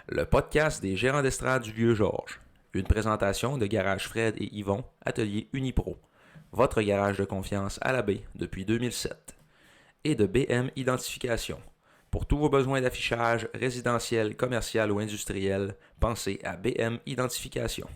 le podcast des gérants d'estrade du Vieux-Georges. Une présentation de Garage Fred et Yvon, atelier Unipro. Votre garage de confiance à la baie depuis 2007. Et de BM Identification. Pour tous vos besoins d'affichage résidentiel, commercial ou industriel, pensez à BM Identification.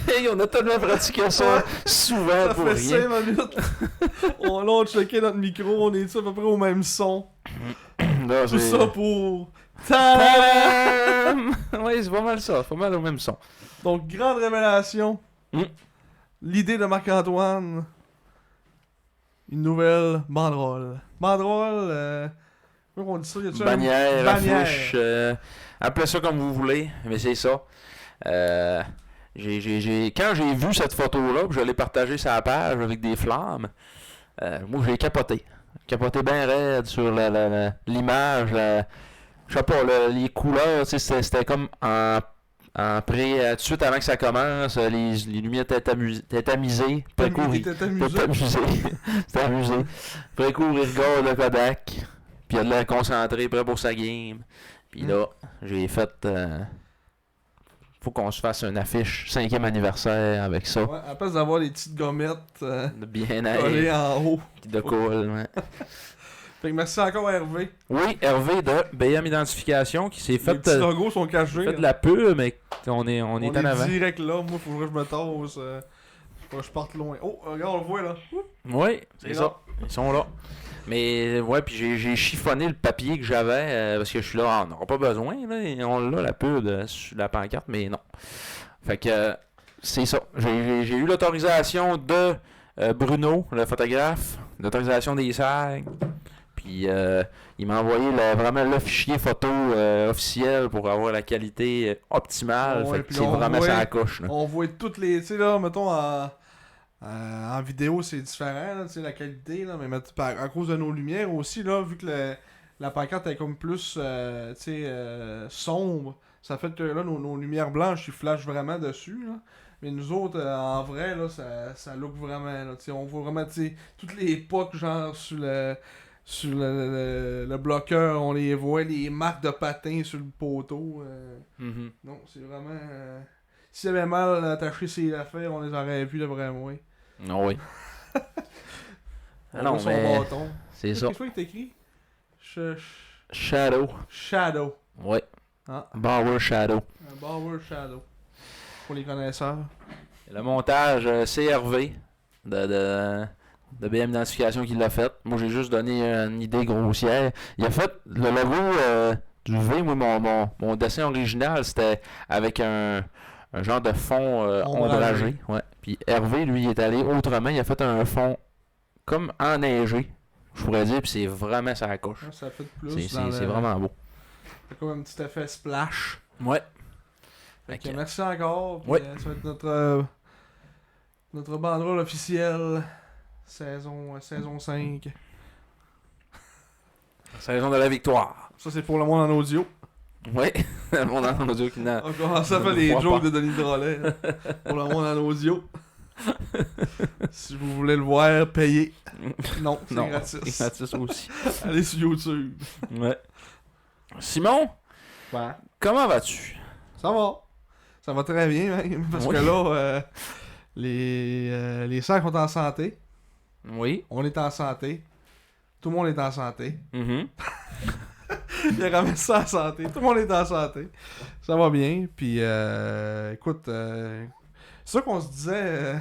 Hey, on a tellement pratiqué ça souvent Ça pour fait rien. 5 minutes. On a checké notre micro, on est à peu près au même son. Là, Tout c'est- ça pour... Tadam! Ouais, c'est pas mal ça, c'est pas mal au même son. Donc, grande révélation. Mm. L'idée de Marc-Antoine. Une nouvelle banderole. Banderole, comment on dit ça? Y a-tu un- Bannière, Bannière. affiche, appelez ça comme vous voulez, mais c'est ça. Quand j'ai vu cette photo-là, puis je l'ai partagée sur la page avec des flammes, moi j'ai capoté. Capoté bien raide sur l'image, je sais pas, les couleurs, tu sais, c'était comme en tout de suite avant que ça commence, les lumières étaient tamisées, précourt, Il était amusé. c'était amusé, c'était amusé. Précourt, il regarde le Kodak, puis il a de l'air concentré, prêt pour sa game. Puis là, j'ai fait, faut qu'on se fasse une affiche 5e anniversaire avec ça, Ouais, à place d'avoir les petites gommettes de bien collées être, en haut. puis de cool, ouais. Fait que merci encore Hervé. Oui, Hervé de BM Identification qui s'est Les fait, petits logos sont cachés. fait de la pub, mais on est en avant. Direct là. Moi, faudrait que je me tasse. Faut que je parte loin. Oh, regarde, on le voit là. Oui, c'est Et ça. là. Ils sont là. Mais ouais, puis j'ai chiffonné le papier que j'avais parce que je suis là, on n'aura pas besoin, là, et on l'a la pub sur la pancarte, mais non. Fait que c'est ça. J'ai eu l'autorisation de Bruno, le photographe, l'autorisation des SAG. Puis il m'a envoyé vraiment le fichier photo officiel pour avoir la qualité optimale. Ouais, fait que puis c'est on vraiment voit- ça la coche. Là. On voit toutes les. Tu sais, là, mettons, en vidéo, c'est différent, là, tu sais, la qualité, là, mais à cause de nos lumières aussi, là, vu que la pancarte est comme plus, tu sais, sombre, ça fait que là, nos lumières blanches, ils flashent vraiment dessus, là. Mais nous autres, en vrai, là, ça look vraiment, là, tu sais, on voit vraiment, tu sais, toutes les pocs, genre, sur le bloqueur, on les voit, les marques de patins sur le poteau. Mhm. Non, c'est vraiment. S'il y avait mal attaché ses affaires, on les aurait vus de vrai moins. Ah oui. On Ah non, voit son mais bâton. c'est ça. Qu'est-ce que t'as écrit? Shadow. Shadow. Ouais. Ah, Bauer Shadow. un Bauer Shadow. Pour les connaisseurs. Le montage CRV de BM Identification qui l'a fait. Moi, j'ai juste donné une idée grossière. Il a fait le logo du V. Moi, mon dessin original, c'était avec un genre de fond ombragé. Ouais. Puis Hervé, lui, il est allé autrement. Il a fait un fond comme enneigé, je pourrais dire. Puis c'est vraiment ça la coche. Ça fait de plus. C'est vraiment beau. C'est comme un petit effet splash. Ouais. Fait que Ok. merci encore. Puis, Ouais. ça va être notre banderole officielle. Saison 5. Saison de la victoire. Ça, c'est pour le monde en audio. Ouais. Le monde en audio qui n'a. On commence à Je faire ne des crois jokes pas. de Denis Drolet là, pour le monde en audio. Si vous voulez le voir, payez. Non, c'est Non, gratis. c'est gratis aussi. Allez sur YouTube. Ouais. Simon, Ouais. comment vas-tu? Ça va. Ça va très bien, même, parce Oui. que là, les sacs sont en santé. Oui. On est en santé. Tout le monde est en santé. Mhm. Il a ramené ça en santé. Tout le monde est en santé. Ça va bien. Puis, écoute, c'est ça qu'on se disait.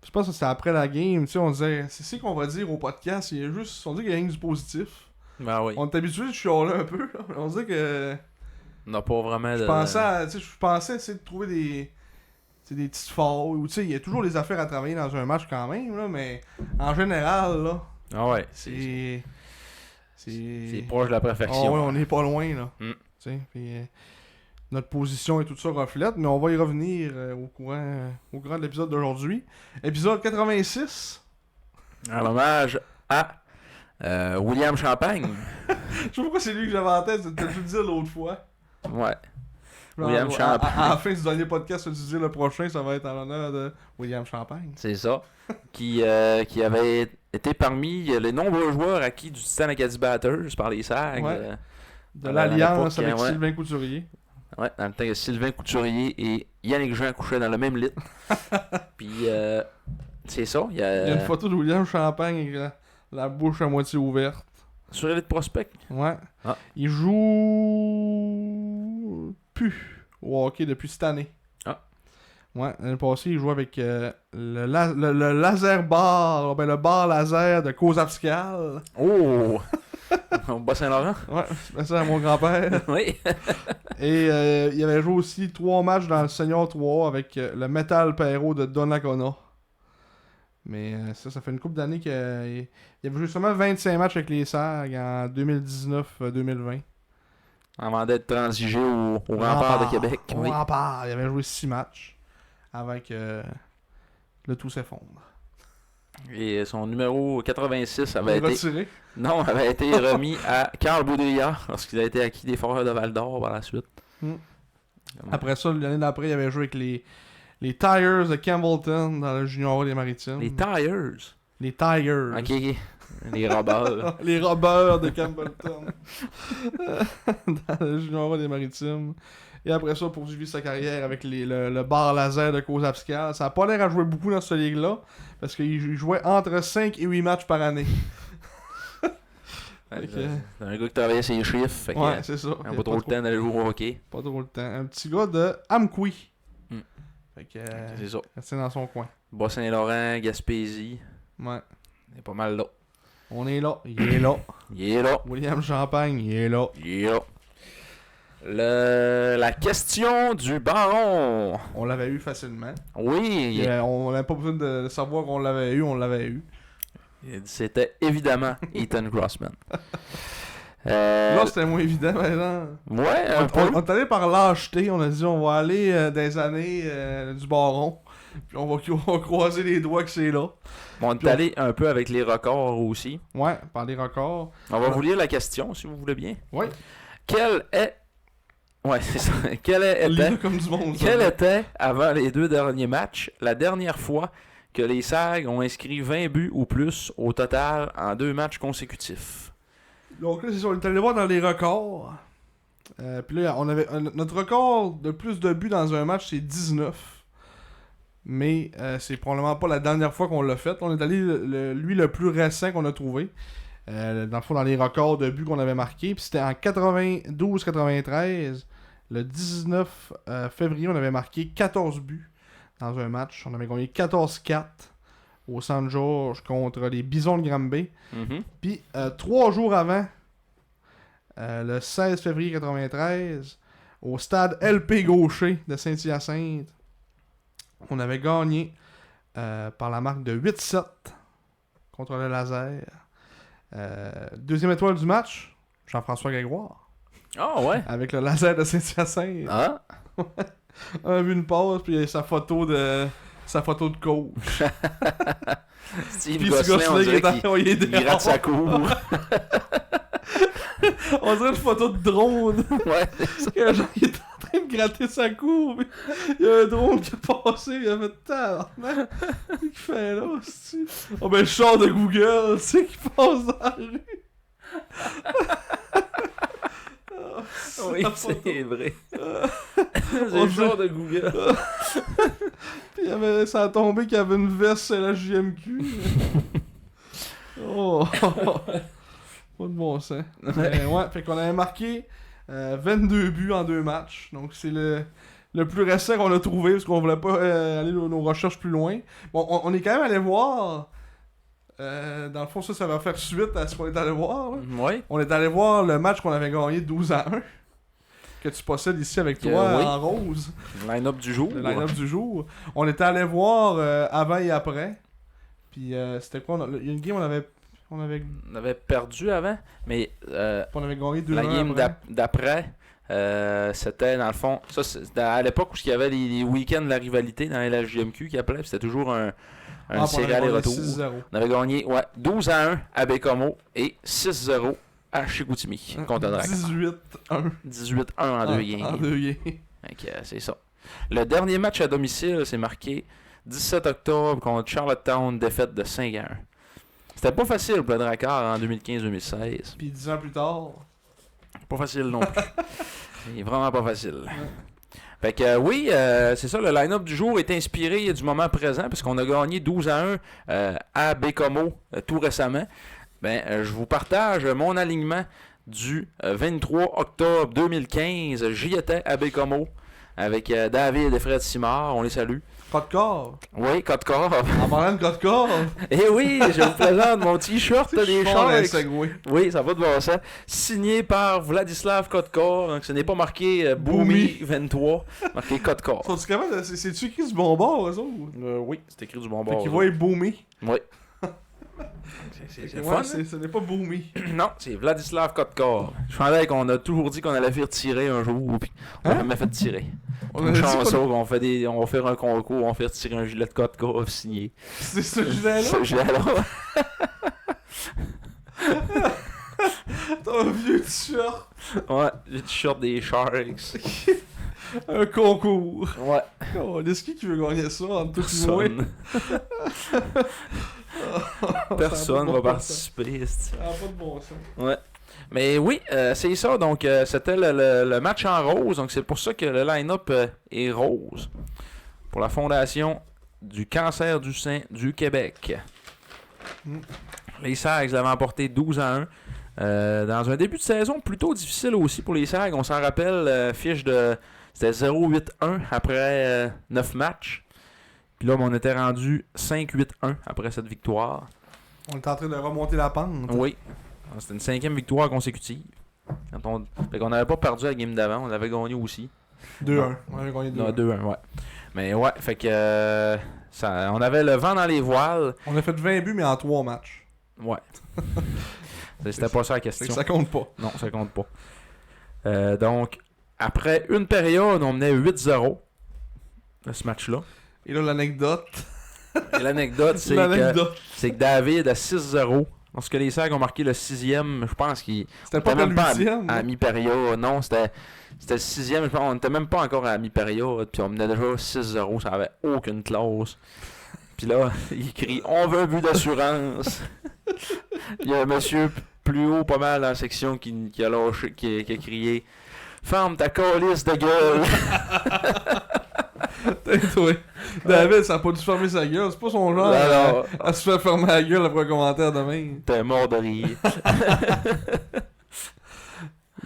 Je pense que c'était après la game. Tu sais, on disait, c'est ce qu'on va dire au podcast. Il y a juste, on dit qu'il y a rien que du positif. Ben oui. On est habitué de chialer un peu. Là, mais on dit que On n'a pas vraiment de. je pensais essayer de trouver des petites failles. Ou tu sais, il y a toujours des affaires à travailler dans un match quand même. Là, mais en général, là, Ah ouais, c'est proche de la perfection. Ah ouais, on n'est pas loin, là. Mm. Tu sais, puis notre position et tout ça reflète, mais on va y revenir au courant de l'épisode d'aujourd'hui. Épisode 86. En hommage à William Champagne. Je sais pas pourquoi c'est lui que j'avais en tête, t'as dû le dire l'autre fois. Ouais. Genre, William Champagne. À la fin du dernier podcast, tu dis le prochain, ça va être en l'honneur de William Champagne. C'est ça. qui avait été parmi les nombreux joueurs acquis du Titan Acadie Batters par les SAG. Ouais. De à l'alliance l'époque, avec ouais. Sylvain Couturier. Ouais, dans le temps que Sylvain Couturier et Yannick Jean couchaient dans le même lit. Puis, c'est ça. Il y Il y a une a photo de William Champagne avec la bouche à moitié ouverte. sur Elite Prospect. Ouais. Ah. Il joue plus au hockey depuis cette année. Ah. Ouais, l'année passée, il jouait avec le laser bar, le bar laser de Cozapscal. Oh! Au Bas-Saint-Laurent. Ouais, c'est ça à mon grand-père. Oui. Et il avait joué aussi 3 matchs dans le Senior 3 avec le Metal Perro de Donnacona. Mais ça fait une couple d'années qu'il avait joué seulement 25 matchs avec les SAG en 2019-2020. Avant d'être transigé au Rempart de Québec. Au Oui. Rempart. Il avait joué 6 matchs avant que le tout s'effondre. Et son numéro 86 avait été... Retiré. Non, avait été remis à Carl Boudrillard lorsqu'il a été acquis des Foreurs de Val-d'Or par la suite. Après ça, l'année d'après, il avait joué avec les Tigers de Campbellton dans le Junior des Maritimes. Les Tires. Les Tigers. Ok. Les robbers. Les robbers de Campbellton. Dans le Junior des Maritimes. Et après ça, poursuivi sa carrière avec le bar laser de Cozapscal. Ça a pas l'air à jouer beaucoup dans cette ligue-là. Parce qu'il jouait entre 5 et 8 matchs par année. C'est un gars qui travaillait ses chiffres. Fait ouais, c'est ça. il n'a pas trop le temps d'aller jouer au hockey. Pas trop le temps. Un petit gars de Amqui. Fait que C'est ça. c'est dans son coin. Bas-Saint-Laurent, Gaspésie. Ouais. Il est pas mal là. On est là. Il est là. Il est là. William Champagne, il est là. Il est là. La question du baron. On l'avait eu facilement. Oui. On n'avait pas besoin de savoir qu'on l'avait eu, on l'avait eu. C'était évidemment Ethan Grossman. Là, c'était moins évident, maintenant. Ouais, un peu. On est allé par lâcheté, on a dit on va aller des années du baron. Puis on va croiser les doigts que c'est là. On est allé un peu avec les records aussi. Ouais, par les records. On va vous lire la question, si vous voulez bien. Ouais. Quel est... Ouais, c'est ça. Lis-le comme du monde. Quel était, avant les 2 derniers matchs, la dernière fois que les SAG ont inscrit 20 buts ou plus au total en 2 matchs consécutifs? Donc là, c'est ça, on est allé voir dans les records. Puis là, on avait notre record de plus de buts dans un match, c'est 19. Mais c'est probablement pas la dernière fois qu'on l'a fait. On est allé, lui, le plus récent qu'on a trouvé. Dans le fond, dans les records de buts qu'on avait marqués. Puis c'était en 92-93. Le 19 février, on avait marqué 14 buts dans un match. On avait gagné 14-4 au Saint-Georges contre les Bisons de Granby. Puis 3 jours avant, le 16 février 93, au stade LP Gaucher de Saint-Hyacinthe, on avait gagné par la marque de 8-7 contre le Laser. Deuxième étoile du match, Jean-François Grégoire. Ah ouais? Avec le Laser de Saint-Hyacinthe. Ah? On a vu une pause, puis sa photo de coach. Steve Puis Gosselin, on dirait qu'il gratte sa cour. On dirait une photo de drone. Ouais, Genre, il est en train de gratter sa cour. Puis il y a un drone qui est passé. Il a fait tabarnak. Qu'est-ce qu'il fait là, c'ti? Oh ben, le char de Google, tu sais, qui passe dans la rue. oui, c'est vrai. C'est le genre de Google. Puis ça a tombé qu'il y avait une veste à la JMQ. Oh. Pas de bon sens. Ouais, fait qu'on avait marqué 22 buts en 2 matchs. Donc c'est le plus récent qu'on a trouvé parce qu'on voulait pas aller nos recherches plus loin. Bon, on est quand même allé voir. Dans le fond, ça va faire suite à ce qu'on est allé voir. Là. Oui. On est allé voir le match qu'on avait gagné 12-1. Que tu possèdes ici avec toi oui. en rose. Le line-up du jour. Le line-up du jour. On était allé voir avant et après. Puis c'était quoi? Il y a une game, on On avait, On avait perdu avant, mais on avait gagné 2-1 la game après. d'après, c'était dans le fond. Ça, à l'époque où il y avait les week-ends de la rivalité dans la LHJMQ qui appelait, puis c'était toujours un Puis on série avait gagné aller-retour. 6-0. On avait gagné 12-1 à Bécomo et 6-0 à Chicoutimi contre Drac. 18-1 18-1 en deux games. En 2 games. Fait que, c'est ça. Le dernier match à domicile, c'est marqué 17 octobre contre Charlottetown, défaite de 5-1. C'était pas facile pour le Dracard en 2015-2016. Puis 10 ans plus tard. Pas facile non plus. C'est vraiment pas facile. Fait que oui, c'est ça, le line-up du jour est inspiré du moment présent parce qu'on a gagné 12-1 à Bécomo tout récemment. Je vous partage mon alignement du 23 octobre 2015. J'y étais à Bécomo avec David et Fred Simard. On les salue. Code corps. Oui, code corps. En parlant de code corps. Et oui, je vous présente mon t-shirt des Sharks. Oui, ça va de bon sens. Signé par Vladislav Kotkor. Donc ce n'est pas marqué Boomy 23, marqué Kotkor. Sont-tu capables de... C'est-tu écrit du bon bord, eux autres? Oui, c'est écrit du bon Fait bord. qu'ils voient Boomy. Oui. C'est Ouais, fun. ce n'est pas Boomy. Non, c'est Vladislav Kotkor. Je pensais qu'on a toujours dit qu'on allait faire tirer un jour, puis on n'a jamais fait tirer. On Une a dit chanson, on va faire un concours, on va faire tirer un gilet de Kotkor signé. C'est ce gilet-là? Ce gilet-là. T'as un vieux t-shirt. Ouais, j'ai le t-shirt des Sharks. Un concours. Ouais. Oh, est-ce qui veut gagner ça entre toi et moi? Personne. Personne va participer. Ça n'a pas de bon sens. Ouais. Mais oui, c'est ça. Donc, c'était le match en rose. Donc, c'est pour ça que le line-up est rose. Pour la Fondation du cancer du sein du Québec. Les Sags avaient emporté 12-1. Dans un début de saison plutôt difficile aussi pour les Sags. On s'en rappelle, fiche de... C'était 0-8-1 après 9 matchs. Puis là, on était rendu 5-8-1 après cette victoire. On est en train de remonter la pente. Oui. C'était une 5e victoire consécutive. Fait qu'on n'avait pas perdu la game d'avant, on avait gagné aussi. 2-1. On avait gagné 2-1. 2-1, ouais. Mais ouais, fait que on avait le vent dans les voiles. On a fait 20 buts, mais en 3 matchs. Ouais. C'était pas ça la question. Ça compte pas. Non, ça compte pas. Donc, après une période, on menait 8-0 de ce match-là. Et là, l'anecdote. Et l'anecdote, c'est que David à 6-0. Lorsque les Sags ont marqué le 6e, je pense qu'il... C'était pas le 8e. À mi-période, non, c'était le 6e. On n'était même pas encore à mi-période. Puis on menait déjà 6-0, ça avait aucune classe. Puis là, il crie « On veut un but d'assurance ». Il y a un monsieur plus haut pas mal dans la section qui a lâché, qui a crié « Ferme ta calice de gueule ». Toi. David, ça a pas dû fermer sa gueule. C'est pas son genre à se faire fermer la gueule après un commentaire demain. T'es mort de rire.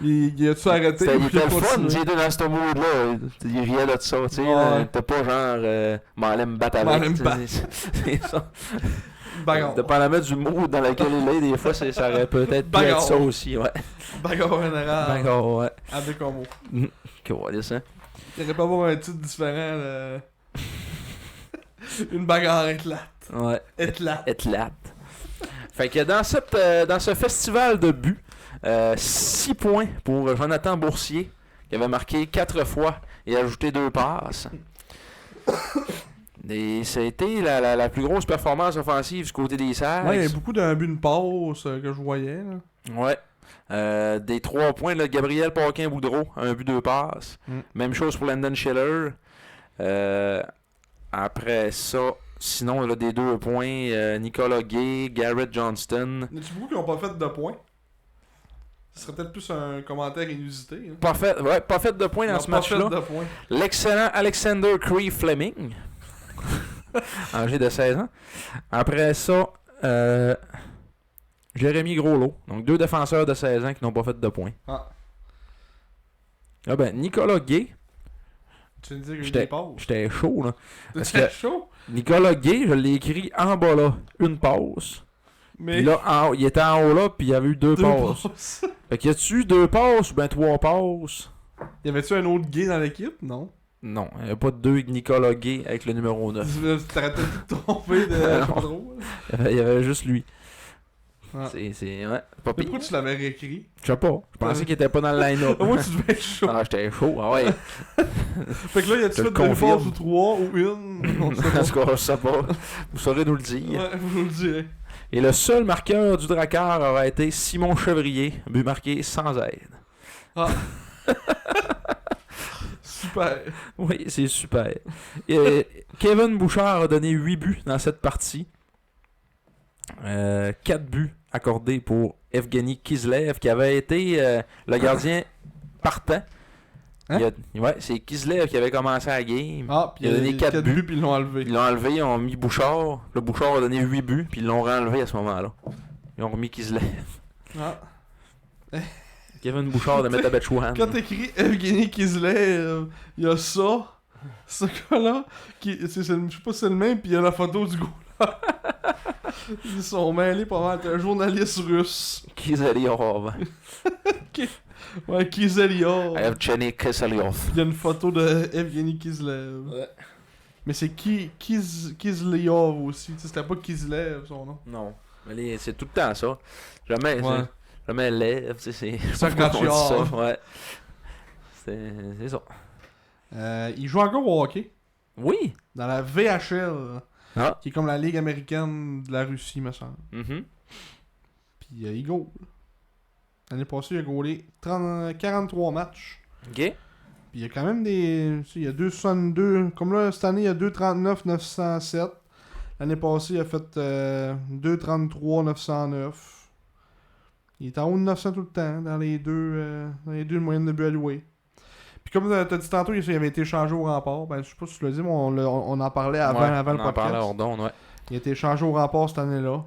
Il a-tu arrêté? Il était le fun, il était dans ce mood-là. Il riait de ça, tu sais. Ouais. T'es pas genre m'allais me battre avec. C'est ça. Bagarre. Dépendamment du mood dans lequel il est, des fois, ça aurait peut-être pu être ça aussi, ouais. Bagarre générale. Bagarre, ouais. Avec un mot. Quoi, ça? Il aurait pas avoir un titre différent, là. Une bagarre éclate. Ouais. Éclate. Fait que dans ce festival de buts, 6 points pour Jonathan Boursier, qui avait marqué 4 fois et ajouté 2 passes. Et ça a été la plus grosse performance offensive du côté des Sags. Ouais, il y a beaucoup d'un but de passe que je voyais. Là. Ouais. Des 3 points, là, Gabriel Paquin-Boudreau, un but 2 passes. Même chose pour Landon Schiller. Après ça, sinon, là, des 2 points, Nicolas Gay, Garrett Johnston. Y a-tu beaucoup qui n'ont pas fait de points? Ce serait peut-être plus un commentaire inusité. Hein? Pas fait de points dans ce match-là. L'excellent Alexander Cree Fleming. Âgé de 16 ans. Après ça, Jérémy Groslot. Donc 2 défenseurs de 16 ans qui n'ont pas fait de points. Ah ben, Nicolas Gay. Tu veux dire que j'étais chaud là. T'étais chaud? Nicolas Gay, je l'ai écrit en bas là, une passe. Mais... Puis là, il était en haut là, puis il y avait eu 2 passes. Fait qu'il y a-tu 2 passes ou ben 3 passes? Y avait-tu un autre Gay dans l'équipe? Non. Non, il n'y avait pas de 2 Nicolas Gay avec le numéro 9. T'arrêtais de tomber de trop. Il y avait juste lui. Ah. Ouais, pas pire. Pourquoi tu l'avais réécrit? Je sais pas. Je pensais qu'il était pas dans le line-up. Moi, tu devais être chaud. Ah, j'étais chaud. Ah ouais. Fait que là, y a-tu Je fait le 2 confirme. passes ou 3 ou une? On sait pas. En tout cas, je sais pas. Vous saurez nous le dire. Ouais, vous le direz. Et le seul marqueur du Drakkar aura été Simon Chevrier, but marqué sans aide. Ah. Super. Oui, c'est super. Et, Kevin Bouchard a donné 8 buts dans cette partie. 4 buts accordés pour Evgeny Kislev, qui avait été le gardien partant. Hein? Ouais, c'est Kislev qui avait commencé la game. Ah, puis Il a donné 4 buts. puis ils l'ont enlevé. Ils l'ont enlevé, ils ont mis Bouchard. Le Bouchard a donné 8 buts, puis ils l'ont renlevé à ce moment-là. Ils ont remis Kislev. Ah. Kevin Bouchard de Metabetchouan. Quand t'écris Evgeny Kislev, il y a ça, ce gars-là, je sais pas si c'est le même, puis il y a la photo du gars. Ils sont mêlés pas mal. T'es un journaliste russe. Kizeliov. Ouais, Kiselyov. Evgeny Kizeliov. Il y a une photo de Evgeny Kislev. Ouais. Mais c'est Kiselyov aussi. Tu sais, c'était pas Kislev son nom. Non. Mais c'est tout le temps ça. Jamais, Ouais. jamais lève, tu sais, c'est... Ça, Pourquoi quand on tu dit as- ça, ouais. C'est ça. Il joue encore au hockey. Oui. Dans la VHL. Ah. Qui est comme la Ligue américaine de la Russie, me semble. Mhm. Puis il goal. L'année passée, il a goalé 43 matchs. OK. Puis il y a quand même des... Tu sais, il y a 2,62. Comme là, cette année, il y a 2,39 907. L'année passée, il a fait 2,33 909. Il est en haut de 900 tout le temps, dans les deux moyennes de buts alloués. Puis comme t'as dit tantôt, il avait été échangé au rempart. Ben, je sais pas si tu l'as dit, mais on en parlait avant, Ouais, avant le on en parlait podcast. hors d'onde, ouais. Il a été échangé au rempart cette année-là.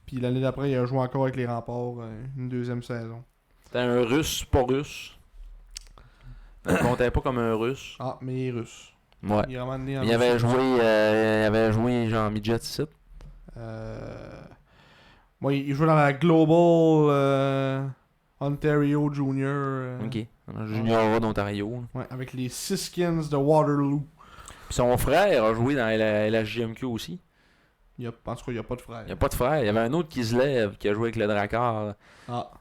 Puis l'année d'après, il a joué encore avec les remparts une deuxième saison. C'était un russe, pas russe. Il comptait pas comme un russe. Ah, mais il est russe. Ouais. Il est vraiment né en Il avait Russie. joué genre midget ici. Moi, il jouait dans la Global Ontario Junior. OK. Junior d'Ontario. Ouais, avec les Siskins de Waterloo. Puis son frère a joué dans la JMQ aussi. En tout cas, il n'y a pas de frère. Il n'y a pas de frère. Il y avait un autre Kislev qui a joué avec le Drakkar. Ah.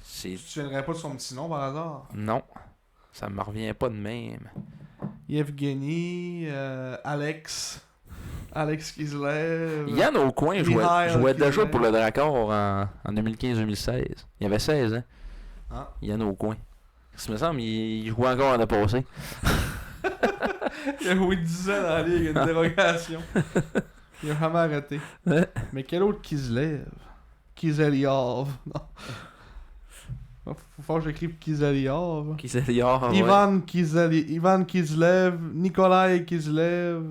C'est... Tu te souviendrais pas de son petit nom par hasard? Non. Ça me revient pas de même. Yevgeny, Alex Kislev. Yann Aucoin Mikhail jouait déjà Kislev. pour le Drakkar en 2015-2016. Il avait 16 ans. Ah. Yann Aucoin. Ça me semble il jouait encore l'année passée. Il a joué 10 ans dans la ligue, une dérogation. Il a jamais arrêté. Ouais. Mais quel autre Kislev? Kiselyov. Non. Faut faire que j'écrive Kiselyov. Kiselyov. Ivan Kislev, Nikolai Kislev,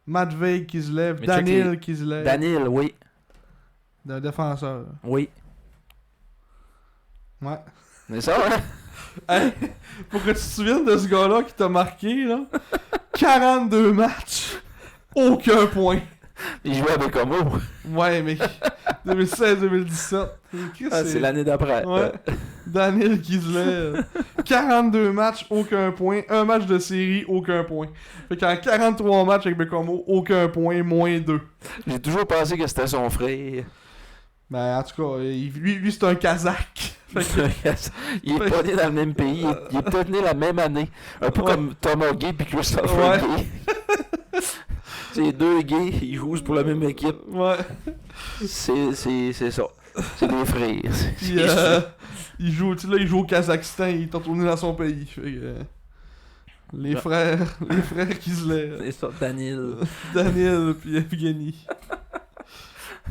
Matvei Kislev, Mais Danil check Kislev. Danil, oui. D'un défenseur. Oui. Ouais. C'est ça, hein? Hey, pour que tu te souviennes de ce gars-là qui t'a marqué, là. 42 matchs, aucun point. Il jouait avec Homo. Ouais, mais 2016-2017. Ah, c'est l'année d'après. Ouais. Danil Kislev. 42 matchs, aucun point. Un match de série, aucun point. Fait qu'en 43 matchs avec Bécomo, aucun point, moins 2. J'ai toujours pensé que c'était son frère. Ben, en tout cas, lui c'est un Kazakh. Fait que- Il est pas né dans le même pays. Il est peut-être né la même année. Un peu Ouais. comme Thomas Gay et Christopher Ouais. Gay. C'est deux gays, ils jouent pour la même équipe. Ouais. C'est ça. C'est des frères. Puis, il joue au Kazakhstan, il est retourné dans son pays. Fait que, les frères Kislev. C'est ça, Danil. Daniel puis Evgeny.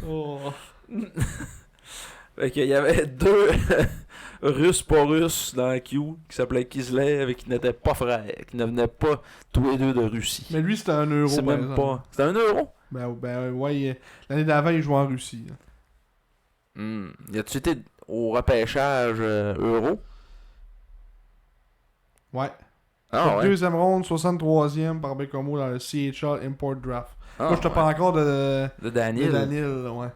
Oh. Fait qu'il y avait deux Russes pas russes dans la Q qui s'appelaient Kislev et qui n'étaient pas frères, qui ne venaient pas tous les deux de Russie. Mais lui, c'était un euro. C'est par même exemple. pas. C'était un euro? Ben ouais, l'année d'avant, il jouait en Russie. Là. Y a-tu été au repêchage euro? Ouais. Ah ouais. Deuxième ronde, 63e par Bécomo dans le CHL Import Draft. Ah, Moi, je te ouais. parle encore de Daniel. Daniel, ouais.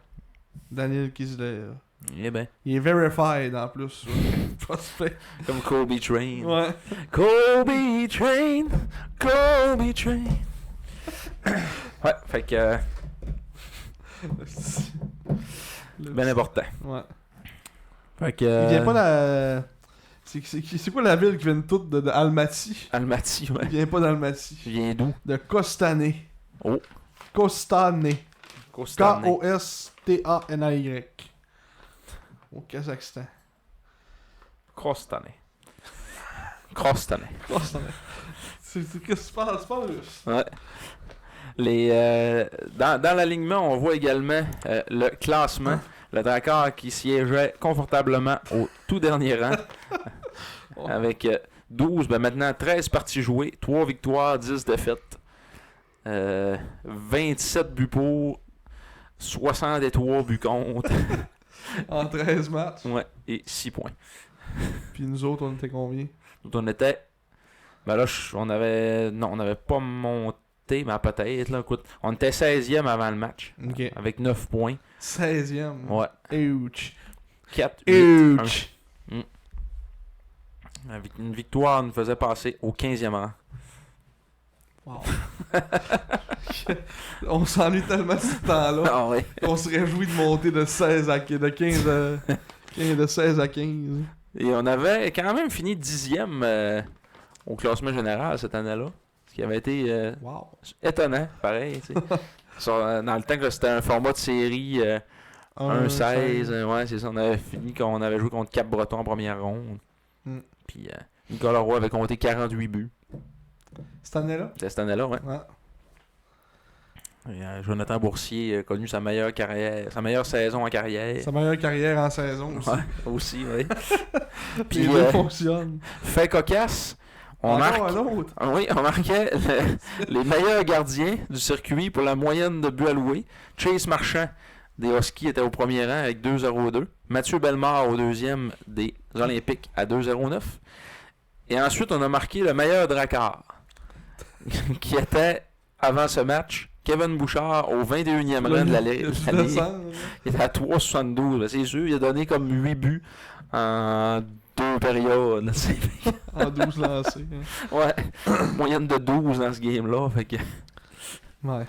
Daniel Kislev. Eh ben, Il est verified en plus. Prospect. comme Kobe Train. Ouais. Kobe Train, Kobe Train. Ouais, fait que Bien important. Ouais. Fait que, Il vient pas de... C'est quoi la ville qui vient toute de Almaty? Almaty, ouais. Il vient pas d'Almaty. Il vient d'où? De Kostane. Oh. Kostane. Kostane. Kostany. Au Kazakhstan. Kostane. Kostane. Qu'est-ce que tu parles? Tu parles russe? Ouais. Dans l'alignement, on voit également le classement. Le Drakkar qui siégeait confortablement au tout dernier rang. Avec 12, maintenant 13 parties jouées, 3 victoires, 10 défaites. 27 buts pour, 63 buts contre. En 13 matchs. Ouais, et 6 points. Puis nous autres, on était combien? Donc on était... Ben là, on n'avait pas monté, mais peut-être, là, écoute. On était 16e avant le match. Ok. Avec 9 points. 16e. Ouais. Ouch. 4, 8, Ouch. 1. Avec une victoire, on nous faisait passer au 15e rang. Wow. On s'ennuie tellement de ce temps-là. Ah ouais. On se réjouit de monter de 16 à 15 de 16 à 15. Et on avait quand même fini 10e au classement général cette année-là. Ce qui avait été Wow. étonnant, pareil. Tu sais. Dans le temps que c'était un format de série 1-16, ouais, c'est ça. On avait fini quand on avait joué contre Cap-Breton en première ronde. Mm. Puis Nicolas Roy avait compté 48 buts. Cette année-là? C'était cette année-là, ouais. Ouais. Et, Jonathan Boursier a connu sa meilleure carrière, sa meilleure saison en carrière. Sa meilleure carrière en saison aussi. Ouais, aussi, oui. Puis les deux fonctionnent. Fait cocasse, on marquait les meilleurs gardiens du circuit pour la moyenne de buts alloués. Chase Marchand des Huskies était au premier rang avec 2,02. Mathieu Bellemare au deuxième des Olympiques à 2,09. Et ensuite, on a marqué le meilleur Drakkar qui était, avant ce match, Kevin Bouchard au 21e rang de la Ligue. Il était à 3,72. C'est sûr, il a donné comme 8 buts en 2 périodes. En 12 lancés. Hein. Ouais, moyenne de 12 dans ce game-là. Fait que... Ouais.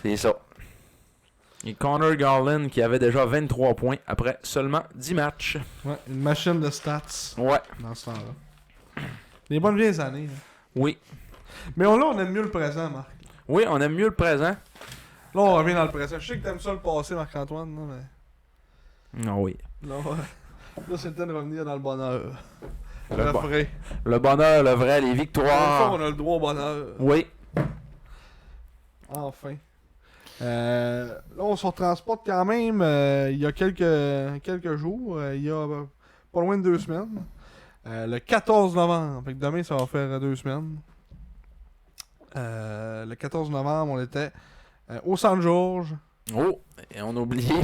C'est ça. Et Connor Garland qui avait déjà 23 points après seulement 10 matchs. Ouais, une machine de stats. Ouais. Dans ce temps-là. Des bonnes vieilles années. Hein. Oui. Mais on aime mieux le présent, Marc. Oui, on aime mieux le présent. Là, on revient dans le présent. Je sais que t'aimes ça le passé, Marc-Antoine, non, mais... Non, oui. Là, c'est le temps de revenir dans le bonheur. Le vrai. Le bonheur, le vrai, les Enfin, victoires. on a le droit au bonheur. Oui. Enfin. Là, on se retransporte quand même il y a quelques jours. Il y a pas loin de 2 semaines. Le 14 novembre. Fait que demain, ça va faire 2 semaines. Le 14 novembre, on était au Saint-Georges. Oh, et on a oublié,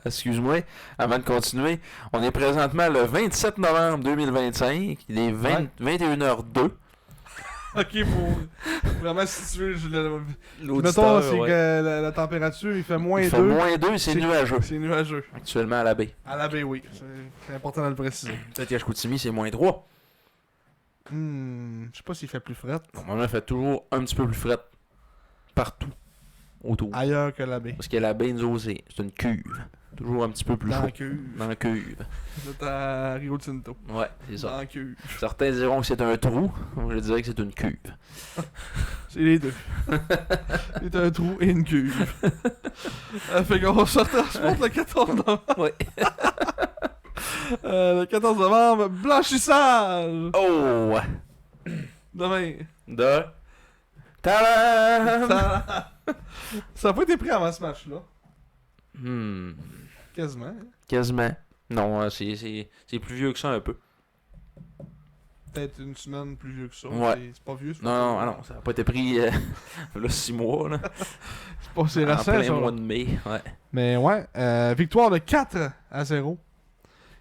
excuse-moi, avant de continuer, on est présentement le 27 novembre 2025, il est 21h02. Ok, pour vraiment situer mettons, L'auditeur, c'est ouais. que la température, il fait moins Il 2. fait moins 2, c'est nuageux. C'est nuageux. Actuellement à la baie. À la baie, oui. C'est important de le préciser. Peut-être qu'à Chicoutimi, c'est moins 3. Je sais pas s'il fait plus fret. Normalement, il fait toujours un petit peu plus fret. Partout. Autour. Ailleurs que la baie. Parce que la baie, nous autres, c'est une cuve. Toujours un petit peu plus Dans chaud. la cuve. Dans la cuve. C'est à Rio Tinto. Ouais, c'est ça. Dans la cuve. Certains diront que c'est un trou. Moi, je dirais que c'est une cuve. C'est les deux. C'est un trou et une cuve. Fait qu'on se transporte le 14 novembre. Ouais. Le 14 novembre, blanchissage! Oh! Demain. De... Tadam! Ça n'a pas été pris avant ce match-là. Quasiment. Hein? Quasiment. Non, c'est plus vieux que ça un peu. Peut-être une semaine plus vieux que ça. Ouais. C'est pas vieux. C'est Non, pas non, ça n'a pas été pris là 6 mois. Là. c'est En récent, plein ça. mois de mai. Ouais. Mais ouais, victoire de 4-0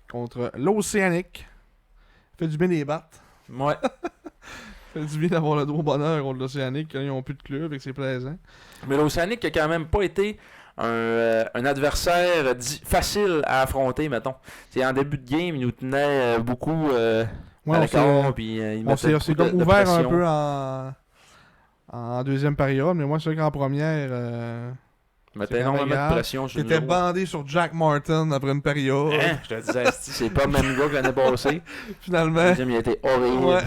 contre l'Océanique. Fait du bien les battre. Ouais. Fait du bien d'avoir le droit au bonheur contre l'Océanique. Ils n'ont plus de club et que c'est plaisant. Mais l'Océanique a quand même pas été un adversaire facile à affronter, mettons. C'est en début de game, il nous tenait beaucoup à l'écart, puis il mettait c'est beaucoup comme de ouvert pression. un peu en deuxième période, mais moi c'est sûr qu'en première Mettait énormément de pression sur nous T'étais autres. bandé sur Jack Martin après une période. Hein? Je te disais, c'est pas le même gars que l'année passée. Finalement, Le deuxième, il a été horrible. ouais.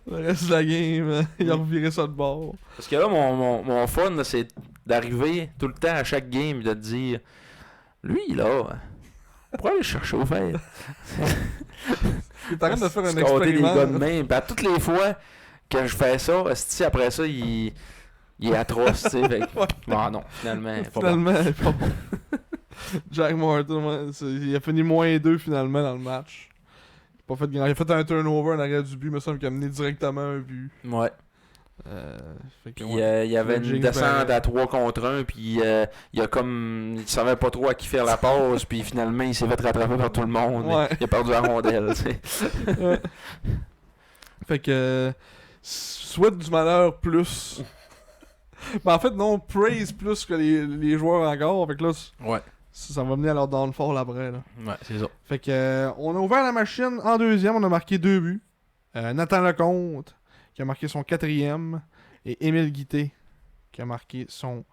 Le reste de la game, il a reviré ça de bord. Parce que là, mon fun, là, c'est d'arriver tout le temps à chaque game et de te dire, lui, là, pourquoi aller le chercher au fer? T'es en train de faire un Se compter des expériment. gars de main. Puis à toutes les fois que je fais ça, esti, après ça, il est atroce, tu sais. Fait que... Ouais. Ah non, finalement, pas bon. Finalement, pas bon. Jack Martin, ouais, il a fini -2 finalement dans le match. Il a, pas fait grand... il a fait un turnover en arrière du but, mais ça m'a amené directement un but. Ouais. Fait que, Puis ouais. il y avait Le une Jinx, descente à 3 contre 1, puis il a comme. Il savait pas trop à qui faire la pause, puis finalement il s'est fait rattraper par tout le monde. Ouais. Il a perdu la rondelle, tu sais. Ouais. Fait que. Souhaite du malheur plus. Mais en fait, non, praise plus que les joueurs encore. Fait que là, Ouais. ça va mener à leur downfall après. Là. Ouais, c'est ça. Fait que on a ouvert la machine en deuxième, on a marqué 2 buts. Nathan Lecomte qui a marqué son 4e et Émile Guité qui a marqué son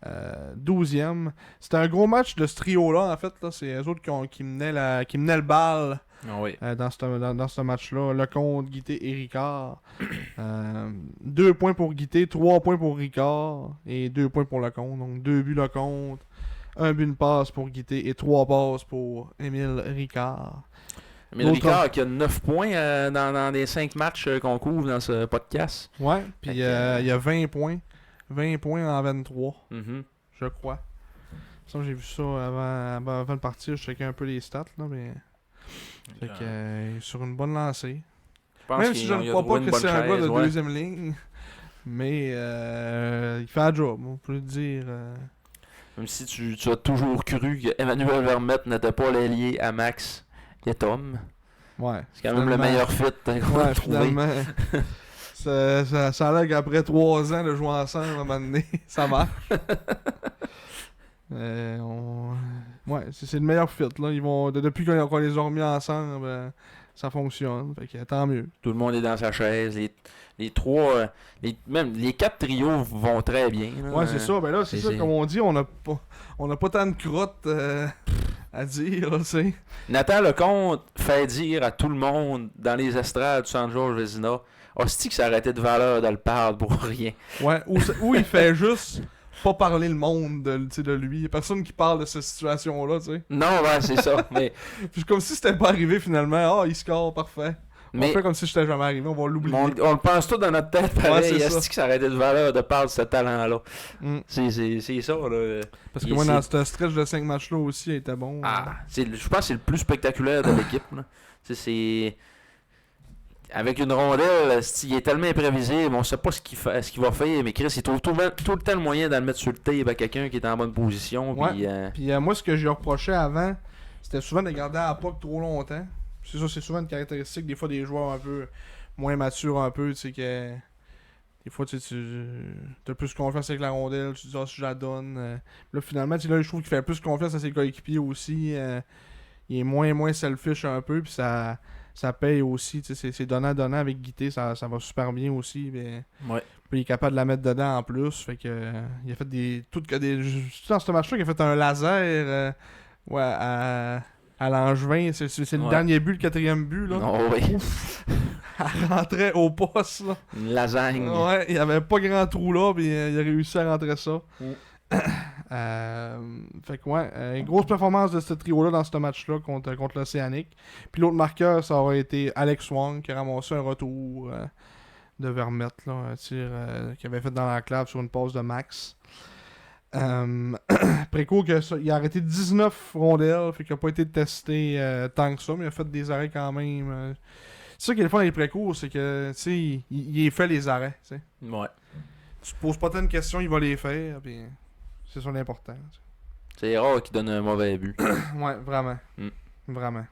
12e. C'était un gros match de ce trio-là en fait. Là. C'est eux autres qui menaient le bal Ah oui. dans ce match-là. Lecomte, Guité et Ricard. 2 points pour Guité, 3 points pour Ricard et 2 points pour Lecomte. Donc 2 buts Lecomte, 1 but, une passe pour Guité et 3 passes pour Émile Ricard. Mais Ricard qui a 9 points dans les 5 matchs qu'on couvre dans ce podcast. Ouais, puis il y a 20 points. 20 points en 23, je crois. Ça, j'ai vu ça avant de partir. Je checkais un peu les stats, là, mais... Fait que, sur une bonne lancée. Je pense Même si je ne crois pas que c'est un gars de deuxième ligne. Mais il fait la job, on peut le dire. Même si tu as toujours cru que Emmanuel Vermette n'était pas l'allié à Max Tom. Ouais. C'est quand même le meilleur fit qu'on a trouvé. Finalement. ça a l'air qu'après 3 ans de jouer ensemble, à un moment donné, ça marche. Ouais, c'est le meilleur fit. Là. Depuis qu'on les a remis ensemble, ça fonctionne. Fait que, tant mieux. Tout le monde est dans sa chaise. Les 3, même les 4 trios vont très bien. Là. Ouais, c'est ça. Ben là, c'est ça, comme on dit, on n'a pas tant de crottes à dire, tu sais. Nathan Lecomte fait dire à tout le monde dans les estrades du Centre-Georges Vézina, hostie que ça aurait été de valeur de le parler pour rien. Ouais, ou il fait juste pas parler le monde de lui. Il y a personne qui parle de cette situation-là, tu sais. Non, ouais, c'est ça. Mais Puis comme si c'était pas arrivé finalement. Ah, il score, parfait. On fait comme si c'était jamais arrivé, on va l'oublier. On le pense tout dans notre tête, pareil. Ouais, Hostie que ça aurait été de valeur de parler de ce talent-là. C'est ça, là. Parce que moi, dans ce stretch de 5 matchs-là aussi, il était bon. Je pense que c'est le plus spectaculaire de l'équipe. C'est... Avec une rondelle, il est tellement imprévisible, on sait pas ce qu'il va faire, mais Chris, il trouve tout le temps le moyen de le mettre sur le tape à quelqu'un qui est en bonne position. Ouais. Puis moi, ce que je reprochais avant, c'était souvent de garder à la POC trop longtemps. C'est ça, c'est souvent une caractéristique des fois des joueurs un peu moins matures, un peu, tu sais, que des fois tu as plus confiance avec la rondelle, tu te dis si je la donne. Là, finalement, là, je trouve qu'il fait plus confiance à ses coéquipiers aussi. Il est moins selfish un peu, puis ça paye aussi, tu sais, c'est donnant-donnant avec Guité, ça va super bien aussi. Mais... Ouais. Puis il est capable de la mettre dedans en plus, fait que il a fait tout dans ce match-là, il a fait un laser à Langevin, c'est le dernier but, le 4e but, là. Oh, oui. Elle rentrait au poste, là. Une lasagne. Ouais, il y avait pas grand trou là, puis il a réussi à rentrer ça. Fait que ouais, grosse performance de ce trio-là dans ce match-là contre l'Océanique. Puis l'autre marqueur, ça aurait été Alex Wong qui a ramassé un retour de Vermette, là, un tir qu'il avait fait dans l'enclave sur une passe de Max. Préco, il a arrêté 19 rondelles, fait qu'il n'a pas été testé tant que ça, mais il a fait des arrêts quand même. C'est ça qui est le fun avec Préco, c'est que il fait les arrêts. T'sais. Ouais. Tu poses pas tant de questions, il va les faire, puis c'est ça l'important. C'est rare qu'il donne un mauvais but. Ouais, vraiment. Vraiment.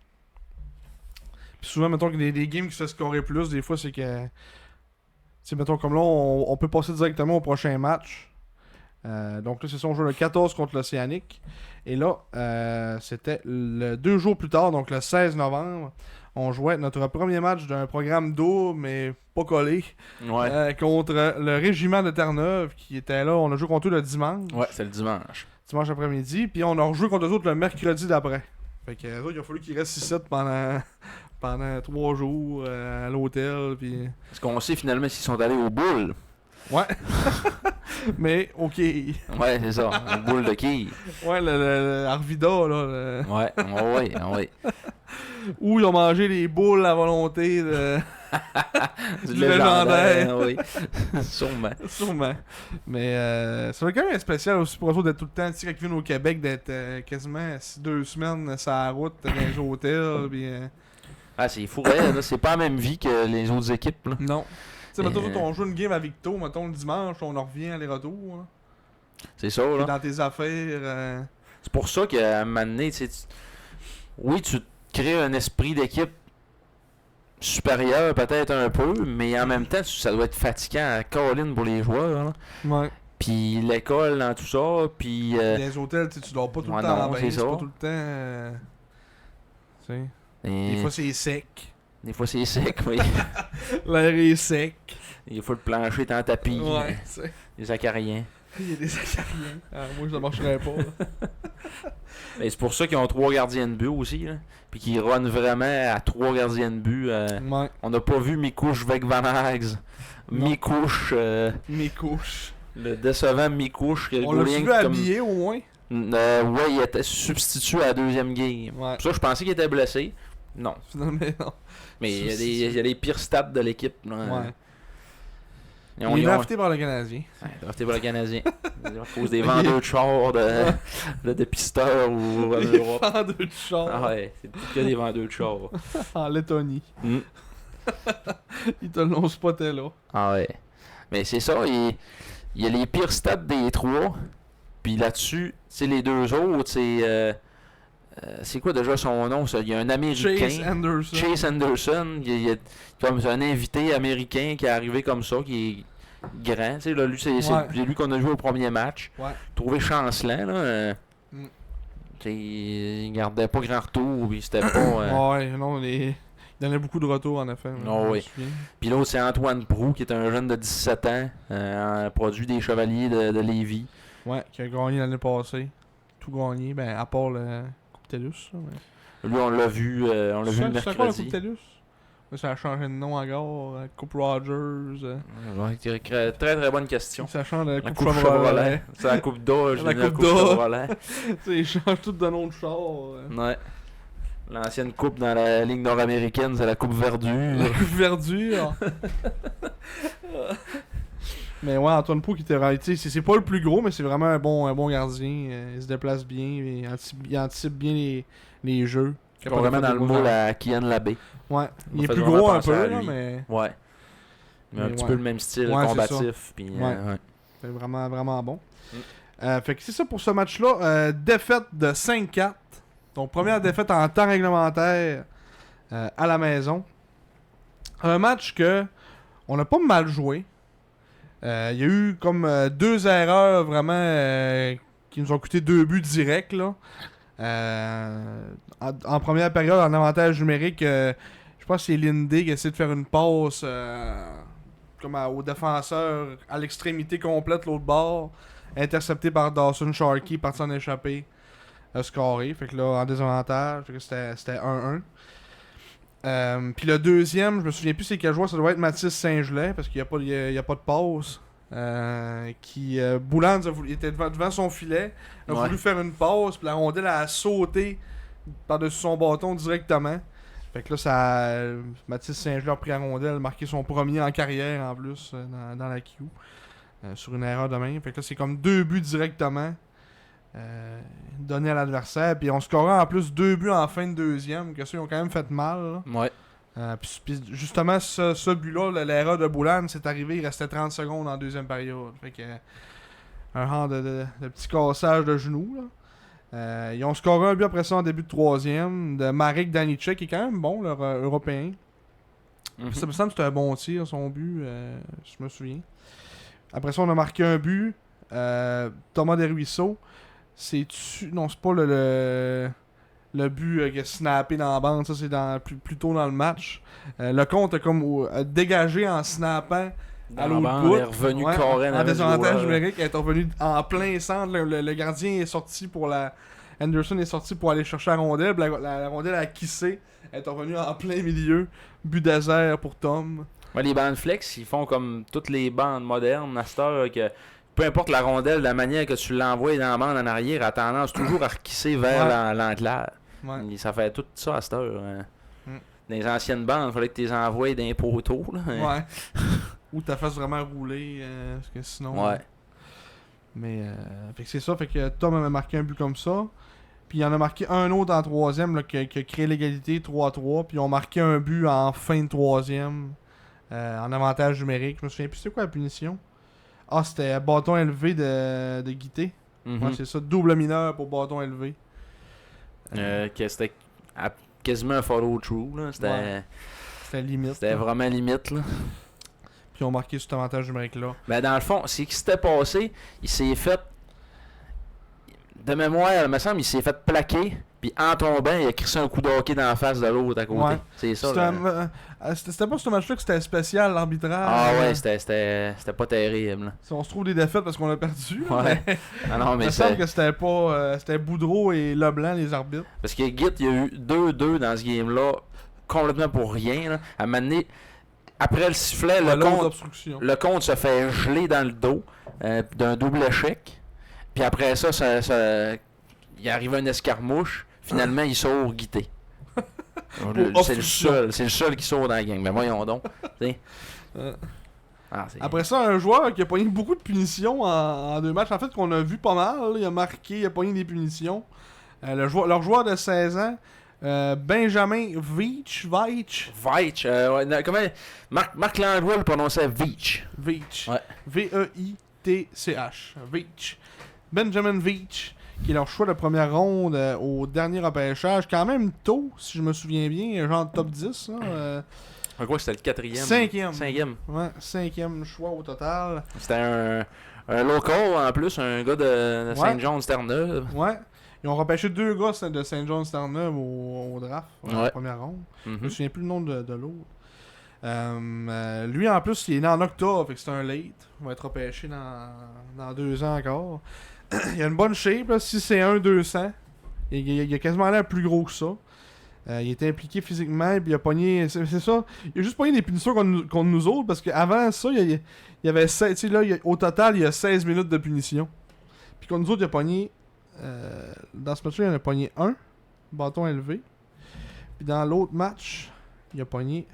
Puis souvent, mettons que des games qui se scorer plus, des fois, c'est que. Tu sais, mettons, comme là, on peut passer directement au prochain match. Donc là, c'est ça, on joue le 14 contre l'Océanique. Et là, c'était 2 jours plus tard, donc le 16 novembre, On jouait notre premier match d'un programme double, mais pas collé, Ouais. contre le régiment de Terre-Neuve qui était là. On a joué contre eux le dimanche. Ouais, c'est le dimanche. Dimanche après-midi. Puis on a rejoué contre eux autres le mercredi d'après. Fait que eux autres, il a fallu qu'ils restent ici pendant 3 jours à l'hôtel. Puis... Est-ce qu'on sait finalement s'ils sont allés aux boules? Ouais. Mais, ok. Ouais, c'est ça. Aux boules de quilles. Ouais, le Arvida, là. Ouais, ouais, ouais. Où ils ont mangé les boules à volonté de... Du Du légendaire. Oui. Sûrement. Sûrement. Mais ça va quand même être spécial aussi pour eux autres d'être tout le temps, tu sais, quand ils viennent au Québec, d'être quasiment 2 semaines sur la route, dans les hôtels. Puis, Ah, c'est fou, là. C'est pas la même vie que les autres équipes, là. non. Tu sais, mettons, Euh. on joue une game à Victo, mettons le dimanche, on en revient aller-retour. Hein. C'est ça, T'es là. dans tes affaires. C'est pour ça qu'à un moment donné, tu sais, oui, tu te crées un esprit d'équipe supérieur peut-être un peu, mais en même temps, ça doit être fatigant à Colin pour les joueurs, là. Ouais. Puis l'école dans tout ça, puis... Dans les hôtels, tu dors pas tout ouais, le temps non, en bain, c'est c'est ça. pas tout le temps. Tu sais. Des fois, c'est sec. Des fois, c'est sec, oui. L'air est sec. Des fois, le plancher est en tapis. Ouais, tu sais. Les acariens. Il y a des acariens. Ah, moi, ça marcherait pas. Là. Et c'est pour ça qu'ils ont 3 gardiens de but aussi, là. Puis qu'ils runnent vraiment à 3 gardiens de but. Ouais. On n'a pas vu Mikouche avec Van Hags. Non. Mikouche, Mes couches. le décevant Mikouche. On l'a vu habillé au moins. Ouais, il était substitut à la deuxième game. Ouais. Pour ça, je pensais qu'il était blessé. Non. Finalement, non. Mais il y a les pires stats de l'équipe. Là. Ouais. Ils Il est ont- drafté par le Canadien. Ouais, drafté par le Canadien. À cause des vendeurs de chars, de dépisteurs ou en Les Europe. vendeurs de char Ah ouais, c'est tout que des vendeurs de chars. en Lettonie. Mm. Ils te l'ont spoté là. Ah ouais. Mais c'est ça, il y a les pires stats des 3. Puis là-dessus, c'est les 2 autres, c'est quoi déjà son nom ça? Il y a un Américain. Chase Anderson. Chase Anderson. Il y a comme un invité américain qui est arrivé comme ça, qui est grand. Tu sais, là, lui, c'est Ouais. lui qu'on a joué au premier match. Ouais. Trouvé chancelant, là. Mm. Tu sais, il gardait pas grand retour, puis c'était pas... Ouais, non, il donnait beaucoup de retours en effet. Oh, je me oui. souviens. Puis l'autre, c'est Antoine Proulx, qui est un jeune de 17 ans, produit des Chevaliers de Lévis. Ouais, qui a gagné l'année passée. Tout gagné, ben à part le Coupe TELUS. Là, mais... Lui, on l'a vu le C'est quoi la mercredi. Coupe TELUS? Ouais, ça a changé de nom encore. Coupe Rogers. Ouais, très très bonne question. Ça change de La Coupe coupe Chevrolet. Chevrolet. C'est la coupe d'A, je La dis la coupe coupe d'A. Chevrolet. Tu sais, ils changent tout de nom de char. Ouais. L'ancienne coupe dans la Ligue nord-américaine, c'est la coupe verdure. La coupe verdure. Mais ouais, Antoine Proulx qui était réalité, c'est pas le plus gros, mais c'est vraiment un bon gardien. Il se déplace bien, il anticipe bien les jeux. Pas vraiment dans le moule à Kian Labbé. Ouais, il est fait plus vraiment gros un penser à peu, là, lui. mais Ouais. Mais un Mais petit ouais. peu le même style Ouais, c'est combatif. Puis, Ouais. ouais. c'est vraiment, vraiment bon. Mm. Fait que c'est ça pour ce match-là. Défaite de 5-4. Donc, première défaite en temps réglementaire à la maison. Un match que on n'a pas mal joué. Il y a eu comme 2 erreurs vraiment qui nous ont coûté 2 buts directs. Là. En première période, en avantage numérique, je pense que c'est Lindy qui essaie de faire une passe comme au défenseur à l'extrémité complète, l'autre bord. Intercepté par Dawson Sharkey, parti en échappé, scoré. Fait que là, en désavantage, fait que c'était 1-1. Puis le deuxième, je me souviens plus c'est quel joueur, ça doit être Mathis Saint-Gelais, parce qu'il n'y a pas de passe. Boulan était devant son filet, a Ouais. voulu faire une passe, puis la rondelle a sauté par-dessus son bâton directement. Fait que là, Mathis Saint-Gelais a pris la rondelle, marqué son premier en carrière en plus dans la queue. Sur une erreur de main. Fait que là, c'est comme 2 buts directement donnés à l'adversaire. Puis on scorait en plus 2 buts en fin de deuxième, que ça, ils ont quand même fait mal. Là. Ouais. Puis justement, ce but-là, l'erreur de Boulan, c'est arrivé, il restait 30 secondes en deuxième période. Fait que un genre de petit cassage de genoux. Là. Ils ont scoré un but après ça en début de troisième, de Marek Danicek, qui est quand même bon, leur européen. Mhm. Ça me semble que c'était un bon tir, son but, je me souviens. Après ça, on a marqué un but. Thomas Desruisseaux. Non, c'est pas Le but qui a snappé dans la bande, ça c'est plus tôt dans le match. Lecomte a comme dégagé en snappant à l'autre bout. Il est revenu carré en désavantage numérique, elle est revenu en plein centre. Le gardien est sorti Anderson est sorti pour aller chercher la rondelle. La rondelle a kissé. Elle est revenue en plein milieu. But désert pour Tom. Ouais, les bandes flex, ils font comme toutes les bandes modernes à cette heure que peu importe la rondelle, la manière que tu l'envoies dans la bande en arrière, a tendance toujours à rekisser vers l'enclair. Ouais. Ça fait tout ça à cette heure. Dans les anciennes bandes, il fallait que tu les envoies d'un poteau. Là. Ouais. Ou tu fasses vraiment rouler. Parce que sinon. Ouais. Mais fait que c'est ça. Fait que Tom avait marqué un but comme ça. Puis il en a marqué un autre en troisième là, qui a créé l'égalité 3-3. Puis ils ont marqué un but en fin de troisième. En avantage numérique. Je me souviens plus c'est quoi la punition. Ah, c'était bâton élevé de Guité. Mm-hmm. Ouais, c'est ça. Double mineur pour bâton élevé. Que c'était quasiment un follow-through. C'était limite. C'était vraiment limite. Là. Puis ils ont marqué cet avantage numérique-là. Ben, dans le fond, c'est ce qui s'était passé. Il s'est fait. De mémoire, il me semble, il s'est fait plaquer. Puis en tombant, il a crissé un coup de hockey dans la face de l'autre à côté. Ouais. C'est ça. C'était pas ce match-là que c'était spécial, l'arbitrage. Ah ouais, c'était pas terrible. Là. On se trouve des défaites parce qu'on a perdu. Ouais. Ah non, mais il me semble que c'était pas. C'était Boudreau et Leblanc, les arbitres. Parce que Git, il y a eu 2-2 dans ce game-là, complètement pour rien. Là. À un moment donné, après le sifflet, le compte se fait geler dans le dos d'un double échec. Puis après ça, il arrive un escarmouche. Finalement, il sort Guité. C'est le seul qui sort dans la gang. Mais voyons donc. Après ça, un joueur qui a pogné beaucoup de punitions en 2 matchs. En fait, qu'on a vu pas mal. Là, il a marqué, il a pogné des punitions. Leur joueur de 16 ans, Benjamin Veitch. Comment Marc Landry le prononçait Veitch. Veitch. Ouais. V-E-I-T-C-H. Veitch. Benjamin Veitch, qui est leur choix de première ronde au dernier repêchage. Quand même tôt, si je me souviens bien, genre top 10. Je crois que c'était le 4e. 5e. Ouais, 5e choix au total. C'était un local en plus, un gars de Saint John's Terre-Neuve. Ouais. Ils ont repêché 2 gars de Saint John's Terre-Neuve au draft, en première ronde. Mm-hmm. Je me souviens plus le nom de l'autre. Lui en plus, il est né en octobre, fait que c'est un late. Il va être repêché dans 2 ans encore. Il a une bonne shape, là, 6'1", 200. Il a quasiment l'air plus gros que ça. Il était impliqué physiquement, puis il a pogné. C'est ça. Il a juste pogné des punitions contre nous autres, parce qu'avant ça, il y avait 16. Tu sais, là, au total, il y a 16 minutes de punition. Puis contre nous autres, il a pogné. Dans ce match-là, il en a pogné 1, bâton élevé. Puis dans l'autre match, il a pogné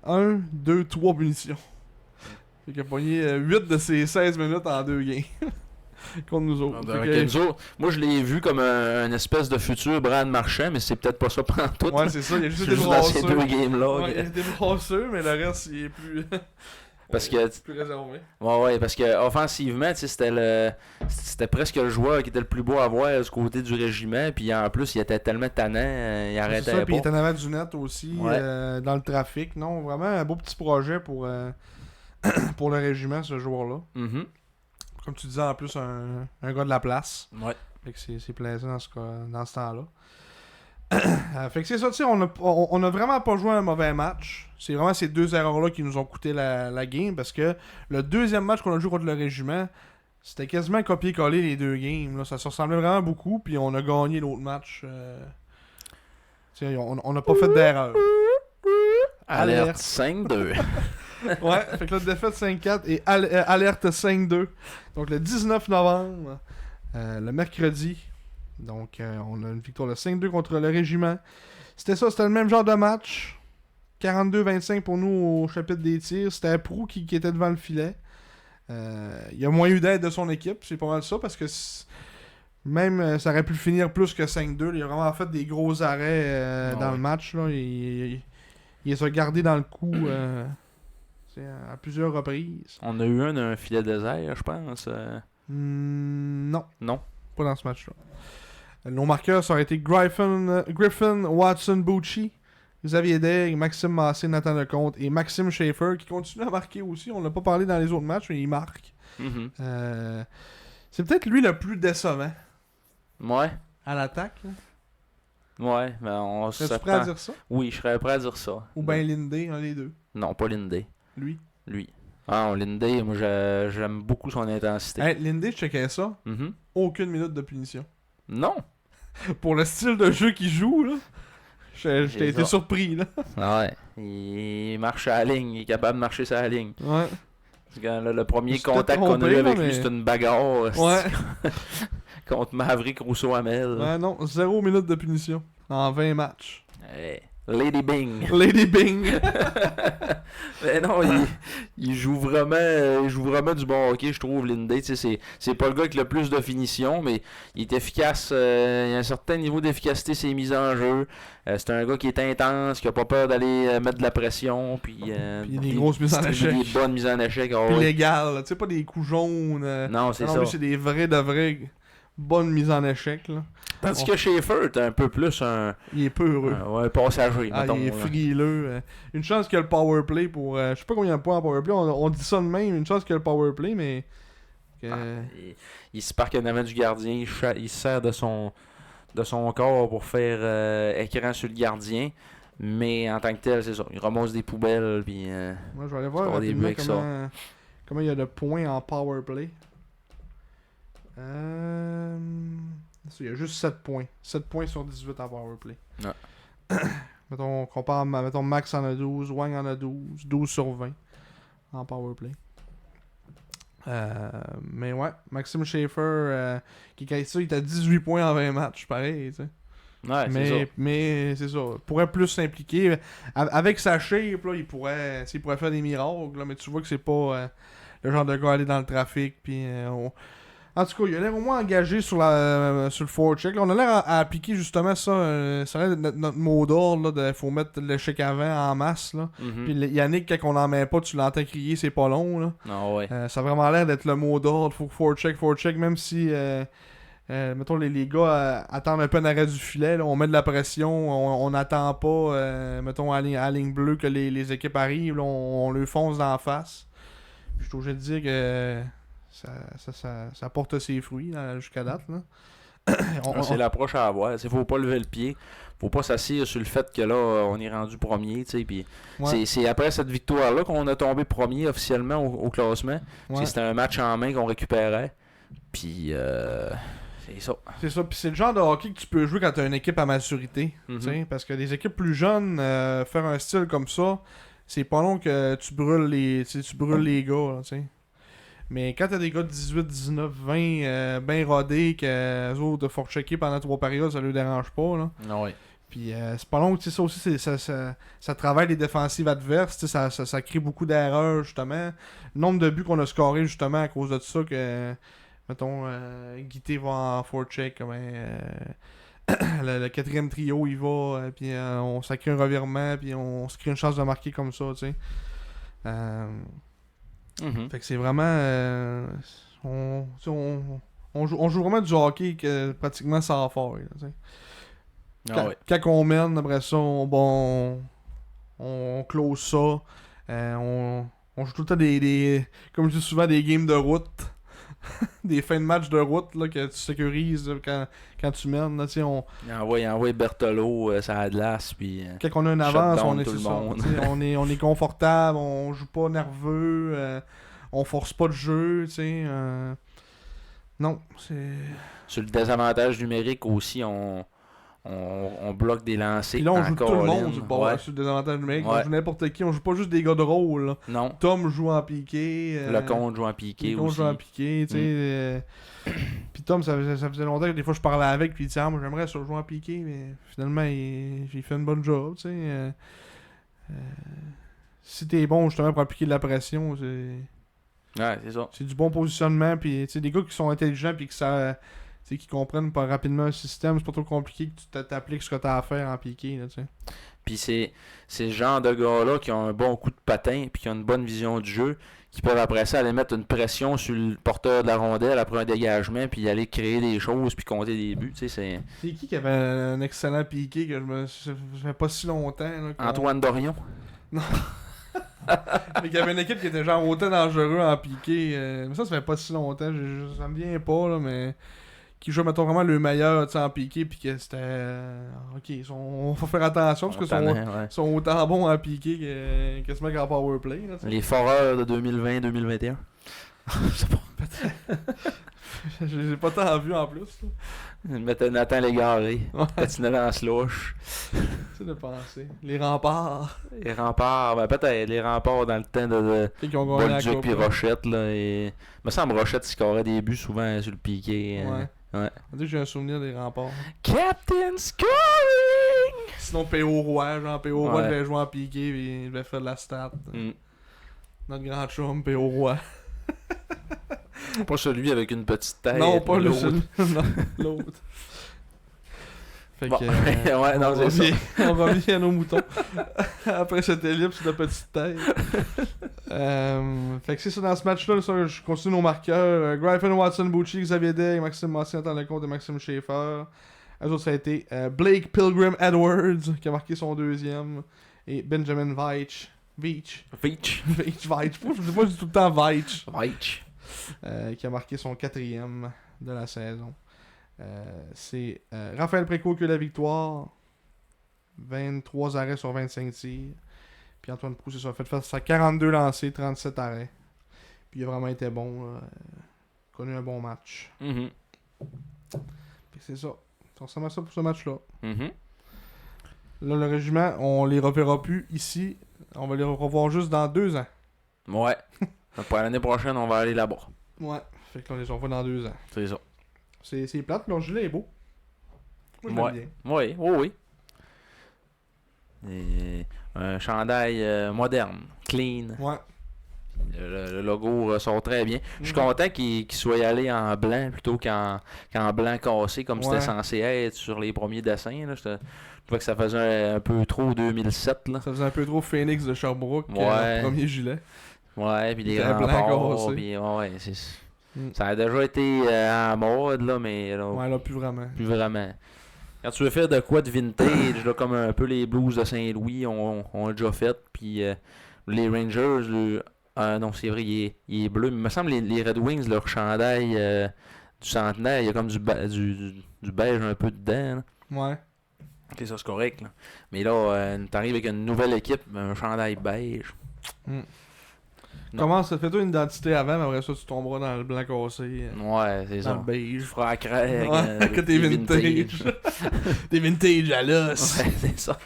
1, 2, 3 punitions. Fait qu'il a pogné 8 de ses 16 minutes en 2 games. Contre nous autres. Moi, je l'ai vu comme un espèce de futur Brad Marchand, mais c'est peut-être pas ça pendant tout. Ouais, c'est ça. Il a juste été dans ces 2 games-là. Ouais, il a été brasseux, mais le reste, il est plus. Parce que. Plus réservé. Ouais, parce que offensivement, c'était presque le joueur qui était le plus beau à voir du côté du régiment. Puis en plus, il était tellement tannant, il arrêtait pas. Puis il était en avant du net aussi, dans le trafic. Non, vraiment un beau petit projet pour le régiment, ce joueur-là. Mm-hmm. Comme tu disais, en plus, un gars de la place. Ouais. Fait que c'est plaisant dans ce temps-là. Fait que c'est ça, tu sais, on a vraiment pas joué un mauvais match. C'est vraiment ces 2 erreurs-là qui nous ont coûté la game, parce que le deuxième match qu'on a joué contre le régiment, c'était quasiment copier-coller les 2 games. Là. Ça se ressemblait vraiment beaucoup, puis on a gagné l'autre match. On n'a pas fait d'erreur. Alerte 5-2. Ouais, fait que la défaite 5-4 et alerte 5-2. Donc le 19 novembre, le mercredi. Donc on a une victoire de 5-2 contre le régiment. C'était le même genre de match. 42-25 pour nous au chapitre des tirs. C'était Prou qui était devant le filet. Il a moins eu d'aide de son équipe, c'est pas mal ça, parce que même ça aurait pu finir plus que 5-2. Il a vraiment fait des gros arrêts dans le match. Là. Il les a gardés dans le coup à plusieurs reprises. On a eu un filet désert, je pense. Non. Non. Pas dans ce match-là. Nos marqueurs, ça aurait été Griffin, Watson, Bucci, Xavier Degg, Maxime Massé, Nathan Lecomte et Maxime Schaefer qui continue à marquer aussi. On l'a pas parlé dans les autres matchs, mais il marque. Mm-hmm. C'est peut-être lui le plus décevant. Ouais. À l'attaque, là. Ouais, mais on Serais-tu prêt à dire ça? Oui, je serais prêt à dire ça. Ou ben Linday, un des deux. Non, pas Linday. Lui. Lui. Ah, non, Linday, moi j'aime beaucoup son intensité. Hey, Linday, je checkais ça. Mhm. Aucune minute de punition. Non. Pour le style de jeu qu'il joue, là. J'étais été ça. surpris, là. Ah ouais. Il marche à la ligne, il est capable de marcher sur la ligne. Ouais. Parce que, là, le premier C'était contact qu'on a trompé, eu avec là, lui, mais- c'était une bagarre Ouais. contre Maverick Rousseau-Hamel. Ouais, non, 0 minute de punition. En 20 matchs. Hey, Lady Bing. Lady Bing. Mais non, il joue vraiment du bon hockey, je trouve, Linday. Tu sais, c'est pas le gars avec le plus de finition, mais il est efficace. Il a un certain niveau d'efficacité, ses mises en jeu. C'est un gars qui est intense, qui a pas peur d'aller mettre de la pression. Puis Puis il y a des grosses mises en distribuer échec. des bonnes mises en échec. Ah Puis ouais. légal, tu sais, pas des coups jaunes. Non, c'est non, ça. lui, c'est des vrais bonnes mises en échec, là. Tandis que Schaefer, t'es un peu plus un Il est peu heureux. ouais, passager, Ah, mettons. il est là. frileux. Une chance qu'il y a le powerplay pour. Je sais pas combien de points en powerplay. On dit ça de même. Une chance qu'il y a le powerplay, mais. Ah, il se parque en avant du gardien, il se sert de son corps pour faire écran sur le gardien. Mais en tant que tel, c'est ça. Il ramasse des poubelles. Puis, Moi, je vais aller voir Score des rapidement buts avec ça. comment il y a de points en powerplay. Il y a juste 7 points. 7 points sur 18 en powerplay. Ouais. Mettons, on compare, mettons, Max en a 12, Wang en a 12, 12 sur 20 en powerplay. Mais ouais, Maxime Schaefer, qui est ça, il est à 18 points en 20 matchs, pareil, tu sais. ouais, c'est ça. Mais c'est ça, il pourrait plus s'impliquer. Avec sa shape, là, il pourrait faire des miracles, là, mais tu vois que c'est pas le genre de gars à aller dans le trafic. Puis, en tout cas, il a l'air au moins engagé sur le forecheck. Là, on a l'air à appliquer justement ça. Ça a l'air d'être notre mot d'ordre. Il faut mettre l'échec avant en masse. Là. Mhm. Puis Yannick, quand on n'en met pas, tu l'entends crier, c'est pas long. Là. Ah ouais. Ça a vraiment l'air d'être le mot d'ordre. Faut forecheck, même si mettons les gars attendent un peu en arrêt du filet. Là, on met de la pression, on n'attend pas mettons à ligne bleue que les équipes arrivent. Là, on le fonce d'en face. Puis je suis obligé de dire que ça porte ses fruits là, jusqu'à date. Là. C'est l'approche à avoir. Faut pas lever le pied. Faut pas s'assire sur le fait que là, on est rendu premier. Puis Ouais. c'est après cette victoire-là qu'on a tombé premier officiellement au classement. Ouais. C'était un match en main qu'on récupérait. Puis c'est ça. C'est ça, puis c'est le genre de hockey que tu peux jouer quand tu as une équipe à maturité. Mhm. T'sais, parce que des équipes plus jeunes, faire un style comme ça, c'est pas long que tu brûles les gars. Là, t'sais. Mais quand t'as des gars de 18, 19, 20 bien rodés, que eux autres fort checker pendant 3 périodes, ça leur dérange pas. Là. Ah ouais. Puis c'est pas long, tu sais, ça aussi, ça travaille les défensives adverses, tu sais, ça crée beaucoup d'erreurs, justement. Le nombre de buts qu'on a scoré, justement, à cause de ça, que, mettons, Guité va en forecheck, le quatrième trio, il va, puis ça crée un revirement, puis on se crée une chance de marquer comme ça, tu sais. Mhm. Fait que c'est vraiment... on joue vraiment du hockey que, pratiquement sans effort, là, tu sais. Ah ouais. Quand on mène, après ça, on close ça. On joue tout le temps comme je dis souvent, des games de route. Des fins de match de route là, que tu sécurises là, quand tu mènes. Là, Il envoie Berthelot, ça a de l'as. Puis, quand on a une avance, shut down on est tout c'est le ça, monde. on est confortable, on joue pas nerveux, on force pas le jeu. Non, c'est... Sur le désavantage numérique aussi, on bloque des lancers. Puis là, on joue encore tout le monde sur le bord, ouais. sur le désavantage numérique. Ouais. On joue n'importe qui, on joue pas juste des gars de rôle. Là. Non, Tom joue en piqué. le compte joue en piqué Le compte aussi. joue en piqué, tu sais. Puis Tom, ça faisait longtemps que des fois je parlais avec, puis il disait, moi j'aimerais ça jouer en piqué, mais finalement, il fait une bonne job, tu sais. Si t'es bon justement pour appliquer de la pression, Ouais, c'est ça. c'est du bon positionnement, puis tu sais, des gars qui sont intelligents, puis qui comprennent pas rapidement un système, c'est pas trop compliqué que tu t'appliques ce que t'as à faire en piqué, là, tu sais. Puis c'est le genre de gars-là qui ont un bon coup de patin puis qui ont une bonne vision du jeu, qui peuvent après ça aller mettre une pression sur le porteur de la rondelle après un dégagement puis aller créer des choses puis compter des buts. Tu sais, C'est qui avait un excellent piqué que ça fait pas si longtemps, là, c'est Antoine Dorion. mais qu'il y avait une équipe qui était genre autant dangereux en piqué. Mais ça fait pas si longtemps, ça me vient pas, là, mais qui jouent, mettons, vraiment le meilleur, tu sais, en piqué, puis que c'était... ok, on va faire attention, parce qu'ils sont autant bons en piqué que ce mec en powerplay. Là, les foreurs de 2020-2021. Je sais pas. Je les ai pas tant vus en plus. Là. Ils mettaient Nathan Légaré. Ouais. Patinait dans la slush. C'est de penser. Les remparts. Les remparts, ben peut-être les remparts dans le temps de Qui ont gagné la Bolduc coupe. puis Rochette. Là, et... me semble Rochette scorait des buts souvent sur le piqué. Ouais. Ouais. On dit que j'ai un souvenir des remparts. Captain Scoring! Sinon, P.O. Roy. Genre, P.O. Roy Ouais. devait jouer en piqué et il devait faire de la stat. Mm. Notre grand chum, P.O. Roy. Pas celui avec une petite tête. Non, pas l'autre. non, l'autre. Fait Bon. que, Ouais, non, on c'est revient, on revient à nos moutons. Après cette ellipse de petite tête. Fait que c'est ça dans ce match-là. Ça, je continue nos marqueurs. Griffin, Watson, Bucci, Xavier Day, Maxime Massien dans le compte de Maxime Schaeffer. Eux autres, ça a été Blake Pilgrim Edwards qui a marqué son deuxième. Et Benjamin Veitch. Veitch. Veitch. Moi, je dis tout le temps Veitch. Veitch. Qui a marqué son quatrième de la saison. C'est Raphaël Précourt qui a eu la victoire. 23 arrêts sur 25 tirs. Puis Antoine Proulx, c'est ça, a fait face à 42 lancés, 37 arrêts. Puis il a vraiment été bon. Connu un bon match. Mhm. Fait que c'est ça. Ça ressemble à ça pour ce match-là. Mhm. Là, le régiment, on les reverra plus ici. On va les revoir juste dans 2 ans. Ouais. Pour l'année prochaine, on va aller là-bas. Ouais. Fait que là, on les revoit dans 2 ans. C'est ça. C'est plate, mais leur gilet est beau. Moi, je l'aime bien. Oui, oui. Et un chandail moderne, clean. Ouais. Le logo ressort très bien. Je suis content qu'il soit allé en blanc plutôt qu'en blanc cassé comme c'était censé être sur les premiers dessins. Là. Je trouvais que ça faisait un peu trop 2007. Là. Ça faisait un peu trop Phoenix de Sherbrooke, Ouais. le premier gilet. Ouais, puis les C'était blanc remparts. cassé. Puis, ouais, Mm. ça a déjà été en mode, là, mais là, Ouais, là, plus vraiment. plus vraiment. Quand tu veux faire de quoi de vintage, là, comme un peu les Blues de Saint-Louis ont déjà fait, puis les Rangers, non, c'est vrai, il est bleu, mais il me semble les Red Wings, leur chandail du centenaire, il y a comme du beige un peu dedans. Là. Ouais. Ok, ça c'est correct. Là. Mais là, t'arrives avec une nouvelle équipe, un chandail beige. Mm. Non. Comment ça? Fais-toi une identité avant, mais après ça, tu tomberas dans le blanc cassé. Ouais, c'est Dans ça. le beige. Je ferai à Craig. Ouais, que t'es vintage. T'es vintage à l'os. Ouais, c'est ça.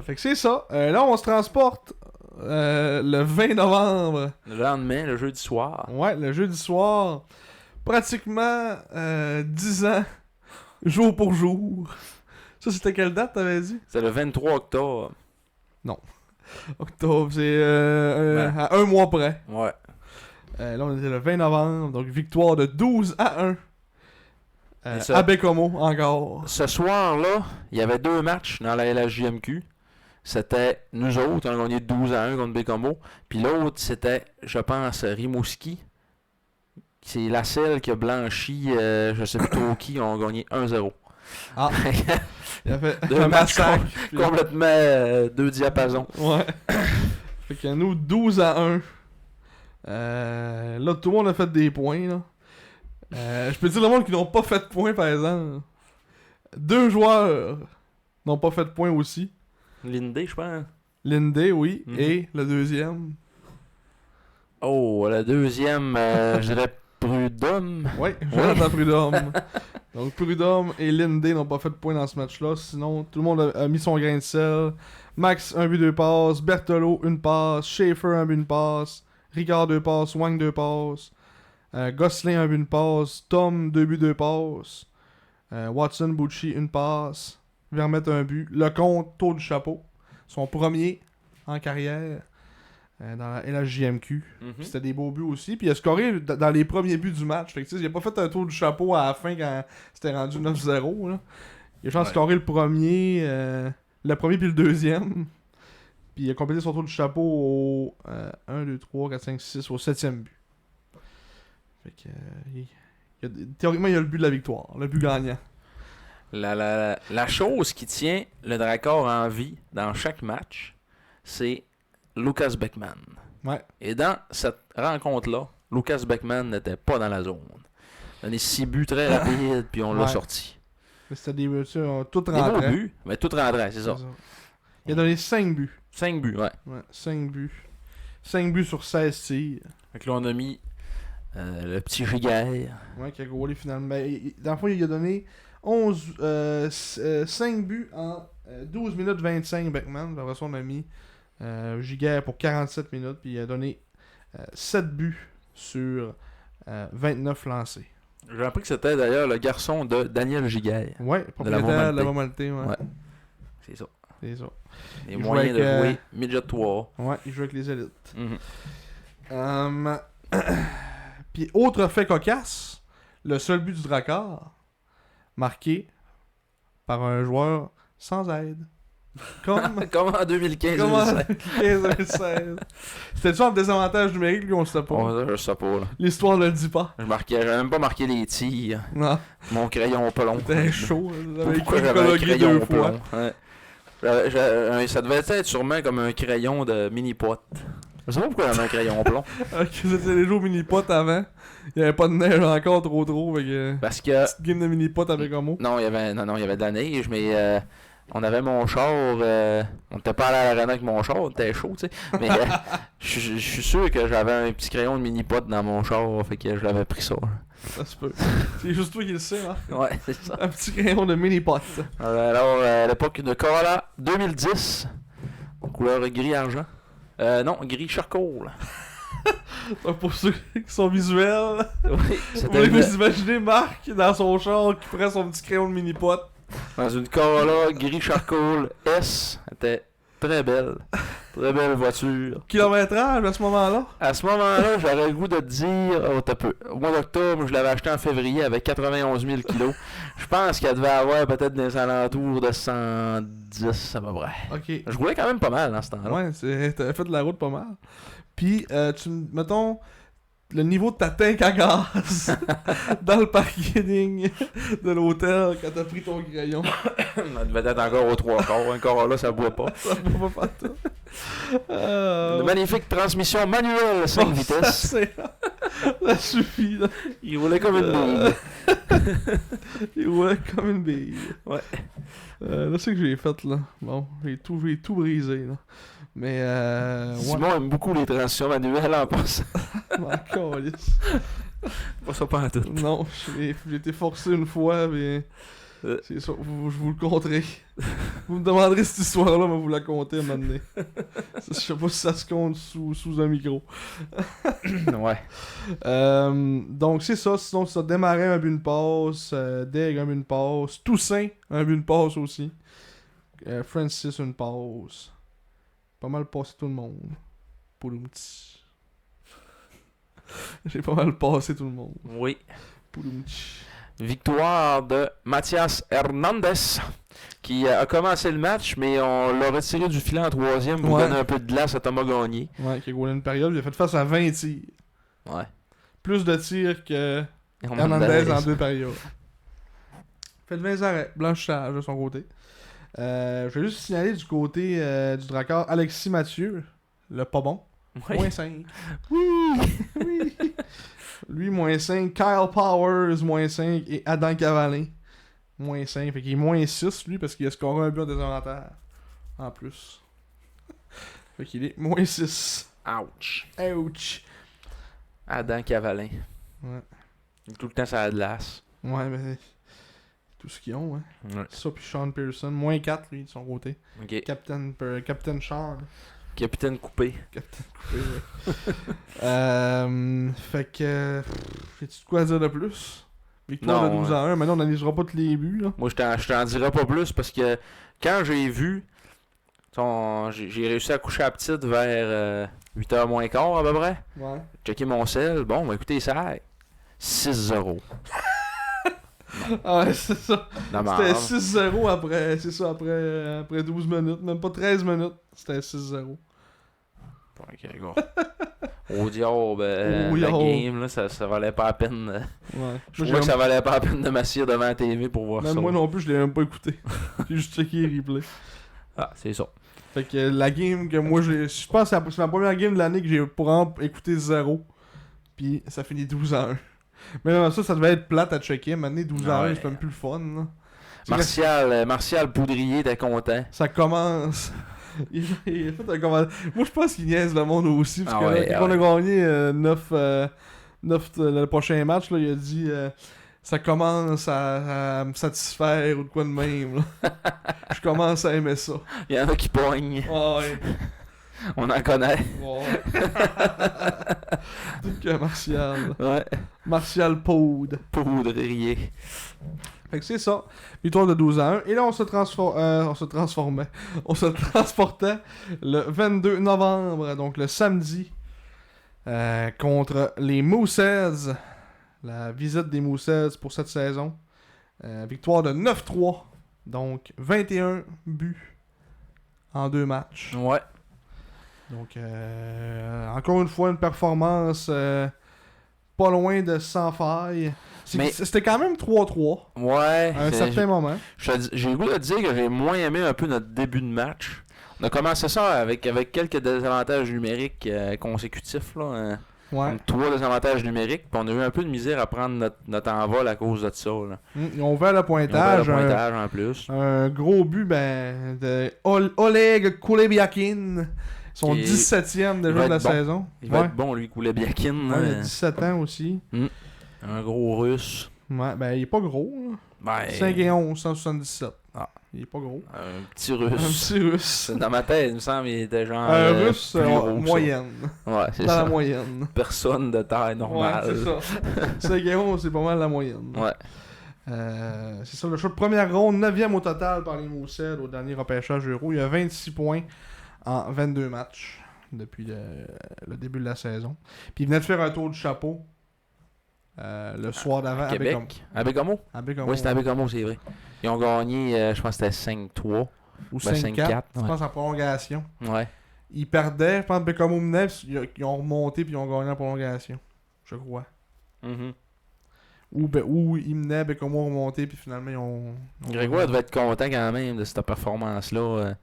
Fait que c'est ça. Là, on se transporte le 20 novembre. Le lendemain, le jeudi soir. Ouais, le jeudi soir. Pratiquement 10 ans, jour pour jour. Ça, c'était quelle date, t'avais dit? C'est le 23 octobre. Octobre, c'est à un mois près. Ouais. Là, on était le 20 novembre, donc victoire de 12-1. Et ça- À Bécomo, encore. Ce soir-là, il y avait 2 matchs dans la LHJMQ. C'était nous autres, on a gagné 12-1 contre Bécomo. Puis l'autre, c'était, je pense, Rimouski. C'est la selle qui a blanchi, je sais plus trop qui, ont gagné 1-0. Ah, il a fait Deux un matchs massacre. puis- Complètement 2 diapasons. Ouais. Fait que nous, 12-1. Là, tout le monde a fait des points, là. Je peux dire le monde qui n'ont pas fait de points, par exemple. 2 joueurs n'ont pas fait de points aussi. Lindé, je pense. Linday, oui. Mhm. Et le deuxième. Oh, le deuxième, je dirais Prud'homme. Oui, Jonathan Prud'homme. Donc Prud'homme et Linday n'ont pas fait de points dans ce match-là. Sinon, tout le monde a mis son grain de sel. Max, 1 but, 2 passes. Berthelot, 1 passe. Schaefer, 1 but, 1 passe. Ricard, 2 passes. Wang, 2 passes. Gosselin, 1 but, 1 passe. Tom, 2 buts, 2 passes. Watson, Bucci, 1 passe. Vermette, 1 but. Lecomte, tour du chapeau. Son premier en carrière dans la LHJMQ. Mhm. Puis c'était des beaux buts aussi. Puis il a scoré dans les premiers buts du match. Fait que, tu sais, il a pas fait un tour du chapeau à la fin quand c'était rendu 9-0. Là. Il a chance de scorer le premier puis le deuxième. Puis il a complété son tour du chapeau au 1, 2, 3, 4, 5, 6, au 7e but. Fait que théoriquement, il y a le but de la victoire. Le but gagnant. La chose qui tient le Dracor en vie dans chaque match, c'est Lucas Beckman. Ouais. Et dans cette rencontre-là, Lucas Beckman n'était pas dans la zone. Donné 6 buts très rapides, puis on l'a sorti. Mais c'était des buts, tout Des beaux rentrés. buts, mais tout rentrant, c'est ça. Il a donné 5 buts. 5 buts, ouais. Ouais, 5 buts. 5 buts sur 16 tirs. Fait que là, on a mis le petit Giguère. Ouais, qui a goalé finalement. Dans le fond, il a donné 5 buts en 12 minutes 25, Beckman. Après ça, on a mis Giguère pour 47 minutes. Puis il a donné 7 buts sur 29 lancés. J'ai appris que c'était d'ailleurs le garçon de Daniel Giguère. Ouais, propriétaire de la Maltais. Ouais. C'est ça. C'est ça. Les moyens de jouer Midget 3. Ouais, il joue avec les élites. Mm-hmm. Puis, autre fait cocasse, le seul but du Drakkar, marqué par un joueur sans aide. Comme en 2015. Comme en 2015-2016. C'était-tu en désavantage numérique, lui, on le sait pas? Oh, je sais pas, là. L'histoire ne le dit pas. J'avais même pas marqué les tirs. Non. Mon crayon plomb. C'était chaud. Pourquoi j'avais un crayon plomb? Ouais. Ça devait être sûrement comme un crayon de mini-pot. Je sais pas pourquoi j'avais un crayon plomb. C'était les jeux au mini-pot avant. Il y avait pas de neige encore trop. Parce que... Petite game de mini-pot avec un mot. Non, il y avait de la neige, mais... On avait mon char, on était pas allé à l'arena avec mon char, on était chaud, tu sais. Mais je suis sûr que j'avais un petit crayon de mini-pot dans mon char, fait que je l'avais pris ça. Ça se peut. C'est juste toi qui le sais, hein. Ouais, c'est ça. Un petit crayon de mini-pot. Alors, à l'époque de Corolla 2010, couleur gris-argent. Non, gris-charcoal. Pour ceux qui sont visuels, Oui, vous imaginez Marc dans son char qui prend son petit crayon de mini-pot. Dans une Corolla gris charcoal S, elle était très belle. Très belle voiture. Kilométrage à ce moment-là? À ce moment-là, j'aurais le goût de te dire, au mois d'octobre, je l'avais acheté en février avec 91 000 kilos. Je pense qu'elle devait avoir peut-être des alentours de 110 à peu près. Ok. Je roulais quand même pas mal dans ce temps-là. Ouais, t'avais fait de la route pas mal. Puis, mettons, le niveau de ta tank à gaz dans le parking de l'hôtel quand t'as pris ton crayon. Elle devait être encore aux 3 quarts. Encore là, ça boit pas. Ça boit pas tout. Une magnifique transmission manuelle 5 vitesses. Ça suffit, là. Il roulait comme une bille. Il roulait comme une bille. Ouais. Là, c'est que j'ai fait, là. Bon, j'ai tout brisé, là. Mais Simon aime beaucoup les transitions manuelles en passant. Encore, Pas ça pas en tout. Non, j'ai été forcé une fois, mais c'est ça, je vous le conterai. Vous me demanderez cette histoire-là, mais vous la comptez à un moment donné. Je sais pas si ça se compte sous un micro. Ouais. Donc c'est ça, sinon ça démarrait un but de passe, Deg un but de passe, Toussaint un but de passe aussi, Francis une passe. Pas mal passé tout le monde. Pouloumtch. J'ai pas mal passé tout le monde. Oui. Pouloumtch. Victoire de Mathias Hernandez qui a commencé le match, mais on l'a retiré du filet en troisième pour donner un peu de glace à Thomas Gagné. Ouais, qui a goulé une période, il a fait face à 20 tirs. Ouais. Plus de tirs que Hernandez en 2 périodes. Fait 20 arrêts, blanchissage de son côté. Je vais juste signaler du côté du Drakkar Alexis Mathieu, le pas bon. Oui. Moins 5. Oui. Lui, moins 5. Kyle Powers, moins 5. Et Adam Cavalin, moins 5. Fait qu'il est moins 6, lui, parce qu'il a scoré un but en désavantage. En plus. Fait qu'il est moins 6. Ouch. Ouch. Adam Cavalin. Ouais. Tout le temps, ça a de l'as. Ouais, mais... Tout ce qu'ils ont, hein. Ouais. Ça, puis Sean Pearson. Moins 4, lui, de son côté. Ok. Captain Sean. Capitaine coupé. Captain Coupé, ouais. Fait que... J'ai-tu de quoi dire de plus? Victoire de 12-1. Maintenant, on n'analysera pas tous les buts, là. Moi, je t'en dirai pas plus parce que quand j'ai vu... J'ai réussi à coucher à la petite vers 8h moins quart à peu près. Ouais. Checker mon sel. Bon, bah écoutez, ça 6-0. Ah ouais, c'est ça. C'était 6-0 après, c'est ça, après 12 minutes. Même pas 13 minutes, c'était 6-0. Ok, gars. Au diable, la game, là, ça valait pas la peine. Ouais. Je trouvais que ça valait pas la peine de m'asseoir devant la TV pour voir même ça. Moi non plus, je l'ai même pas écouté. J'ai juste checké les replays. Ah, c'est ça. Fait que la game que moi j'ai. Je pense que c'est ma première game de l'année que j'ai pour écouter 0. Puis ça finit 12-1. Mais non, ça devait être plate à checker. Maintenant, 12h01, Ouais. c'est même plus le fun. Là. Martial Poudrier, t'es content. Ça commence. il a fait un commentaire. Moi, je pense qu'il niaise le monde aussi. Parce Ah que ouais, là, quand on a gagné 9 le prochain match, là, il a dit ça commence à me satisfaire ou de quoi de même. Là. Je commence à aimer ça. Il y en a qui pognent. Ouais. On en connaît. Ouais. Tout que Martial. Ouais. Martial Poud. Poudrier. Fait que c'est ça. Victoire de 12-1. Et là, on se transformait. On se transportait le 22 novembre, donc le samedi, contre les Mooseheads. La visite des Mooseheads pour cette saison. Victoire de 9-3. Donc 21 buts en 2 matchs. Ouais. Donc, encore une fois, une performance pas loin de sans faille. Mais- C'était quand même 3-3 Ouais. à un certain moment. J'ai le goût de dire que j'ai moins aimé un peu notre début de match. On a commencé ça avec quelques désavantages numériques consécutifs. Là, Ouais. comme 3 désavantages numériques. Puis on a eu un peu de misère à prendre notre envol à cause de ça. Là. Ils ont ouvert le Ils ont pointage. fait le pointage en plus. Un gros but de Oleg Kulebiakin. Son Qui est- 17e il déjà va de la être bon. saison. Il va Ouais. être bon, lui, Koulebiakin. Ouais, il a 17 ans aussi. Un gros russe. Ouais, ben il est pas gros. Là. Ben, 5 et 11, 177. Ah. Il est pas gros. un petit Un russe. petit russe. Dans ma tête, il me semble qu'il était genre. Un russe plus gros que ça. moyenne. Ouais, c'est Dans ça. la moyenne. Personne de taille normale. Ouais, c'est ça. 5 et 11, c'est pas mal la moyenne. Ouais. C'est ça, le choix de première ronde, 9e au total par les Mooseheads au dernier repêchage Euro. Il y a 26 points en 22 matchs depuis le début de la saison. Puis il venait de faire un tour du chapeau le soir d'avant à Bécamo. Québec. À Bécamo? À Bécamo, Oui, c'était à Bécamo, c'est vrai. Ils ont gagné, je pense que c'était 5-3. Ou Ben, 5-4, je ouais. pense en prolongation. Ouais. Ils perdaient, je pense que Bécamo menait, puis ils ont remonté puis ils ont gagné en prolongation. Je crois. Mhm. Ou ils menaient, Bécamo a remonté puis finalement ils ont Grégoire devait être content quand même de cette performance-là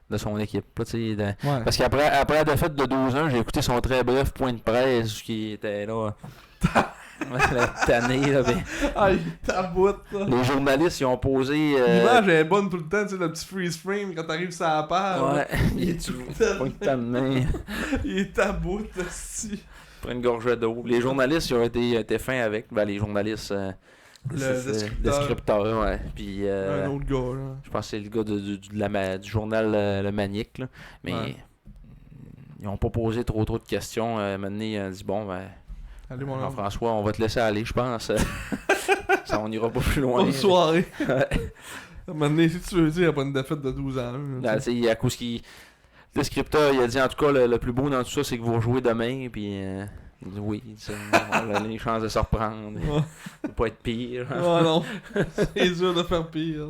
de son équipe. Là, tu sais, Ouais. Parce qu'après la défaite de 12-1, j'ai écouté son très bref point de presse qui était là. La tannée, là, ben, Ah, il taboute, là. les journalistes ils ont posé. L'image est bonne tout le temps, tu sais, le petit freeze frame quand t'arrives sur la page. Ouais, Il il est est tout point de main. Il est taboute, si. Prend une gorgée d'eau. Les journalistes ils ont été fins avec. Ben, les journalistes. Descripteur, ouais. Puis, Un autre gars, là. je pense que c'est le gars du journal Le Manic. Là. Mais Ouais. ils ont pas posé trop de questions. Maintenant, il a dit bon, ben, Allez, mon homme. Jean-François, on va te laisser aller, je pense. Ça, on n'ira pas plus loin. Bonne soirée. Ouais. Maintenant, si tu veux dire, il n'y a pas une défaite de 12 ans. Là, tu sais, à cause qu'il. Le scripteur, il a dit en tout cas, le plus beau dans tout ça, c'est que vous rejouez demain. Puis, il dit oui, tu sais, on a les chances de se reprendre. Ouais. Faut pas être pire. Oh non, c'est dur de faire pire.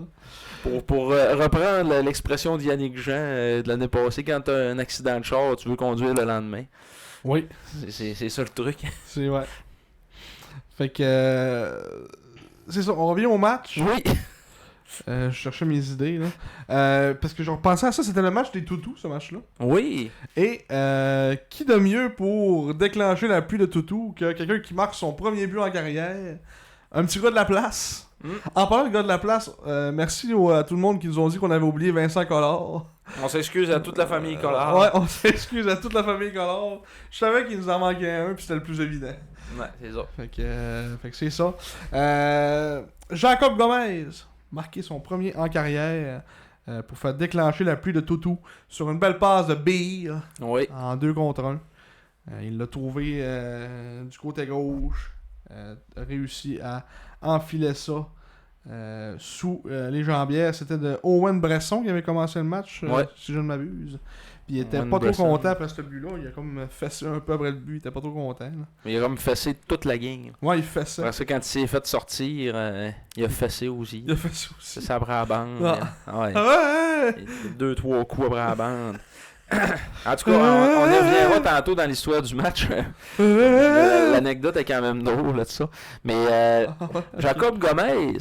Pour reprendre l'expression d'Yannick Jean de l'année passée, quand tu as un accident de char, tu veux conduire le lendemain. Oui, C'est ça le truc. c'est vrai. Fait que... c'est ça, on revient au match. Oui. Je cherchais mes idées, là. Parce que je repensais à ça, c'était le match des toutous, ce match-là. Oui. Et qui de mieux pour déclencher la pluie de toutous que quelqu'un qui marque son premier but en carrière? Un petit gars de la place. En parlant de gars de la place, merci à tout le monde qui nous ont dit qu'on avait oublié Vincent Collard. On s'excuse à toute la famille Collard. Ouais, on s'excuse à toute la famille Collard. Je savais qu'il nous en manquait un, puis c'était le plus évident. Ouais, c'est ça. Fait que c'est ça. Jacob Gomez, marqué son premier en carrière pour faire déclencher la pluie de Toutou sur une belle passe de Beer Oui. en 2 contre 1. Il l'a trouvé du côté gauche, réussi à enfiler ça sous les jambières. C'était de Owen Bresson qui avait commencé le match, Ouais. si je ne m'abuse. Puis il était Owen pas trop Bresson. content après ce but-là. Il a comme fessé un peu après le but. Il était pas trop content. Là. Mais il a comme fessé toute la game. Ouais, il fessait. Après ça, quand il s'est fait sortir, il a fessé aussi. Il a fait ça C'est aussi. ça après la bande. Ah. Ouais. Ah ouais! 2-3 coups après la bande. En tout cas, on y reviendra tantôt dans l'histoire du match. L'anecdote est quand même drôle là, de ça. Mais Jacob Gomez,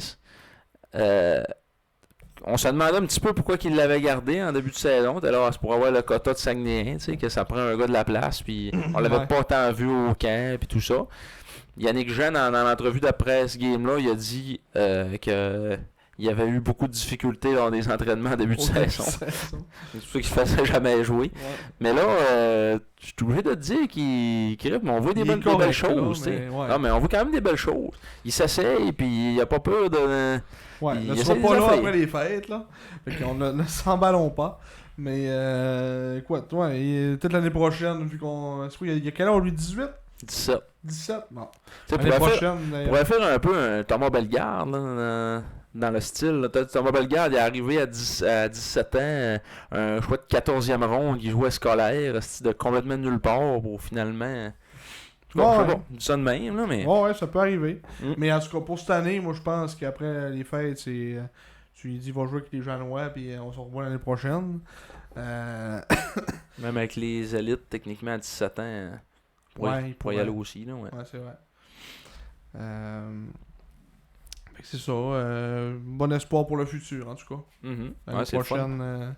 on se demandait un petit peu pourquoi il l'avait gardé en début de saison. Alors, c'est pour avoir le quota de Saguenay, tu sais, que ça prend un gars de la place. Puis on l'avait Ouais. pas tant vu au camp, puis tout ça. Yannick Jean, dans l'entrevue d'après ce game-là, il a dit qu'il avait eu beaucoup de difficultés lors des entraînements en début de saison. C'est pour ça qu'il ne faisait jamais jouer. Ouais. Mais là, je suis obligé de te dire qu'on voit des belles choses. Non, mais on voit quand même des belles choses. Il s'essaye, puis il a pas peur de... Ouais, il ne sera pas là après les fêtes, là. Fait qu'on ne s'emballons pas. Mais, quoi, toi, peut-être l'année prochaine, vu qu'on... Il y a quel âge, lui, 18? 17, bon. L'année prochaine... On pourrait faire un peu un Thomas Bellegarde, là, dans le style. Là. Thomas Bellegarde, il est arrivé à 17 ans, un choix de 14e ronde, il jouait scolaire, de complètement nulle part, pour finalement... Je sais pas, ça de même, là, mais... Ouais, ça peut arriver. Mais en tout cas, pour cette année, moi, je pense qu'après les fêtes, c'est... Tu lui dis, va jouer avec les Janois, puis on se revoit l'année prochaine. Même avec les élites, techniquement, à 17 ans, il pourrait y aller aussi, là, ouais. Ouais, c'est vrai. C'est ça. Bon espoir pour le futur, en tout cas. L'année prochaine,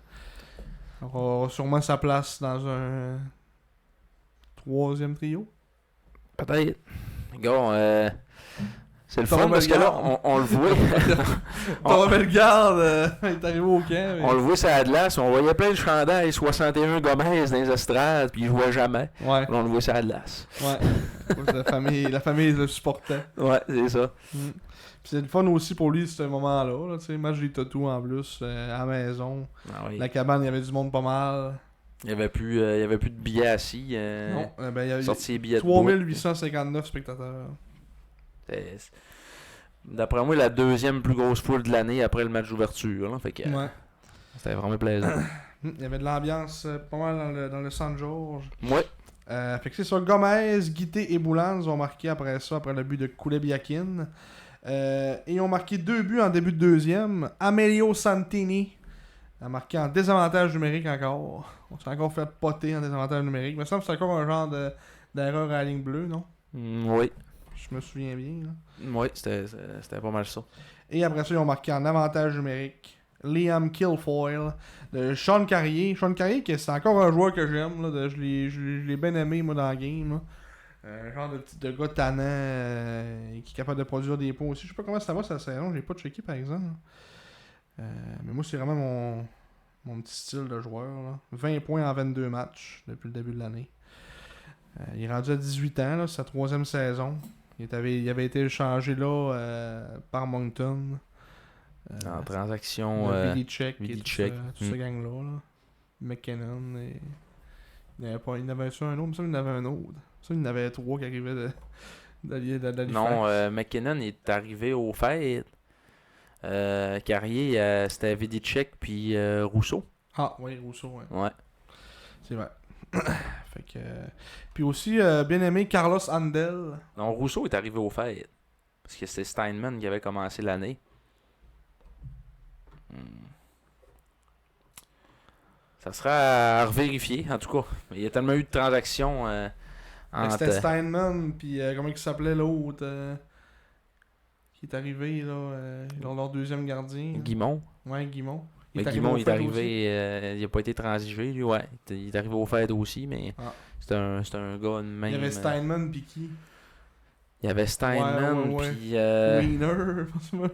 on aura sûrement sa place dans un 3e trio. Peut-être. Gars, c'est le fun parce que là, on le voit. Thomas Bellegarde est arrivé au camp. Mais... On le voit sur la glace, on voyait plein de chandails 61 Gomez dans les estrades, puis il jouait jamais. Ouais. Là, on le voit sur la glace. Ouais. la famille le supportait. Ouais, c'est ça. Puis c'est le fun aussi pour lui, ce moment-là. Tu sais, match des Totos en plus, à la maison. Ah oui. La cabane, il y avait du monde pas mal. Il y avait plus de billets assis. Non, il y a sorti les billets 3859 spectateurs. D'après moi, la 2e plus grosse foule de l'année après le match d'ouverture. Là, fait que, c'était vraiment plaisant. Il y avait de l'ambiance pas mal dans le Saint-Georges. Ouais. Fait que c'est ça. Gomez, Guité et Boulans ont marqué après le but de Koulebiakin. Et ont marqué 2 buts en début de 2e. Amelio Santini a marqué en désavantage numérique encore. On s'est encore fait poter en désavantage numérique. Il me semble que c'est encore un genre d'erreur à la ligne bleue, non? Oui. Je me souviens bien. Là. Oui, c'était pas mal ça. Et après ça, ils ont marqué en avantage numérique Liam Kilfoyle de Sean Carrier. Sean Carrier, c'est encore un joueur que j'aime. Là, je l'ai bien aimé moi, dans la game. Un genre de gars tannant qui est capable de produire des points aussi. Je sais pas comment ça va cette saison. Je l'ai pas checké par exemple. Mais moi, c'est vraiment mon petit style de joueur. Là. 20 points en 22 matchs depuis le début de l'année. Il est rendu à 18 ans. Là, c'est sa 3e saison. Il avait été échangé là par Moncton. En transaction. Billy Check. Tout ce gang-là. McKinnon. Et... Il y en avait ça un autre. Il y en avait un autre. Ça, il y en avait 3 qui arrivaient de Non, McKinnon est arrivé au fait. Carrier, c'était Vidicek puis Rousseau. Ah, oui, Rousseau, ouais. C'est vrai. Fait que... Puis aussi, bien aimé Carlos Andel. Non, Rousseau est arrivé au fait. Parce que c'était Steinman qui avait commencé l'année. Ça sera à revérifier, en tout cas. Il y a tellement eu de transactions C'était Steinman, puis comment il s'appelait l'autre qui est arrivé là, leur 2e gardien. Guimond. Ouais, Guimond. Mais Guimond, il est arrivé, il n'a pas été transigé, lui, ouais. Il est arrivé au fait aussi, mais c'est un gars de même. Il y avait Steinman, puis qui? Il y avait Steinman, puis... Wiener,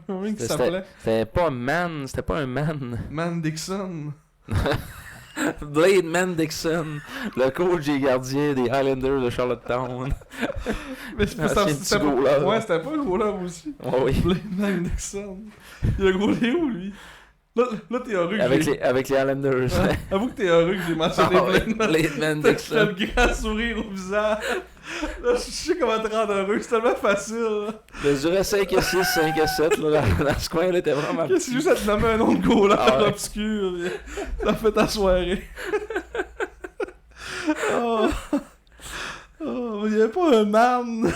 comment il s'appelait? C'était pas un man. Man Dixon. Blade Man Dixon, le coach des gardiens des Highlanders de Charlottetown. Mais c'était pas le goaler aussi. Oh, oui. Blade Man Dixon. Il a goalé où, lui? Là, t'es heureux que avec les Highlanders. Avoue que t'es heureux que j'ai mentionné Blade Man Dixon. T'as le grand sourire au visage. Là, je sais comment te rendre heureux, c'est tellement facile. Là. Je dirais 5 à 6, 5 à 7, là, dans ce coin-là, t'es vraiment petit. C'est juste à te nommer un nom de goaler obscur. Ça fait ta soirée. Il n'y avait pas un man.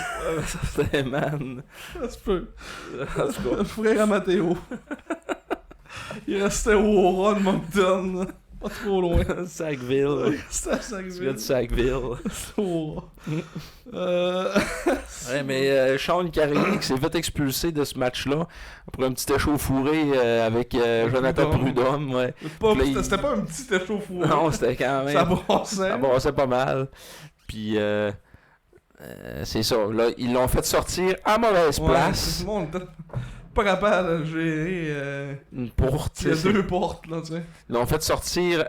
C'était un man. Ça se peut. Le frère à Mathéo. Il restait au Ron Moncton. Pas trop loin. Sackville. C'était à Sackville. Tu viens de Sackville. Ouais, mais Sean Carrier qui s'est fait expulser de ce match-là pour un petit échauffouré avec Jonathan Prudhomme. Ouais. C'était pas un petit échauffouré. Non, c'était quand même. Ça brassait. Ça brassait pas mal. Puis C'est ça. Là, ils l'ont fait sortir à mauvaise place. Tout le monde était pas capable de gérer. Une porte. Il y a 2 portes, là, tu sais. Ils l'ont fait sortir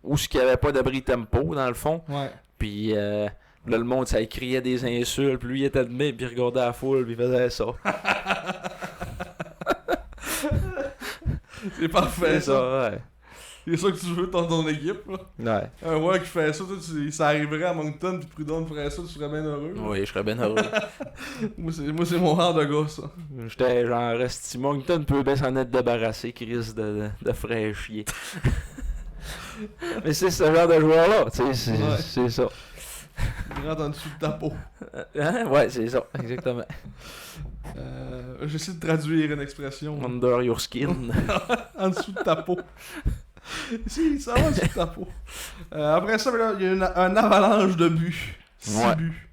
où il n'y avait pas d'abri tempo, dans le fond. Ouais. Puis là, le monde, ça criait des insultes. Puis lui, il était de même, puis il regardait la foule, puis il faisait ça. C'est parfait, C'est ça, ouais. C'est ça que tu veux dans ton équipe, là. Ouais. Un joueur qui fait ça, toi, ça arriverait à Moncton, puis Prudhomme ferait ça, tu serais bien heureux. Là. Oui, je serais bien heureux. Moi, c'est mon genre de gars, ça. J'étais genre, si Moncton peut bien s'en être débarrassé, Chris de fraîchier. Mais c'est ce genre de joueur-là, tu sais, c'est ça. Il rentre en dessous de ta peau. Hein? Ouais, c'est ça, exactement. J'essaie de traduire une expression. Under your skin. En dessous de ta peau. Si, ça va en dessous de ta peau. Après ça, là, il y a un avalanche de buts. 6 buts.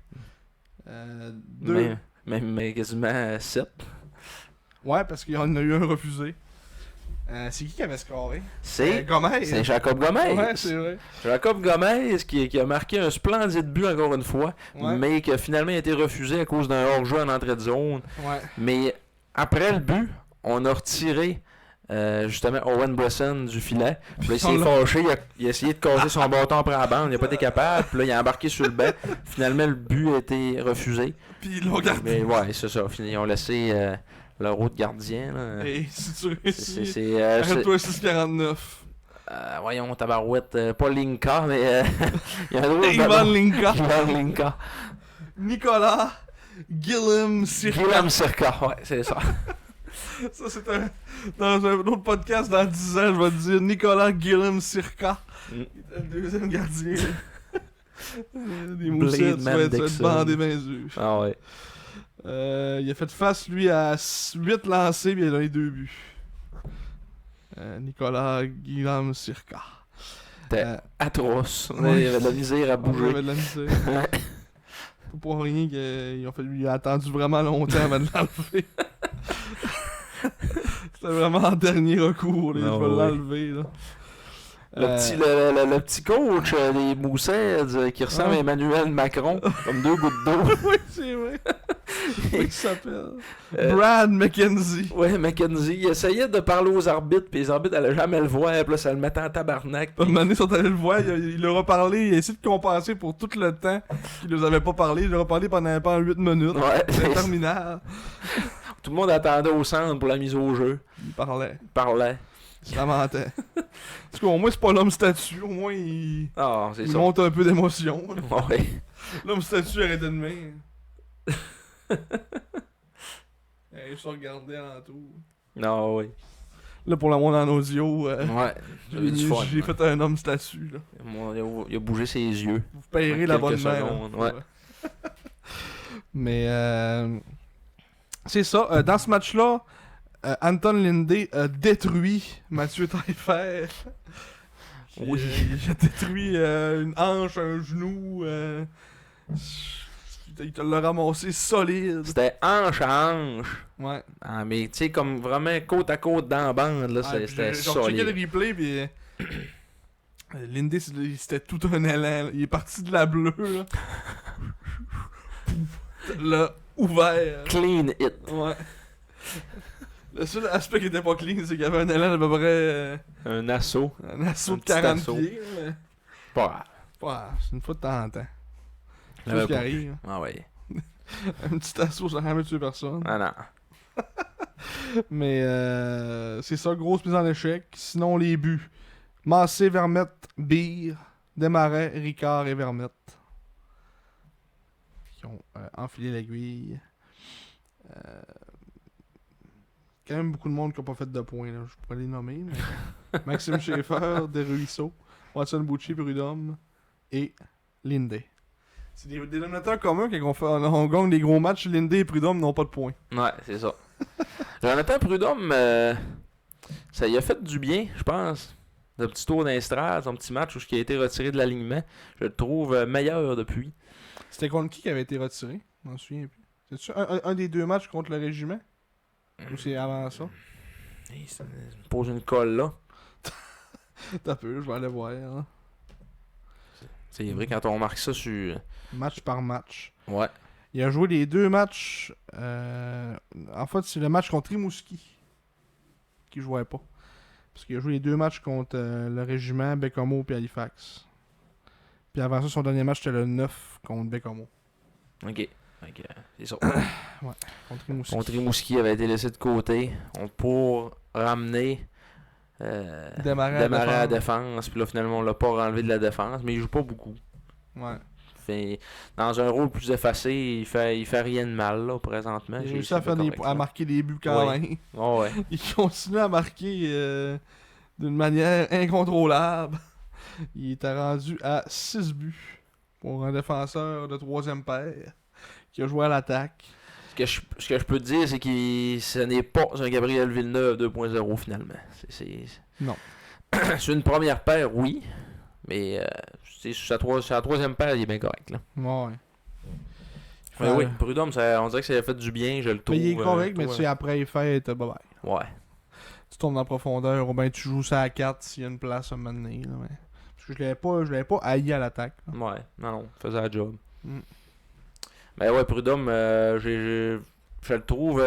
2. Même quasiment 7. Ouais, parce qu'il y en a eu un refusé. C'est qui avait scoré? C'est Gomez. C'est Jacob Gomez. Ouais, c'est vrai. Jacob Gomez qui a marqué un splendide but encore une fois, Ouais. mais qui a finalement été refusé à cause d'un hors-jeu en entrée de zone. Ouais. Mais après le but, on a retiré justement Owen Bresson du filet. Puis là, il s'est fâché, il a essayé de casser son bâton après la bande, il n'a pas été capable. Puis là, il a embarqué sur le banc. Finalement, le but a été refusé. Puis ils l'ont gardé. Mais ouais, c'est ça. Ils ont laissé leur autre gardien. Là. Hey, si tu réussis, C'est arrête-toi 6,49. voyons, tabarouette, pas Linka, mais il y a un autre. Ivan Linka. Ivan Linka. Nicolas Guillaume Sirka. Guillaume Sirka, ouais, c'est ça. Ça, c'est dans un autre podcast dans 10 ans, je vais te dire Nicolas Guillaume Sirka. Mm. Le deuxième gardien. Des Blade moussettes, tu Man vas être Dixon. bandé ben yeux. Ah ouais. Il a fait face, lui, à 8 lancés, puis il a donné 2 buts. Nicolas Guillaume Sirka. C'était atroce. ouais. Il y avait de la misère à On bouger. avait de la misère. Pas pour rien qu'il a attendu vraiment longtemps avant de l'enlever. C'était vraiment en dernier recours, là, Ah je vais ouais. l'enlever. Là. Le petit coach des Moussettes qui ressemble à Emmanuel Macron, comme 2 gouttes d'eau. Oui, c'est vrai. Comment il s'appelle? Brad McKenzie. Ouais, Mackenzie, il essayait de parler aux arbitres, puis les arbitres allaient jamais le voir, puis là, ça le mettait en tabarnak. Un moment donné, ils sont allés le voir, il leur a parlé, il a essayé de compenser pour tout le temps qu'il nous avait pas parlé. Il leur a parlé pendant 8 minutes. Ouais, C'était terminal. tout le monde attendait au centre pour la mise au jeu. Il parlait. Il parlait. Il se lamentait. Parce qu'au moins, c'est pas l'homme statue. Au moins, il Ah, c'est ça. monte un peu d'émotion. Ouais. L'homme statue arrêtait de main. Il se regardait alentour. Non, oui. Là, pour la monde en audio, Ouais. J'avais du fun. j'ai fait un homme statue. Là. Il a bougé ses yeux. Vous payerez Quelques l'abonnement. là. secondes, ouais. Mais c'est ça. Dans ce match-là, Anton Lindé a détruit Mathieu Taillefer. Oui. Il a détruit une hanche, un genou. Il te l'a ramassé solide. C'était hanche à hanche. Ouais. Ah, mais tu sais, comme vraiment côte à côte dans la bande, là, c'était J'ai checké le solide. replay, puis Lindy, c'était tout un élan. Là. Il est parti de la bleue, là. Là, ouvert. Clean hit. Ouais. Le seul aspect qui était pas clean, c'est qu'il y avait un élan d'à peu près Un assaut. un assaut Un de petit 40 assaut. pieds. Mais... Pas grave. Ouais, c'est une fois de temps en temps. C'est Il y tout ce qui avait arrive. Ah ouais. Un petit assaut, ça n'a jamais tué personne. Ah non. Mais c'est ça, grosse mise en échec. Sinon, les buts. Massé, Vermette, Beer, Desmarais, Ricard et Vermette. Qui ont enfilé l'aiguille. Quand même beaucoup de monde qui n'a pas fait de points. Là. Je pourrais les nommer. Mais... Maxime Schaeffer, Desruisseaux, Watson Bucci, Prudhomme et Lindé. C'est des dénominateurs communs quand on gagne des gros matchs. Lindé et Prudhomme n'ont pas de points. Ouais, c'est ça. Jonathan Prudhomme, ça y a fait du bien, je pense. Le petit tour d'Estrade, son petit match où il a été retiré de l'alignement, je le trouve meilleur depuis. C'était contre qui avait été retiré? Je m'en souviens plus. C'est-tu un des 2 matchs contre le régiment? Ou c'est avant ça? Il me pose une colle là. T'as peu, je vais aller voir. Hein. C'est vrai, quand on remarque ça sur. Match par match. Ouais. Il a joué les 2 matchs. En fait, c'est le match contre Rimouski qui jouait pas. Parce qu'il a joué les 2 matchs contre le Régiment, Bécomo et Halifax. Puis avant ça, son dernier match, c'était le 9 contre Bécomo. Ok. C'est ça. Ouais, contre Rimouski. Contre Rimouski avait été laissé de côté. Pour ramener. Démarrer à la la défense. Puis là, finalement, on l'a pas renlevé de la défense. Mais il joue pas beaucoup. Ouais. Dans un rôle plus effacé, il fait rien de mal là, présentement. Il a réussi à marquer des buts quand même. Oh, ouais. Il continue à marquer d'une manière incontrôlable. Il était rendu à 6 buts pour un défenseur de 3e paire qui a joué à l'attaque. Ce que je peux te dire, c'est que ce n'est pas un Gabriel Villeneuve 2.0 finalement. Non. C'est une première paire, oui. Mais sur la 3e paire, il est bien correct. Là. Ouais. Mais oui, Prud'homme, on dirait que ça a fait du bien, je le trouve. Mais il est correct, mais tu sais, après les fêtes, bye bye. Ouais. Tu tombes en profondeur, ou bien tu joues ça à 4 s'il y a une place à un moment donné. Là, mais... Parce que je l'avais pas haï à l'attaque. Là. Ouais, non, faisait la job. Mm. Mais ouais, Prud'homme, je le trouve.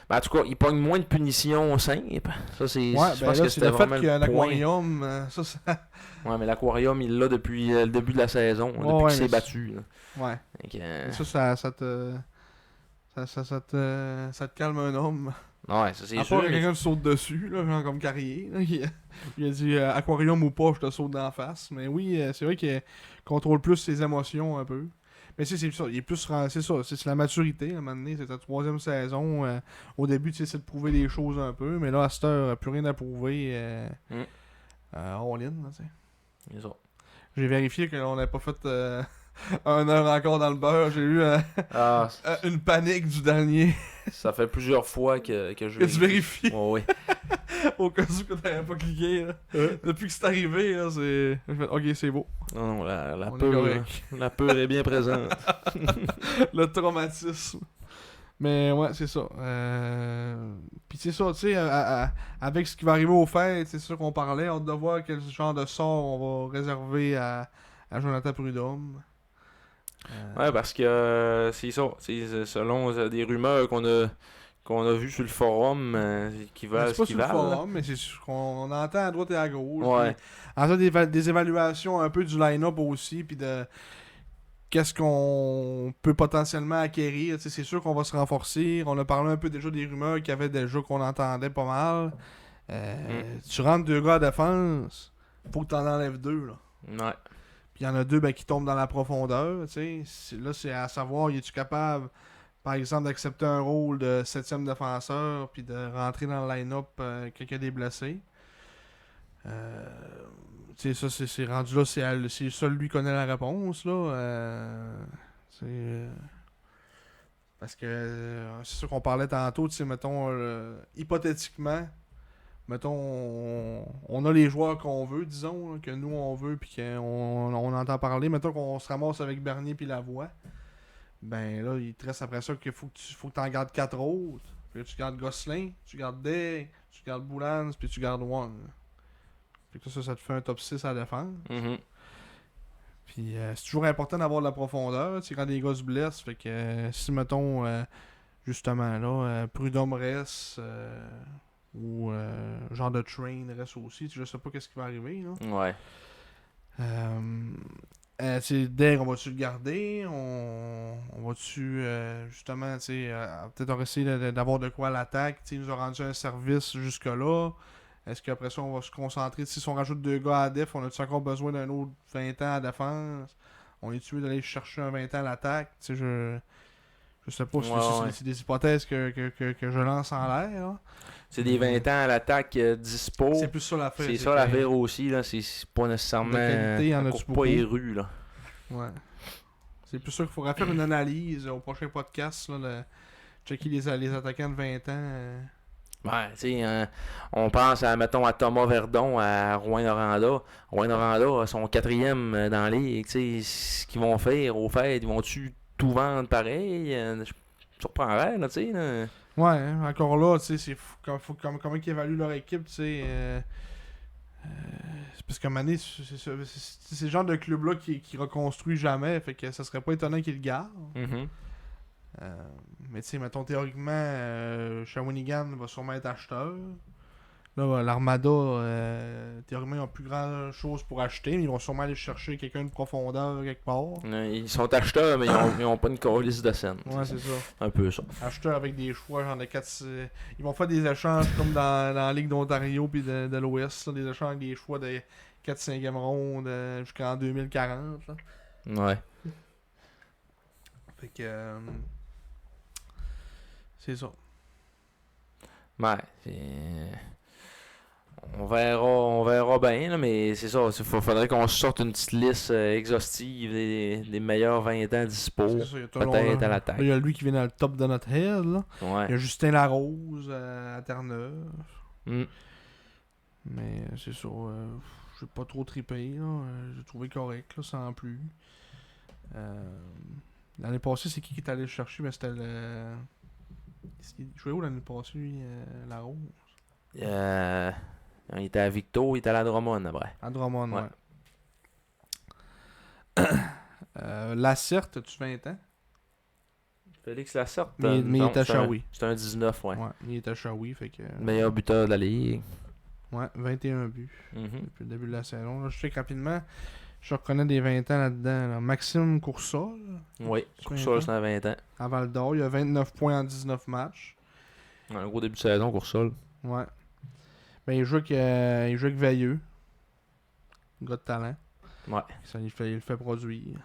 En tout cas, il pogne moins de punitions simples. Ça, c'est. Ouais, je ben pense là, que c'est c'était le fait vraiment qu'il y a un le point. aquarium, ça. Ouais, mais l'aquarium, il l'a depuis le début de la saison, Ouais, depuis ouais, qu'il s'est mais battu. Là. Ouais. Donc, Ça te calme un homme. ouais, ça c'est À sûr. part que quelqu'un te saute dessus, là, genre comme Carrier. Là, il a dit aquarium ou pas, je te saute d'en face. Mais oui, c'est vrai qu'il contrôle plus ses émotions un peu. Mais c'est ça, il est plus. C'est ça, c'est la maturité. À un moment donné, c'est ta 3e saison. Au début, tu sais, c'est de prouver des choses un peu. Mais là, à cette heure, plus rien à prouver. All-in, là, tu sais. C'est ça. J'ai vérifié qu'on n'avait pas fait 1 heure encore dans le beurre. J'ai eu une panique du dernier. Ça fait plusieurs fois que je Que tu vérifies. Ouais, Au cas où que t'avais pas cliqué. Là. Depuis que c'est arrivé, là, c'est. Ok, c'est beau. Non, la On est peur. correct. La peur est bien présente. Le traumatisme. Mais ouais, c'est ça. Puis c'est ça, tu sais, avec ce qui va arriver aux fêtes, c'est ça qu'on parlait. On doit voir quel genre de sort on va réserver à Jonathan Prud'homme. Ouais, parce que c'est ça. Selon des rumeurs qu'on a vues sur le forum, qui valent C'est pas ce qu'ils sur le valent. forum, mais c'est ce qu'on entend à droite et à gauche. Ouais. Puis, en fait, des évaluations un peu du line-up aussi, puis de qu'est-ce qu'on peut potentiellement acquérir. T'sais, c'est sûr qu'on va se renforcer. On a parlé un peu déjà des rumeurs qu'il y avait déjà qu'on entendait pas mal. Tu rentres 2 gars à défense, faut que t'en enlèves 2. Là. Ouais. Puis il y en a 2 qui tombent dans la profondeur. Là, c'est à savoir, es-tu capable, par exemple, d'accepter un rôle de 7e défenseur puis de rentrer dans le line-up quelqu'un des blessés. Ça, c'est rendu là, c'est seul lui connaît la réponse. Là. Parce que c'est sûr qu'on parlait tantôt, mettons, hypothétiquement, mettons, on a les joueurs qu'on veut, disons, là, que nous on veut, puis qu'on entend parler. Mettons qu'on se ramasse avec Bernier puis Lavoie. Ben là, il te reste après ça qu'il faut que tu en gardes 4 autres. Puis là, tu gardes Gosselin, tu gardes Day, tu gardes Boulans, puis tu gardes Wong. Fait que ça te fait un top 6 à défense. Mm-hmm. Puis c'est toujours important d'avoir de la profondeur, tu sais, quand des gars se blessent. Fait que si, mettons, justement, là, Prud'homme reste, ou genre de Train reste aussi, je sais pas qu'est-ce qui va arriver, là. Ouais. Dare, on va-tu le garder? On va-tu, justement, peut-être on va essayer d'avoir de quoi à l'attaque. Il nous a rendu un service jusque-là. Est-ce qu'après ça, on va se concentrer? Si on rajoute 2 gars à def, on a-tu encore besoin d'un autre 20 ans à défense? On est tué d'aller chercher un 20 ans à l'attaque? Je sais pas si c'est des hypothèses que je lance en l'air. Là. C'est des 20 ans à l'attaque dispo. C'est plus ça l'affaire. C'est ça l'affaire aussi. Là. C'est pas nécessairement. De qualité, en a-tu beaucoup? Pas les rues, là. Ouais. C'est plus sûr qu'il faudrait faire une analyse au prochain podcast. Là, de checker les attaquants de 20 ans. Ouais, tu sais, on pense mettons, à Thomas Verdon, à Rouyn-Noranda. Rouyn-Noranda, son 4e dans la ligue. Tu sais, ce qu'ils vont faire au fait, ils vont-tu tout vendre pareil? Je surprendrais, là, tu sais. Là. Ouais, encore là, tu sais, c'est comment ils évaluent leur équipe, tu sais. C'est parce qu'à un moment donné, c'est le genre de club-là qui reconstruit jamais, fait que ça serait pas étonnant qu'il le garde. Mhm. Mais tu sais, mettons théoriquement, Shawinigan va sûrement être acheteur. Là, l'Armada, théoriquement, ils n'ont plus grand chose pour acheter, mais ils vont sûrement aller chercher quelqu'un de profondeur quelque part. Ils sont acheteurs, mais ils ont pas une calice de scène. Ouais, c'est ça. Un peu ça. Acheteurs avec des choix, genre de 4. Ils vont faire des échanges comme dans la Ligue d'Ontario puis de l'Ouest, là, des échanges avec des choix de 4-5e ronde jusqu'en 2040. Là. Ouais. Fait que. C'est ça. Ouais. On verra bien, là, mais c'est ça. Faudrait qu'on se sorte une petite liste exhaustive des meilleurs 20 ans dispo. C'est ça, il y a tout le long, Peut-être là. à la Là, tête. il y a lui qui vient dans le top de notre head. Là. Il y Ouais. a Justin Larose à Terre-Neuve. Mm. Mais c'est ça. J'ai pas trop trippé. Là. J'ai trouvé correct, là, sans plus. L'année passée, c'est qui est allé le chercher? Mais c'était le. Il jouait où l'année passée, lui, Larose? Il était à Victo, il était à la Drummond après. À Drummond, Ouais. ouais. Lacerte, as-tu 20 ans? Félix Lacerte. Mais il non, est à c'est un- Shawi. C'est un 19, ouais. Ouais, il est à Shawi, fait que. Meilleur buteur de la ligue. Ouais, 21 buts Mhm. depuis le début de la saison. Là, je sais que rapidement, je reconnais des 20 ans là-dedans. Là. Maxime Coursol, Oui, C'est pour 20 ça, c'est à 20 ans. à Val d'Or, il a 29 points en 19 matchs. Un gros début de saison pour ça. Ouais. Ben, il joue avec Veilleux. Gars de talent. Ouais. Ça, il le fait produire.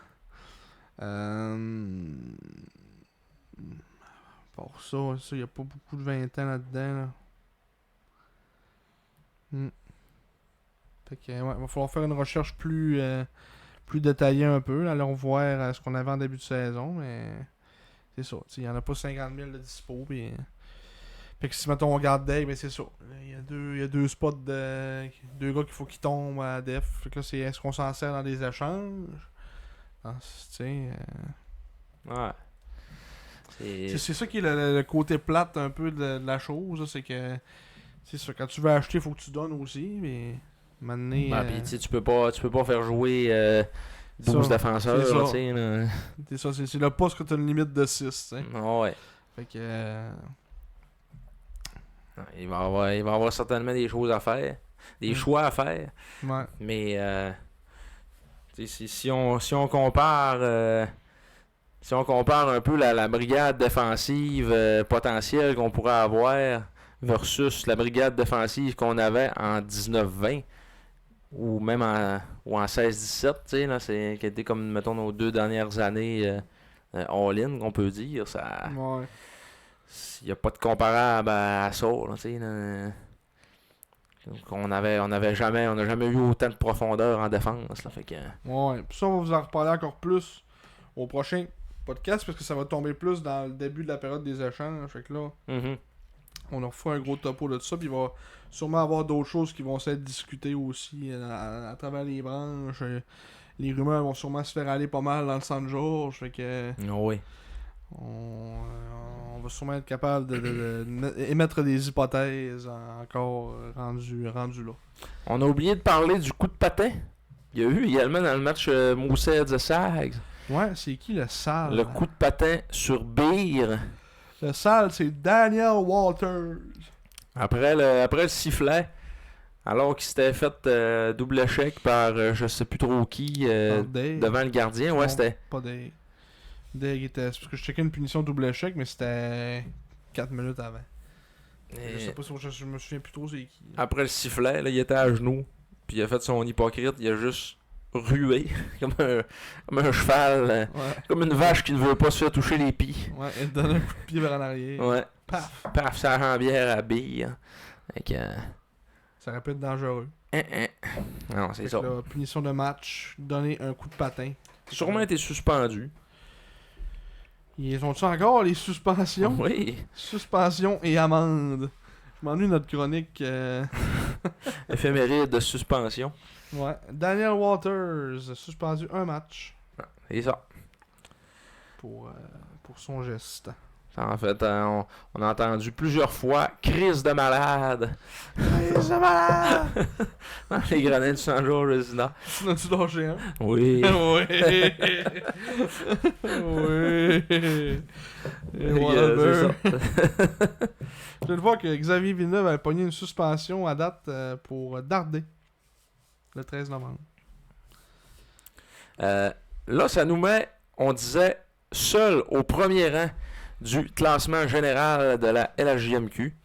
Pour ça, il n'y a pas beaucoup de 20 ans là-dedans. Là. Fait que, ouais, il va falloir faire une recherche plus détaillée un peu. Là, aller voir ce qu'on avait en début de saison. Mais c'est ça. Il n'y en a pas 50 000 de dispo. Puis, fait que si mettons on regarde Dave, ben c'est ça. Il y a deux spots de. Deux gars qu'il faut qu'ils tombent à def. Fait que là, c'est est-ce qu'on s'en sert dans des échanges? Tu sais. Ouais. C'est ça qui est le côté plate un peu de la chose. là, C'est que. C'est ça, quand tu veux acheter, il faut que tu donnes aussi. Mais. Maintenant. Ouais, pis, tu sais, tu peux pas faire jouer 12 Ça, défenseurs, c'est là, ça. tu sais. Là. C'est ça, c'est le poste que tu as une limite de 6. Tu sais. Ouais. Fait que. Il va y avoir certainement des choses à faire. Des choix à faire. Ouais. Mais tu sais, si on compare si on compare un peu la brigade défensive potentielle qu'on pourrait avoir versus la brigade défensive qu'on avait en 19-20 ou même en 16-17, tu sais, là, c'est qui a été comme mettons nos 2 dernières années all-in qu'on peut dire, ça Ouais. il n'y a pas de comparable à ça, là, tu sais. Là. On n'a jamais eu autant de profondeur en défense. Là, fait que... Ouais. Puis ça, on va vous en reparler encore plus au prochain podcast parce que ça va tomber plus dans le début de la période des échanges. Fait que là, Mhm. on leur fera un gros topo de tout ça. Puis il va sûrement avoir d'autres choses qui vont s'être discutées aussi à travers les branches. Les rumeurs vont sûrement se faire aller pas mal dans le San George. Fait que. Oui. On va sûrement être capable d'émettre des hypothèses encore rendues là. On a oublié de parler du coup de patin. Il y a eu également dans le match Mooseheads Sags Ouais, c'est qui le sale? le coup de patin sur Beer. Le sale, c'est Daniel Walters. Après le sifflet, alors qu'il s'était fait double échec par je sais plus trop qui Par Dave. devant le gardien. Ouais, Non, c'était. Pas Dave. Dave était. C'est parce que je checkais une punition double échec, mais c'était 4 minutes avant. Je sais pas si je me souviens plus trop c'est qui. Après le sifflet, là, il était à genoux. Puis il a fait son hypocrite. Il a juste rué comme un cheval. Ouais. Comme une vache qui ne veut pas se faire toucher les pieds. Ouais, elle te donne un coup de pied vers en arrière. Ouais. Paf! Paf, sa jambière à bille. Fait que. Ça aurait pu être dangereux. Non, c'est Fait ça. que là, punition de match, donner un coup de patin. Sûrement été suspendu. Ils ont-tu encore les suspensions? Oui. Suspension et amende. Je m'ennuie notre chronique. Éphéméride de suspension. Ouais. Daniel Walters, suspendu un match C'est ça. pour son geste. En fait, on a entendu plusieurs fois crise de malade Crise de malade! dans les grenades du Saint-Georges Résident. Tu l'as-tu lâché, hein? Oui. Oui! Oui! Et voilà, C'est ça. Je viens de voir que Xavier Villeneuve avait pogné une suspension à date pour darder le 13 novembre. Là, ça nous met, on disait, seul au premier rang du classement général de la LHJMQ.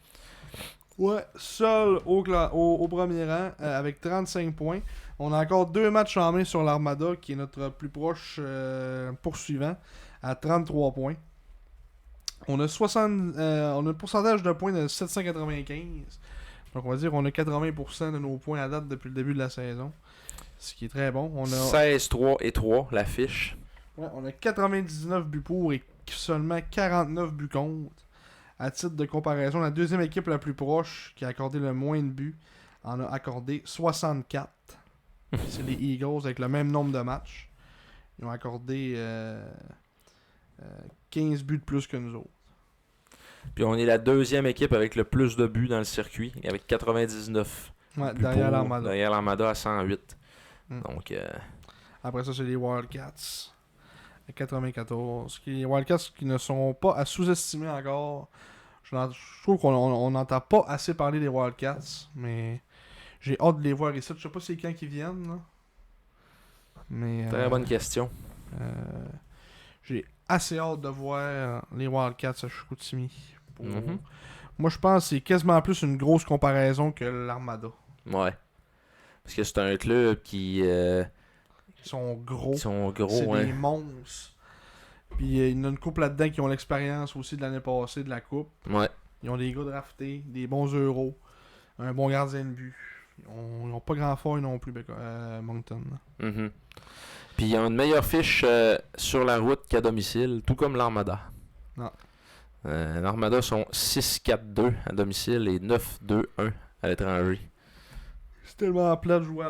Ouais, seul au premier rang avec 35 points. On a encore 2 matchs en main sur l'Armada, qui est notre plus proche poursuivant, à 33 points. On a un pourcentage de points de 795. Donc on va dire qu'on a 80% de nos points à date depuis le début de la saison. Ce qui est très bon. On a 16, 3 et 3, l'affiche. Ouais, on a 99 buts pour et seulement 49 buts contre. À titre de comparaison, la deuxième équipe la plus proche, qui a accordé le moins de buts, en a accordé 64. C'est les Eagles avec le même nombre de matchs. Ils ont accordé 15 buts de plus que nous autres. Puis on est la deuxième équipe avec le plus de buts dans le circuit, avec 99. Ouais, buts derrière pour, l'Armada. derrière l'Armada à 108. Mm. Donc, Après ça, c'est les Wildcats. À 94. Les Wildcats qui ne sont pas à sous-estimer encore. Je trouve qu'on n'entend pas assez parler des Wildcats, mais j'ai hâte de les voir ici. Je sais pas c'est quand qui viennent. Là. Mais, très bonne question. J'ai assez hâte de voir les Wildcats à Chicoutimi. Mhm. Moi, je pense que c'est quasiment plus une grosse comparaison que l'Armada. Ouais. Parce que c'est un club qui... Ils sont gros. Ils sont gros, C'est hein. des monstres. Puis il y en a une couple là-dedans qui ont l'expérience aussi de l'année passée de la coupe. Ouais. Ils ont des gars draftés, des bons euros, un bon gardien de but. Ils ont pas grand fort non plus, Moncton. Mhm. Puis ils ont une meilleure fiche sur la route qu'à domicile, tout comme l'Armada. Non. L'Armada sont 6-4-2 à domicile et 9-2-1 à l'étranger. C'est tellement plat de jouer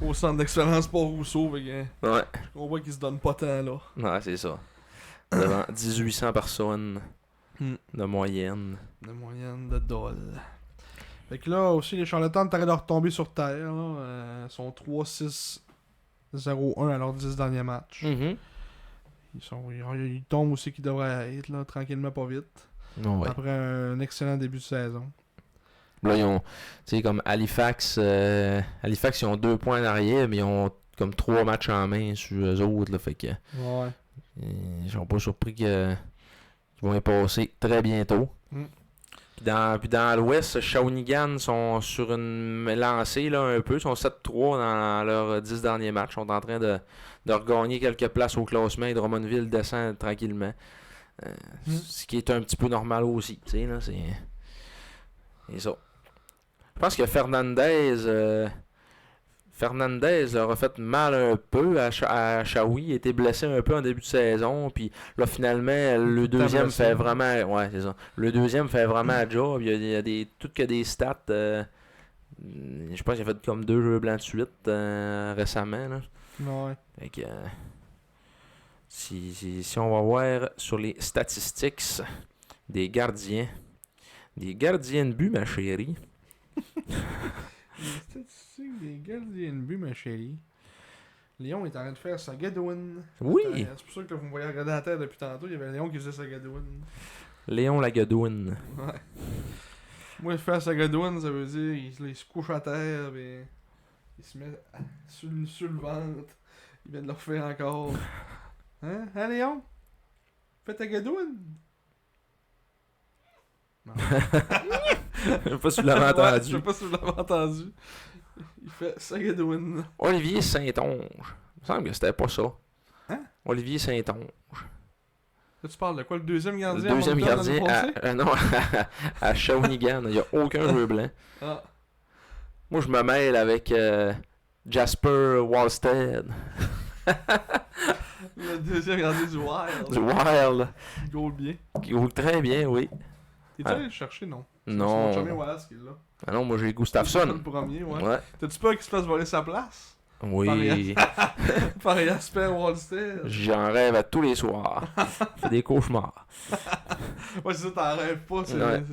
au centre d'excellence Port-Rousseau. Ouais. On voit qu'ils se donnent pas tant là. Ouais, c'est ça. Devant 1800 personnes de moyenne. De moyenne de doll. Fait que là aussi, les charlatans t'arrêtent de retomber sur terre. Là. Sont 3-6-0-1 à leurs 10 derniers matchs. Mhm. Ils tombent aussi qu'ils devraient être, là, tranquillement, pas vite. Ouais. Après un excellent début de saison. Là, ils ont, tu sais, comme Halifax, ils ont 2 points en arrière, mais ils ont comme 3 matchs en main sur eux autres, là, fait que Ouais. ils sont pas surpris qu'ils vont y passer très bientôt. Mm. Puis dans l'Ouest, Shawinigan sont sur une lancée là, un peu. Ils sont 7-3 dans leurs 10 derniers matchs. Ils sont en train de regagner quelques places au classement et Drummondville descend tranquillement. Ce qui est un petit peu normal aussi. Tu sais, là, c'est ça. Je pense que Fernandez leur a fait mal un peu à Shawi. Il était blessé un peu en début de saison. Puis là, finalement, le deuxième fait vraiment. Ouais, c'est ça. Le deuxième fait vraiment un job. Il y a tout que des stats. Je pense qu'il a fait comme 2 jeux blancs de suite récemment. Là. Ouais. Fait que, si on va voir sur les statistiques des gardiens. Des gardiens de but, ma chérie. Les statistiques des gardiens de but, ma chérie. Léon est en train de faire sa Godwin. Oui! C'est pour ça que vous me voyez regarder la tête depuis tantôt. Il y avait Léon qui faisait sa Godwin. Léon Lagadouine. Ouais. Moi, faire sa Godwin, ça veut dire il se couche à terre, et il se met sur le ventre. Il vient de le refaire encore. Hein? Hein, Léon? Fais ta Godwin? Non. Je sais pas si vous l'avez entendu. Ouais, je sais pas si vous l'avez entendu. Il fait sa Godwin. Olivier Saint-Onge. Il me semble que c'était pas ça. Hein? Olivier Saint-Onge. Là, tu parles de quoi? Le deuxième gardien? Le deuxième Moncton, gardien l'année passée? non, à Shawinigan. Il n'y a aucun jeu blanc. Ah. Moi, je me mêle avec Jasper Wallstead. Le deuxième gardien du Wild. Du Wild. Il goal bien. Qui joue très bien, oui. T'es-tu allé le chercher, non? Non. C'est mon chumé Wallace qui est là. Ah non, moi j'ai C'est Gustafsson. le premier, ouais. Ouais. T'as-tu peur qu'il se fasse voler sa place? Oui. Par Jasper Wallstead. J'en rêve à tous les soirs. C'est des cauchemars. Ouais, c'est ça, t'en rêves pas. Ouais.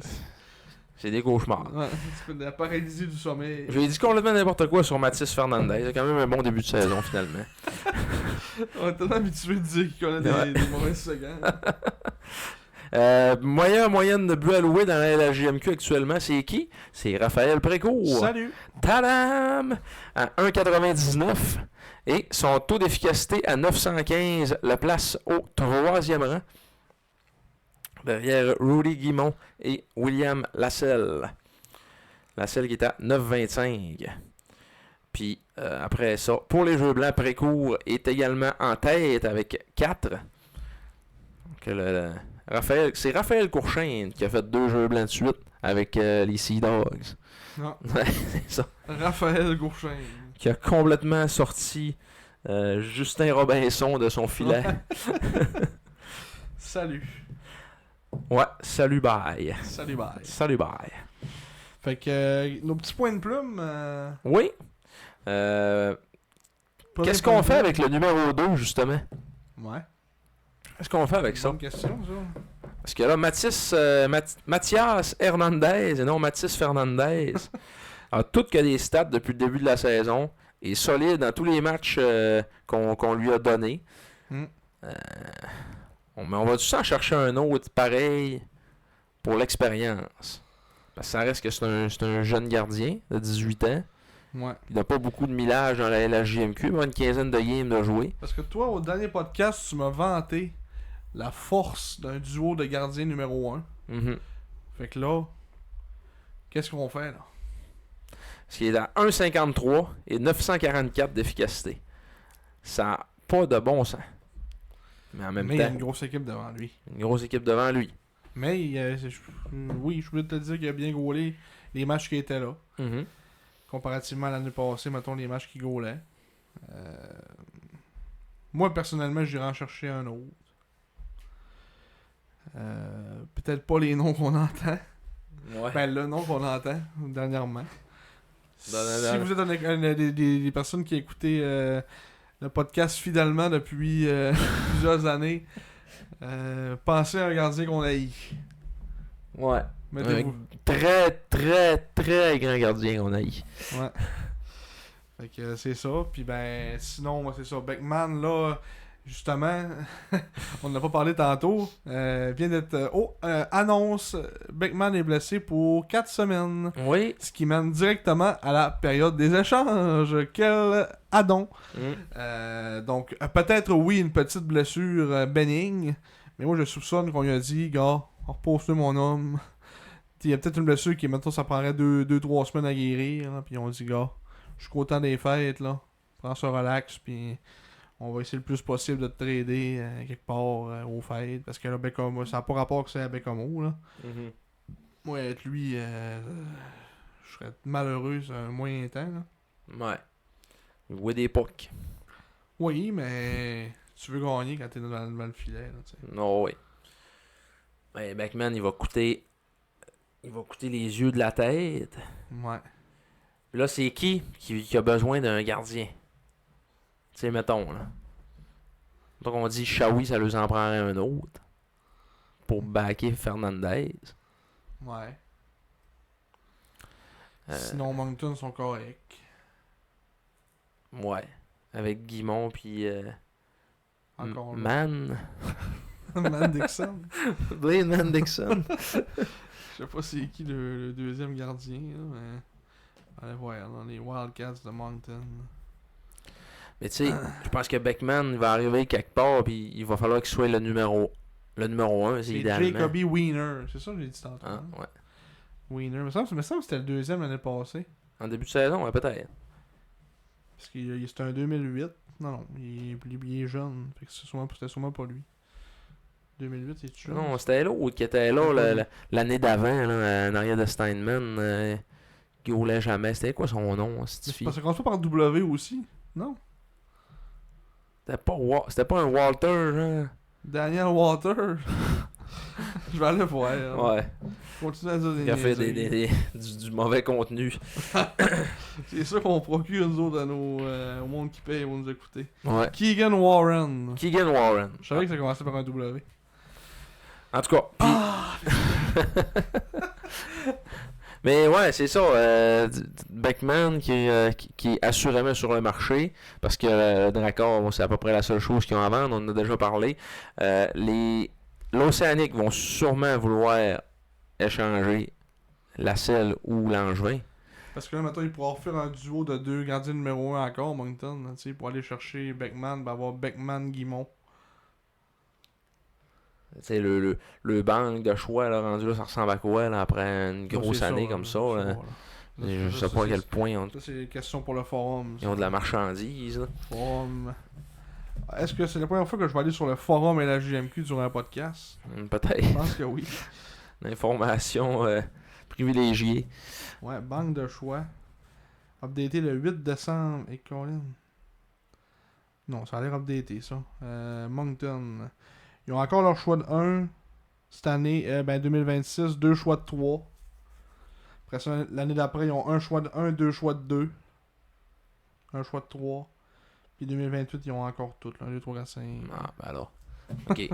C'est des cauchemars. Ouais, c'est de la paralysie du sommeil. J'ai dit complètement n'importe quoi sur Mathis Fernandez. C'est quand même un bon début de saison, finalement. On est tellement habitué de dire qu'il connaît des mauvaises secondes. Moyenne de buts alloués dans la LHJMQ actuellement, c'est qui? C'est Raphaël Précourt. Salut! Tadam! À 1,99. Et son taux d'efficacité à 915 le place au 3e rang. Derrière Rudy Guimont et William Lasselle. Lasselle qui est à 9,25. Puis après ça, pour les Jeux blancs, Précourt est également en tête avec 4. Donc, c'est Raphaël Courchaine qui a fait 2 Jeux blancs de suite avec les Sea Dogs. Non. C'est ça. Raphaël Courchaine. Qui a complètement sorti Justin Robinson de son filet. Salut. Ouais, salut bye. Salut bye. Salut bye. Fait que nos petits points de plume. Oui. Qu'est-ce qu'on fait avec le numéro 2, justement? Ouais. Qu'est-ce qu'on fait avec ça? Bonne question, ça. Parce que là, Mathias Hernandez, et non Mathis Fernandez, a toutes que des stats depuis le début de la saison. Est solide dans tous les matchs qu'on lui a donnés. Mais on va juste en chercher un autre pareil pour l'expérience. Parce que ça reste que c'est un jeune gardien de 18 ans. Ouais. Il n'a pas beaucoup de millage dans la LHJMQ, mais une quinzaine de games de jouer. Parce que toi, au dernier podcast, tu m'as vanté la force d'un duo de gardiens numéro 1. Mm-hmm. Fait que là, qu'est-ce qu'on fait, là? Ce qui est à 1,53 et 944 d'efficacité. Ça n'a pas de bon sens. Mais en même il y a temps, une grosse équipe devant lui. une grosse équipe devant lui. Mais, oui, je voulais te dire qu'il a bien gaulé les matchs qui étaient là. Mm-hmm. Comparativement à l'année passée, mettons les matchs qui gaulaient. Moi, personnellement, j'irai en chercher un autre. Peut-être pas les noms qu'on entend. Ouais. Ben, le nom qu'on entend dernièrement. Si Dans- vous êtes des personnes qui écoutez le podcast fidèlement depuis plusieurs années, pensez à un gardien qu'on haït. Ouais. Un Mettez-vous. très, très, très grand gardien qu'on a eu. Ouais. Fait que c'est ça. Puis ben, sinon, moi, c'est ça. Beckman, là, justement, on n'a pas parlé tantôt, vient d'être... annonce, Beckman est blessé pour 4 semaines. Oui. Ce qui mène directement à la période des échanges. Quel addon. Donc, peut-être, oui, une petite blessure bénigne. Mais moi, je soupçonne qu'on lui a dit, gars, repose-toi, mon homme. Il y a peut-être une blessure qui, maintenant, ça prendrait 2-3 semaines à guérir. Là, puis on dit, gars, jusqu'au temps des fêtes, là, prends ça relax, puis on va essayer le plus possible de te trader quelque part aux fêtes. Parce que là, Bécamo, ça n'a pas rapport que c'est à Bécamo, là. Mm-hmm. Moi, avec lui, je serais malheureux sur un moyen temps, là. Ouais. Oui, des pucks. Oui, mais tu veux gagner quand t'es devant le filet, là, tu sais. Non, oui. Ben, Beckman, il va coûter les yeux de la tête. Ouais. Puis là, c'est qui a besoin d'un gardien? Tu sais, mettons, là. Donc, on dit Shawi, ça leur en prendrait un autre. Pour backer Fernandez. Ouais. Sinon, Moncton sont corrects. Ouais. Avec Guimont, puis... Encore là. Man. Man Dixon. Blade Man Dixon. Je sais pas c'est qui le deuxième gardien, là, mais... Allez voir, dans les Wildcats de Moncton. Mais tu sais, je pense que Beckman va arriver quelque part, puis il va falloir qu'il soit le numéro 1, c'est C'est idéalement. Jacoby Wiener. C'est ça que j'ai dit tantôt. Ah, hein? ouais. Wiener. Mais ça me semble que c'était le deuxième l'année passée. En début de saison, ouais, peut-être. Parce que c'était un 2008. Non, il est jeune. Fait que c'était sûrement pas lui. 2008, c'est jeune? Non, c'était l'autre qui était là l'année d'avant, là, en arrière de Steinman. Qui roulait jamais. C'était quoi son nom, cette fille? Ça commence pas par W aussi, non? C'était pas un Walter, genre. Daniel Water. Je vais aller voir. Ouais. Continue à dire des Il a fait niaiseries. du mauvais contenu. C'est ça qu'on procure nous autres à nos, au monde qui paye pour nous écouter. Ouais. Keegan Warren. Keegan Warren. Je savais que ça commençait par un W. En tout cas. Mais ouais, c'est ça. Beckman qui est assurément sur le marché. Parce que le Dracor, c'est à peu près la seule chose qu'ils ont à vendre. On en a déjà parlé. L'Océanique vont sûrement vouloir échanger la selle ou l'Angevin. Parce que là, maintenant, il pourra refaire un duo de 2 gardiens numéro 1 encore, Moncton. Tu sais, pour aller chercher Beckman, ben avoir Beckman-Guimont. C'est le banc de choix là, rendu là, ça ressemble à quoi là, après une grosse année comme ça. Là. Je sais pas à quel point ça, c'est une question pour le forum. ils ont de la marchandise. Là. Forum. Est-ce que c'est la première fois que je vais aller sur le forum et la JMQ durant un podcast? Peut-être. Je pense que oui. Une information privilégiée. Ouais, banque de choix. Updaté le 8 décembre. Et Colin. Non, ça a l'air updaté, ça. Moncton. Ils ont encore leur choix de 1 cette année, 2026, 2 choix de 3. Après ça, l'année d'après, ils ont un choix de 1, 2 choix de 2. Un choix de 3. Puis 2028, ils ont encore tout, là, 2, 3, 4, 5. Ah, ben alors. Ok.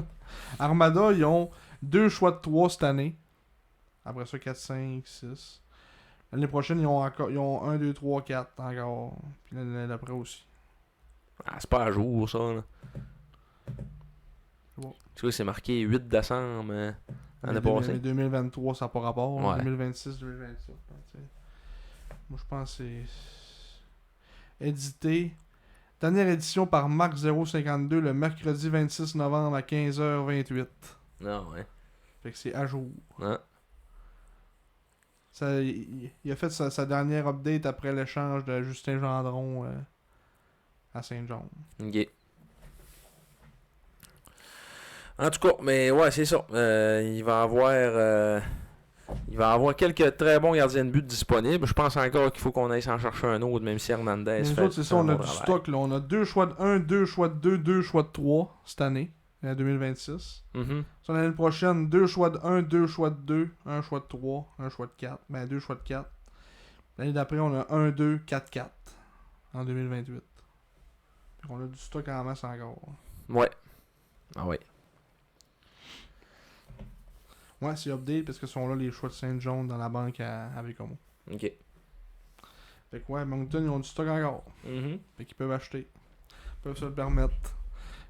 Armada, ils ont 2 choix de 3 cette année. Après ça, 4, 5, 6. L'année prochaine, ils ont 1, 2, 3, 4 encore. Puis l'année d'après aussi. Ah, c'est pas à jour ça. Là. Bon. Tu vois, c'est marqué 8 décembre l'année passée. 2023, ça n'a pas rapport. Ouais. 2026, 2027. Moi, je pense que c'est édité. Dernière édition par Marc 052 le mercredi 26 novembre à 15h28. Non, ouais. Fait que c'est à jour. Ah. Il a fait sa dernière update après l'échange de Justin Gendron à Saint-Jean. Ok. En tout cas, mais ouais, c'est ça. Il va avoir quelques très bons gardiens de but disponibles. Je pense encore qu'il faut qu'on aille s'en chercher un autre, même si Hernandez Nous fait autres, c'est ça, on a du travail. stock là. On a 2 choix de 1, 2 choix de 2, 2 choix de 3 cette année, 2026. Mhm. Sur l'année prochaine, 2 choix de 1, 2 choix de 2, 1 choix de 3, 1 choix de 4. 2 choix de 4. L'année d'après, on a 1, 2, 4, 4 en 2028. Puis on a du stock en masse encore. Ouais. Ah ouais. Ouais, c'est update parce que sont là les choix de Saint-John dans la banque avec Homo. Ok. Fait que ouais, Moncton, ils ont du stock encore. Mhm. Fait qu'ils peuvent acheter. Ils peuvent se le permettre.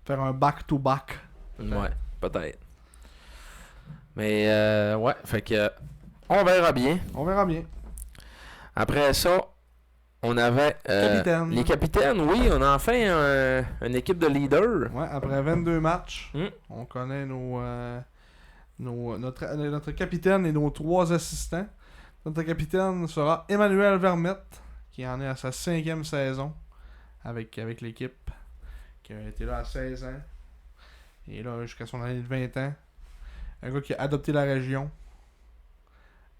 Faire un back-to-back. peut-être. Ouais, peut-être. Mais ouais, fait que on verra bien. On verra bien. Après ça, on avait Capitaine. les capitaines. Oui, on a enfin une équipe de leaders. Ouais, après 22 matchs, Mm. on connaît notre capitaine et nos 3 assistants. Notre capitaine sera Emmanuel Vermette, qui en est à sa 5e saison avec l'équipe, qui a été là à 16 ans. Et là jusqu'à son année de 20 ans. Un gars qui a adopté la région.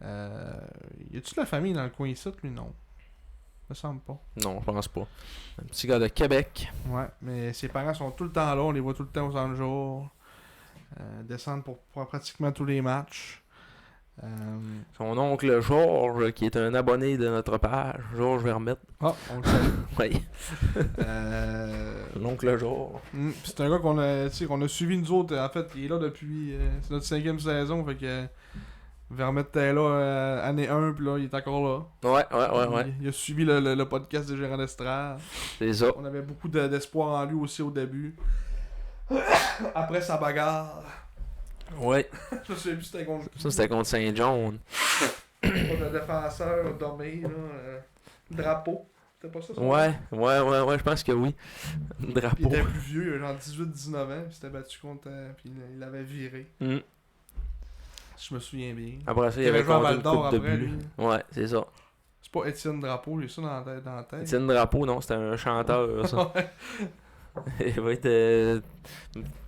Y a-tu de la famille dans le coin ici, lui? Non. Me semble pas. Non, je pense pas. Un petit gars de Québec. Ouais, mais ses parents sont tout le temps là, on les voit tout le temps aux Anjos. Descendent pour pratiquement tous les matchs. Son oncle Georges, qui est un abonné de notre page, Georges Vermette. Ah, on le salue. Oui, Euh, l'oncle Georges. c'est un gars qu'on a suivi nous autres. En fait, il est là depuis. C'est notre 5e saison. Fait que Vermette était là année 1, puis là, il est encore là. Ouais. Il a suivi le podcast des Gérants d'Estrade. C'est ça. On avait beaucoup d'espoir en lui aussi au début. Après sa bagarre. Ouais. Je me souviens plus c'était contre Ça, c'était contre Saint-John. le défenseur dormé, là. Drapeau. C'était pas ça? Ouais, je pense que oui. Il Drapeau. était plus vieux, il avait genre 18-19 ans, puis il s'était battu contre. Puis il l'avait viré. Mm. Si je me souviens bien. Après ça, il y Il avait avait joué à compté Val une d'Or coupe de après, buts. lui. Ouais, c'est ça. C'est pas Étienne Drapeau, j'ai ça dans la tête. Étienne Drapeau, non, c'était un chanteur, ça. Ouais. Il va être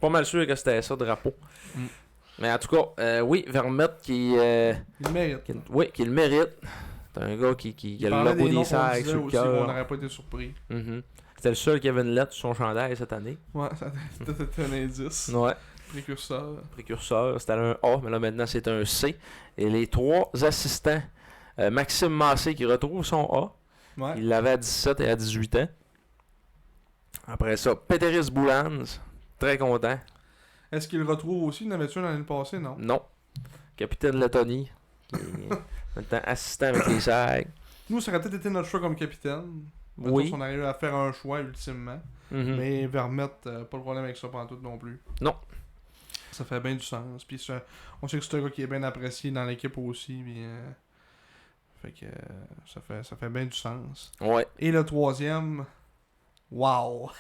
pas mal sûr que c'était ça, Drapeau. Mm. Mais en tout cas, oui, Vermette qui, Il le mérite. qui le mérite. C'est un gars qui Il a le parlait logo des noms des qu'on sacs disait sur le aussi, on cœur. n'aurait pas été surpris. Mhm. C'était le seul qui avait une lettre sur son chandail cette année. Ouais, ça peut être un indice. Ouais. Précurseur. C'était un A, mais là maintenant c'est un C. Et les 3 assistants, Maxime Massé qui retrouve son A. Ouais. Il l'avait à 17 et à 18 ans. Après ça, Peteris Boulans, très content. Est-ce qu'il le retrouve aussi? Il en avait-tu un l'année passée, non? Non. Capitaine Lettonie, qui est maintenant assistant avec les Sags. Nous, ça aurait peut-être été notre choix comme capitaine. Mettons, Oui. si on arrivait à faire un choix ultimement. Mhm. Mais Vermette, pas de problème avec ça pendant tout non plus. Non. Ça fait bien du sens. Puis on sait que c'est un gars qui est bien apprécié dans l'équipe aussi. Puis, fait que ça fait bien du sens. Ouais. Et le troisième, wow!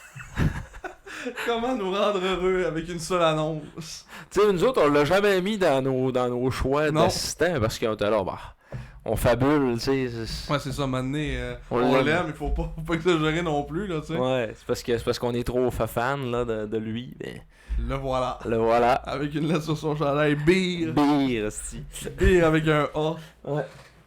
Comment nous rendre heureux avec une seule annonce? Tu sais, nous autres, on l'a jamais mis dans nos choix Non. d'assistants parce qu'on était là, bah, on fabule, tu sais. Ouais, c'est ça, maintenant, On on l'aime. l'aime, il faut pas exagérer non plus, là, tu sais. Ouais, c'est parce qu'on est trop fan là, de lui. Mais Le voilà. le voilà. Avec une lettre sur son chandail, Beer. Beer, esti. Beer avec un A. Ouais.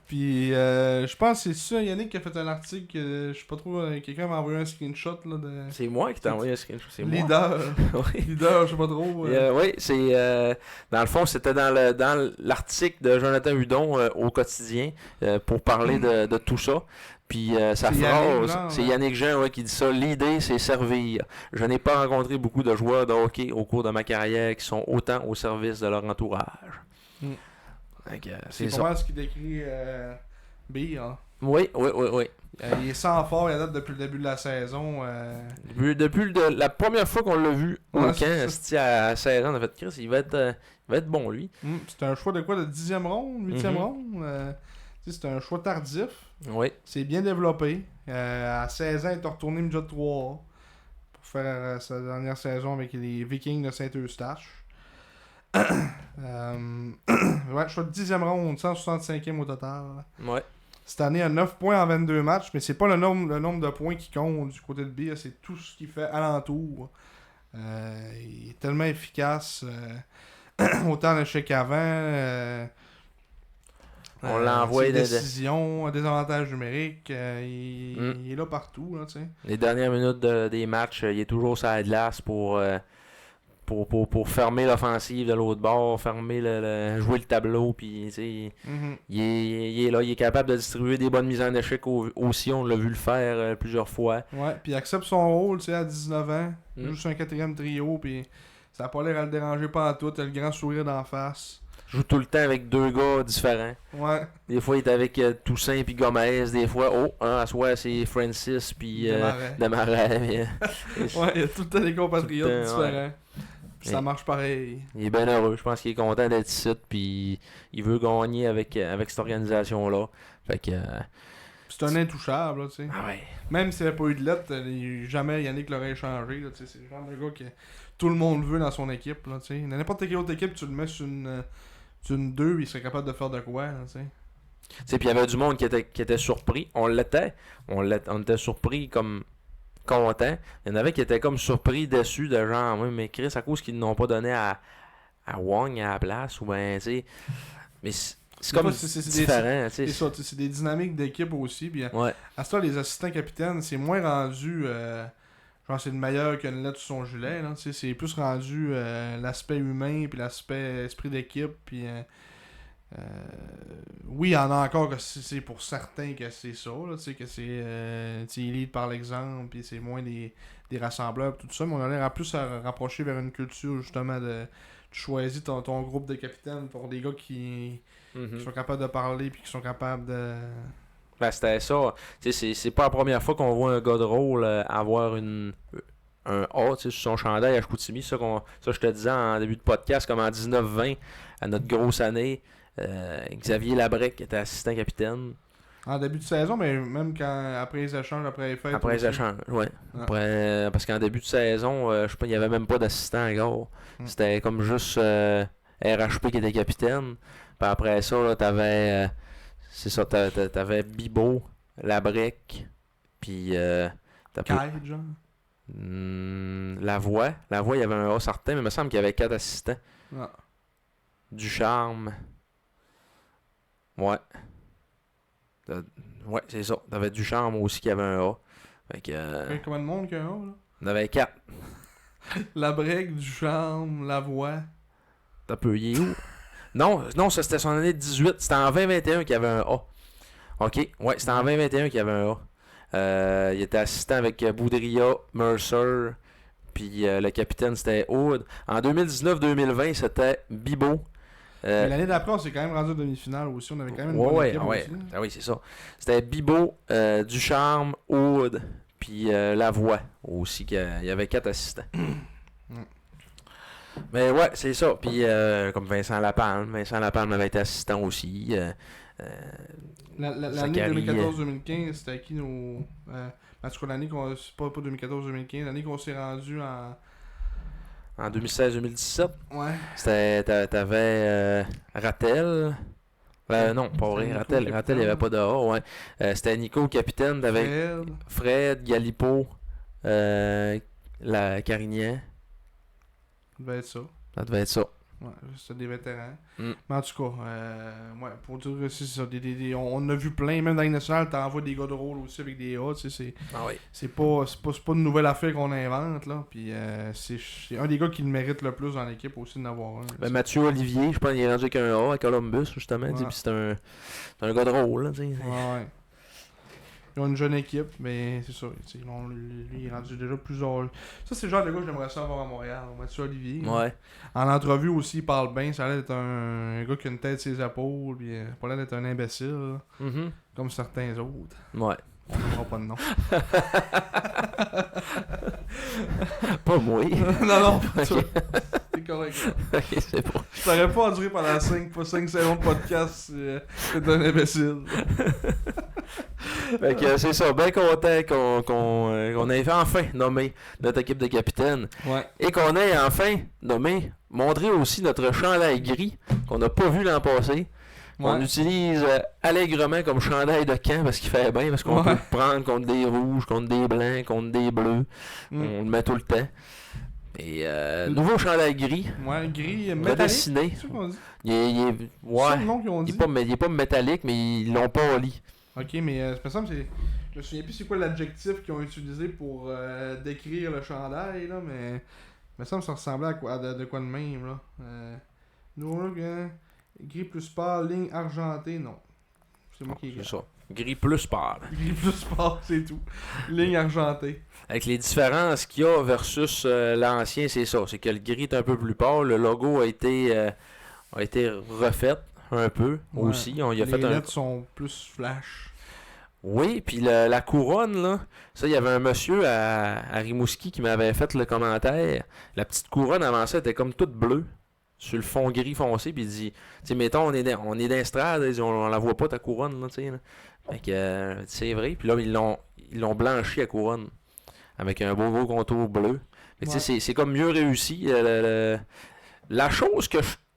Puis, je pense que c'est ça, Yannick qui a fait un article, je sais pas trop, quelqu'un m'a envoyé un screenshot, là, de... C'est moi qui t'ai envoyé un screenshot. C'est moi. Leader. Oui. Leader, je sais pas trop. Oui, c'est dans le fond, c'était dans l'article de Jonathan Hudon au quotidien pour parler de tout ça. Puis sa C'est Yannick phrase, Jean, c'est ouais. Yannick Jean qui dit ça. L'idée, c'est servir. Je n'ai pas rencontré beaucoup de joueurs de hockey au cours de ma carrière qui sont autant au service de leur entourage. Mm. Donc, C'est c'est pas ça. mal ce qu'il décrit Beer. Hein. Oui. Il est sans fort, il date depuis le début de la saison. Depuis la première fois qu'on l'a vu au Ouais, camp, c'est ça. c'était à 16 ans, on a fait Chris, il va être bon lui. C'était un choix de quoi? De 10e ronde? 8e Mhm. ronde? C'était un choix tardif. Oui. C'est bien développé. À 16 ans, il est retourné midget 3 pour faire sa dernière saison avec les Vikings de Saint-Eustache. Ouais, choix de 10e ronde, 165e au total. Ouais. Cette année, à 9 points en 22 matchs, mais c'est pas le nombre de points qui compte du côté de Beer, c'est tout ce qu'il fait alentour. Il est tellement efficace. Autant le chèque avant. On l'envoie ses de- décisions, des avantages numériques. Il est là partout, là, tu sais. Les dernières minutes des matchs, il est toujours sur la glace pour fermer l'offensive de l'autre bord, jouer le tableau, puis tu sais, Mhm. il est là, il est capable de distribuer des bonnes mises en échec aussi, on l'a vu le faire plusieurs fois. Ouais, puis il accepte son rôle, tu sais, à 19 ans. Il Mm. joue sur un 4e trio, puis ça a pas l'air à le déranger pas en tout. Il a le grand sourire d'en face. Joue tout le temps avec 2 gars différents. Ouais, Des fois, il est avec Toussaint puis Gomez. Des fois, à soi, c'est Francis puis Desmarais. Demarais. Ouais, il y a tout le temps des compatriotes Tout le temps, différents. Puis ça Et- marche pareil. Il est bien heureux. Je pense qu'il est content d'être ici. Puis il veut gagner avec cette organisation-là. Fait que. C'est un intouchable, là, tu sais. Ah ouais. Même s'il n'y avait pas eu de lettre, jamais Yannick l'aurait échangé, là, tu sais. C'est le genre de gars que tout le monde veut dans son équipe, là, tu sais. Dans n'importe quelle autre équipe, tu le mets sur une 2, il serait capable de faire de quoi, là, tu sais. Tu sais, puis il y avait du monde qui était surpris. On était surpris comme content. Il y en avait qui étaient comme surpris, déçus de genre, oui, mais Chris, à cause qu'ils n'ont pas donné à Wong à la place, ou ben, tu sais. Mais c'est Des comme fois, c'est différent, tu C'est sais. ça, c'est des dynamiques d'équipe aussi. Puis Ouais. à ce temps, les assistants capitaines, c'est moins rendu. Genre, c'est le meilleur qu'une lettre sur son gilet. Là, tu sais, c'est plus rendu l'aspect humain, puis l'aspect esprit d'équipe. Puis oui, il y en a encore que c'est pour certains que c'est ça. Là, tu sais, que c'est. Tu sais, ils lead par l'exemple, puis c'est moins des rassembleurs, tout ça. Mais on a l'air à plus à rapprocher vers une culture, justement, de. Tu choisis ton groupe de capitaines pour des gars qui Mhm. sont capables de parler puis qui sont capables de. Ben, c'était ça. Tu sais, c'est pas la première fois qu'on voit un gars de rôle avoir un A, tu sais, sur son chandail à Chicoutimi. Ça, je te disais en début de podcast, comme en 19-20, à notre grosse année, Xavier Labrec était assistant capitaine. En début de saison, mais même après les échanges, après les fêtes. Après les aussi. échanges, ouais. Ah. Parce qu'en début de saison, je sais pas, il n'y avait même pas d'assistant encore. C'était comme juste RHP qui était capitaine. Puis après ça, là, t'avais. C'est ça, t'avais Bibo, Labrec, puis. Kyle, genre. Lavoie, il y avait un A certain, mais il me semble qu'il y avait 4 assistants. Ah. Ducharme. Ouais. Ouais, c'est ça. T'avais Ducharme aussi qui avait un A. Fait que. Combien de monde qu'il y a là? On avait 4. La break, du charme, la voix. T'as peu, il est où? Non, ça c'était son année de 18. C'était en 2021 qu'il y avait un A. Ok, ouais, c'était en 2021 qu'il y avait un A. Il était assistant avec Boudria, Mercer, puis le capitaine c'était Aude. En 2019-2020, c'était Bibo. Mais l'année d'après, on s'est quand même rendu en demi-finale aussi. On avait quand même une Ouais, bonne ouais, équipe ouais. aussi. Ah oui, c'est ça. C'était Bibo, Ducharme, Aude, puis Lavoie aussi. Il y avait 4 assistants. Mais ouais, c'est ça. Puis comme Vincent Lapalme avait été assistant aussi. L'année Zachary, 2014-2015, c'était à qui nos. En tout cas, l'année qu'on. C'est pas 2014-2015, l'année qu'on s'est rendu En 2016-2017, Ouais. t'avais Rattel. Non, pas vrai. Nico, Rattel, il capitaine. n'y avait pas de A. Ouais. C'était Nico, capitaine. T'avais Fred. Fred, Galipo, la Carignan. Ça devait être ça. Ça devait être ça. Ouais, c'était des vétérans. Mm. Mais en tout cas, ouais, pour dire que c'est ça. On en a vu plein, même dans les nationales, t'envoies des gars de rôle aussi avec des A, tu sais, Ah oui. c'est pas une nouvelle affaire qu'on invente, là. Puis c'est un des gars qui le mérite le plus dans l'équipe aussi d'en avoir un. Ben, Mathieu Olivier, je pense qu'il est rendu avec un A à Columbus, justement. Ouais. Puis c'est un gars de rôle, là, tu sais. Ouais. Ils ont une jeune équipe, mais c'est ça. Lui, il est rendu déjà plus âgé. Ça, c'est le genre de gars que j'aimerais ça avoir à Montréal. Mathieu Olivier. Ouais. En entrevue aussi, il parle bien. Ça a l'air d'être un gars qui a une tête sur ses épaules. Puis, pas l'air d'être un imbécile. Là, Mhm. comme certains autres. Ouais. On n'aura pas de nom. Pas moi. non, pas Ok. toi. C'est correct. Là. Ok, c'est bon. Je t'aurais pas enduré pendant 5 saisons de podcast si t'es un imbécile. Fait que c'est ça, bien content qu'on ait enfin nommé notre équipe de capitaine. Ouais. Et qu'on ait enfin montré aussi notre chandail gris qu'on n'a pas vu l'an passé. On utilise allègrement comme chandail de camp parce qu'il fait bien, parce qu'on peut le prendre contre des rouges, contre des blancs, contre des bleus. On le met tout le temps. Et nouveau chandail gris. Ouais, gris, métallique. Redessiné. C'est ça qu'on dit. Il est C'est le nom qu'ils ont dit. il est pas métallique, mais ils l'ont pas oli. Ok, mais me semble c'est. Je me souviens plus c'est quoi l'adjectif qu'ils ont utilisé pour décrire le chandail, là, mais. Me semble que ça ressemblait à de quoi de même, là. Nous, là, gris plus pâle, ligne argentée, non. C'est moi qui ai C'est ça. Gris plus pâle. Gris plus pâle, c'est tout. Ligne argentée. Avec les différences qu'il y a versus l'ancien, c'est ça. C'est que le gris est un peu plus pâle. Le logo a été refait un peu aussi. On y a les fait lettres sont plus flash. Oui, puis la couronne, là, ça, il y avait un monsieur à Rimouski qui m'avait fait le commentaire. La petite couronne avant ça était comme toute bleue, sur le fond gris foncé, puis il dit, tu sais, mettons, on est d'Estrade, on la voit pas ta couronne, là, tu sais. Fait que, c'est vrai, puis là, ils l'ont blanchi à couronne, avec un beau gros contour bleu. Fait que, tu sais, c'est comme mieux réussi. La chose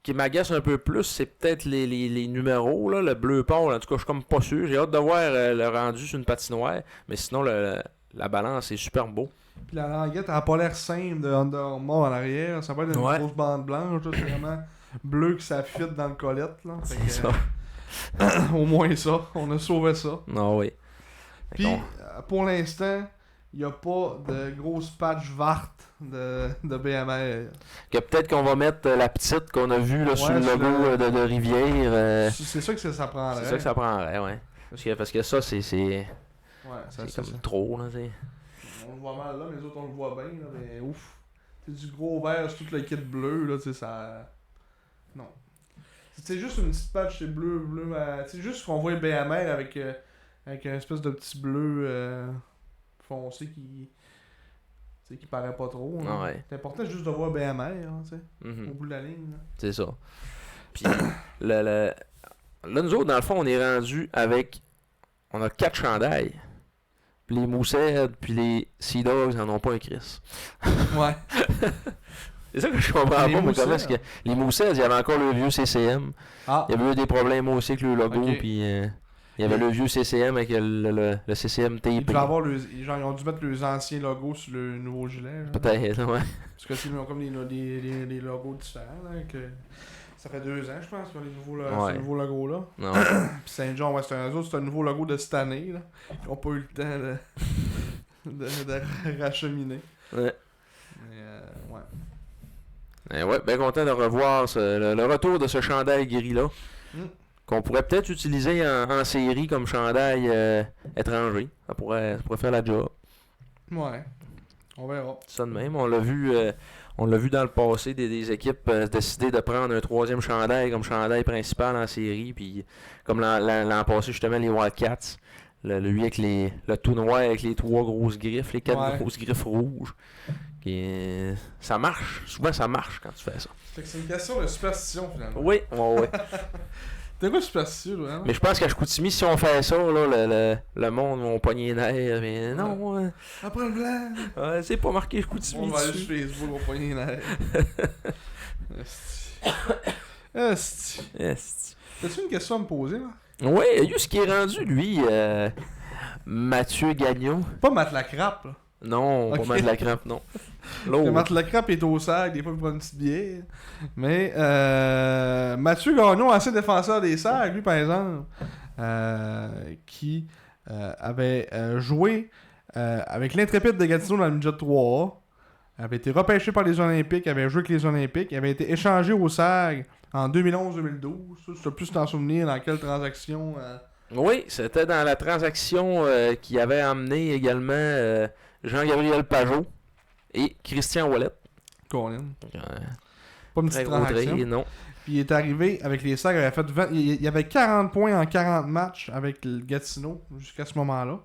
qui m'agace un peu plus, c'est peut-être les numéros, là, le bleu pâle. En tout cas, je suis comme pas sûr. J'ai hâte de voir le rendu sur une patinoire. Mais sinon, la balance est super beau. Puis la languette, elle a pas l'air simple de Under Armour en arrière. Ça peut être une grosse bande blanche. Là, c'est vraiment bleu que ça fit dans le colette. Là. C'est ça. Au moins ça. On a sauvé ça. Non, oui. Puis, pour l'instant, il n'y a pas de grosse patch verte de BMR. Que peut-être qu'on va mettre la petite qu'on a vue là, sur le logo de Rivière. C'est ça que ça prendrait. C'est ça que ça prendrait, ouais. Parce que ça, c'est ouais, c'est comme trop, là, t'sais. On le voit mal là, mais les autres, on le voit bien, là, mais ouf. C'est du gros vert sur tout le kit bleu, là, tu sais, ça... Non. C'est juste une petite patch, c'est bleu, c'est juste qu'on voit BMR avec un espèce de petit bleu foncé qui paraît pas trop. Ah ouais. C'est important juste de voir BMR, hein, tu sais, au bout de la ligne. Là. C'est ça. Puis, là, nous autres, dans le fond, on est rendu avec... On a 4 chandails. Puis les Moosehead, puis les Sea Dogs n'en ont pas un Chris. Ouais. C'est ça que je comprends pas, moi, comment est-ce que... Les Moosehead, il y avait encore le vieux CCM. Ah. Il y avait eu des problèmes aussi avec le logo, Okay. puis... il y avait le vieux CCM avec le CCM tapé. Ils devaient avoir ils ont dû mettre les anciens logos sur le nouveau gilet. Là. Peut-être, ouais. Parce que ils ont comme des logos différents. Là, que ça fait 2 ans, je pense, qu'ils ont ce nouveau logo-là. Non. Puis Saint-Jean, c'est un nouveau logo de cette année. Là. Ils n'ont pas eu le temps de racheminer. Ouais. Mais, ouais. Ouais, bien content de revoir le retour de ce chandail gris-là. Qu'on pourrait peut-être utiliser en série comme chandail étranger. Ça pourrait faire la job. Ouais. On verra. Ça de même. On l'a vu dans le passé, des équipes décider de prendre un troisième chandail comme chandail principal en série. Puis comme l'an passé, justement, les Wildcats. Lui avec le tout noir avec les 3 grosses griffes, les 4 grosses griffes rouges. Ça marche. Souvent, ça marche quand tu fais ça. Fait que c'est une question de superstition, finalement. Oui, ouais. T'es quoi superstitieux, là? Hein? Mais je pense qu'à Chicoutimi, si on fait ça, là, le monde va pogner les nerfs. Mais non, après le blanc! c'est pas marqué Chicoutimi. On va aller dessus. sur Facebook, on va pogner les nerfs. Esti. T'as-tu une question à me poser, là? Oui, il y a eu ce qui est rendu, lui, Mathieu Gagnon. Pas Matt Lacrappe, là. Non, Ok. pas Matt Lacrampe, non. Parce que Matt Lacrappe est au sac, des fois il prend une petite bière. Mais Mathieu Gagnon, ancien défenseur des Sags, lui par exemple, qui avait joué avec l'Intrépide de Gatineau dans le midget 3A, avait été repêché par les Olympiques, avait joué avec les Olympiques, avait été échangé au SAG en 2011-2012. Ça, tu as plus t'en souvenir dans quelle transaction Oui, c'était dans la transaction qui avait amené également Jean-Gabriel Pajot et Christian Ouellet. Colin. Pas une Très petite gros transaction. trait, non. Puis il est arrivé avec les Sags, il y avait 40 points en 40 matchs avec le Gatineau jusqu'à ce moment-là.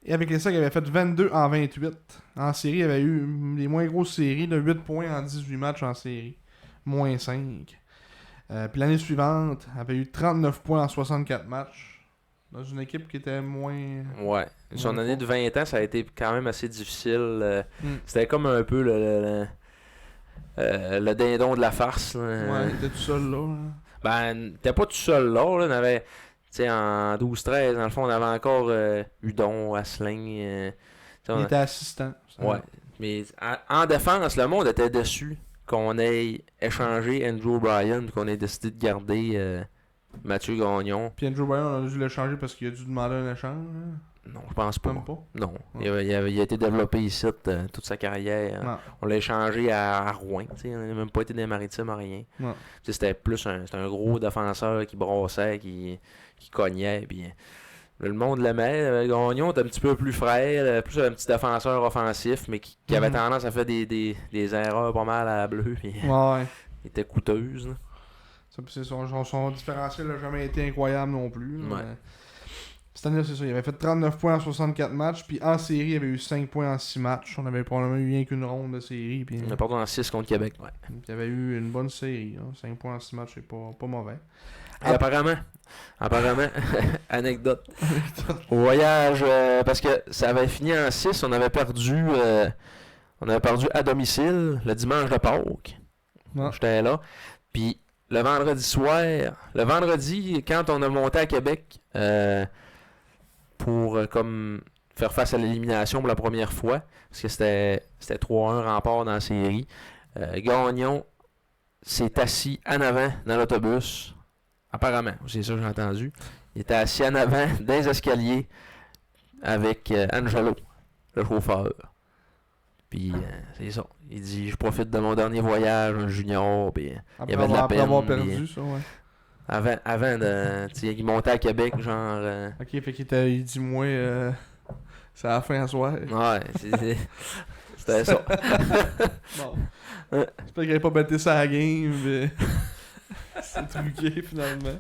Et avec les Sags, il avait fait 22 en 28. En série, il avait eu les moins grosses séries, de 8 points en 18 matchs en série. Moins 5. Puis l'année suivante, il avait eu 39 points en 64 matchs. Dans une équipe qui était moins... Ouais. Son Ouais, année fort. de 20 ans, ça a été quand même assez difficile. C'était comme un peu le dindon de la farce. Là. Ouais, il était tout seul là. Ben, t'es pas tout seul là. On avait, tu sais, en 12-13, dans le fond, on avait encore Hudon, Asselin. Il était assistant. Ouais. Mais en défense, le monde était déçu qu'on ait échangé Andrew Bryan, qu'on ait décidé de garder Mathieu Gagnon. Puis Andrew Bryan, on a dû le changer parce qu'il a dû demander un échange. Hein? Non, je pense pas. Même pas. Non. Ouais. Il a été développé ici toute sa carrière. Non. On l'a échangé à Rouen. On n'a même pas été des maritimes à rien. Non. C'était plus c'était un gros défenseur qui brassait, qui cognait. Puis, le monde l'aimait. Gagnon était un petit peu plus frêle, plus un petit défenseur offensif, mais qui avait tendance à faire des erreurs pas mal à la bleue. Puis, Ouais. il était coûteuse. Là. Ça, c'est son différentiel n'a jamais été incroyable non plus. Là, Ouais. mais cette année, c'est ça. Il avait fait 39 points en 64 matchs. Puis en série, il avait eu 5 points en 6 matchs. On avait probablement eu rien qu'une ronde de série. Puis On a perdu en 6 contre Québec. Ouais. il avait eu une bonne série. Hein. 5 points en 6 matchs, c'est pas mauvais. Et apparemment, anecdote, au voyage, parce que ça avait fini en 6, on avait perdu à domicile le dimanche de Pâques. Non. J'étais là. Puis le vendredi, quand on a monté à Québec pour comme faire face à l'élimination pour la première fois, parce que c'était 3-1 rempart dans la série, Gagnon s'est assis en avant dans l'autobus. Apparemment, c'est ça que j'ai entendu. Il était assis en avant dans les escaliers avec Angelo, le chauffeur. Puis c'est ça. Il dit je profite de mon dernier voyage, un junior. Puis il y avait de la Après peine. avoir Puis, perdu, ça, ouais. avant de. Tu sais, il montait à Québec, genre. Ok, fait il dit moi, c'est à la fin à soir. Ouais, c'était ça. Bon. J'espère qu'il n'avait pas battu ça à la game. Mais... c'est truqué finalement.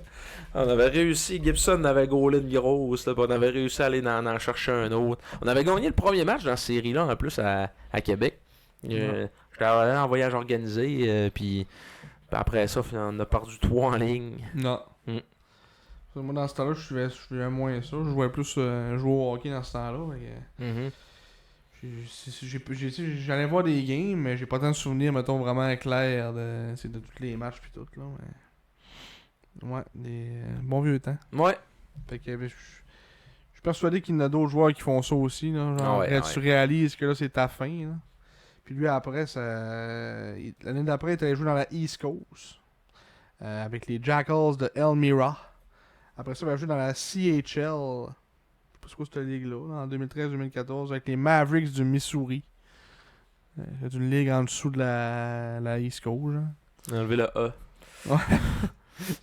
On avait réussi, Gibson avait gaulé une grosse, là, puis on avait réussi à aller en chercher un autre. On avait gagné le premier match dans cette série-là, en plus, à Québec. J'étais allé en voyage organisé, puis après ça, on a perdu 3 en ligne. Non. Moi, dans ce temps-là, je suivais moins ça. Je jouais plus jouer au hockey dans ce temps-là. J'allais voir des games, mais j'ai pas tant de souvenirs, mettons, vraiment clairs de tous les matchs puis tout, là. Mais... ouais, des bons vieux temps. Ouais. Fait que je suis persuadé qu'il y en a d'autres joueurs qui font ça aussi, là. Genre, tu réalises que là, c'est ta fin, là. Puis lui, après, l'année d'après, il était allé jouer dans la East Coast. Avec les Jackals de Elmira. Après ça, il a joué dans la CHL. Je sais pas ce que cette ligue-là, en 2013-2014, avec les Mavericks du Missouri. C'est une ligue en dessous de la East Coast. Genre. Enlever le A.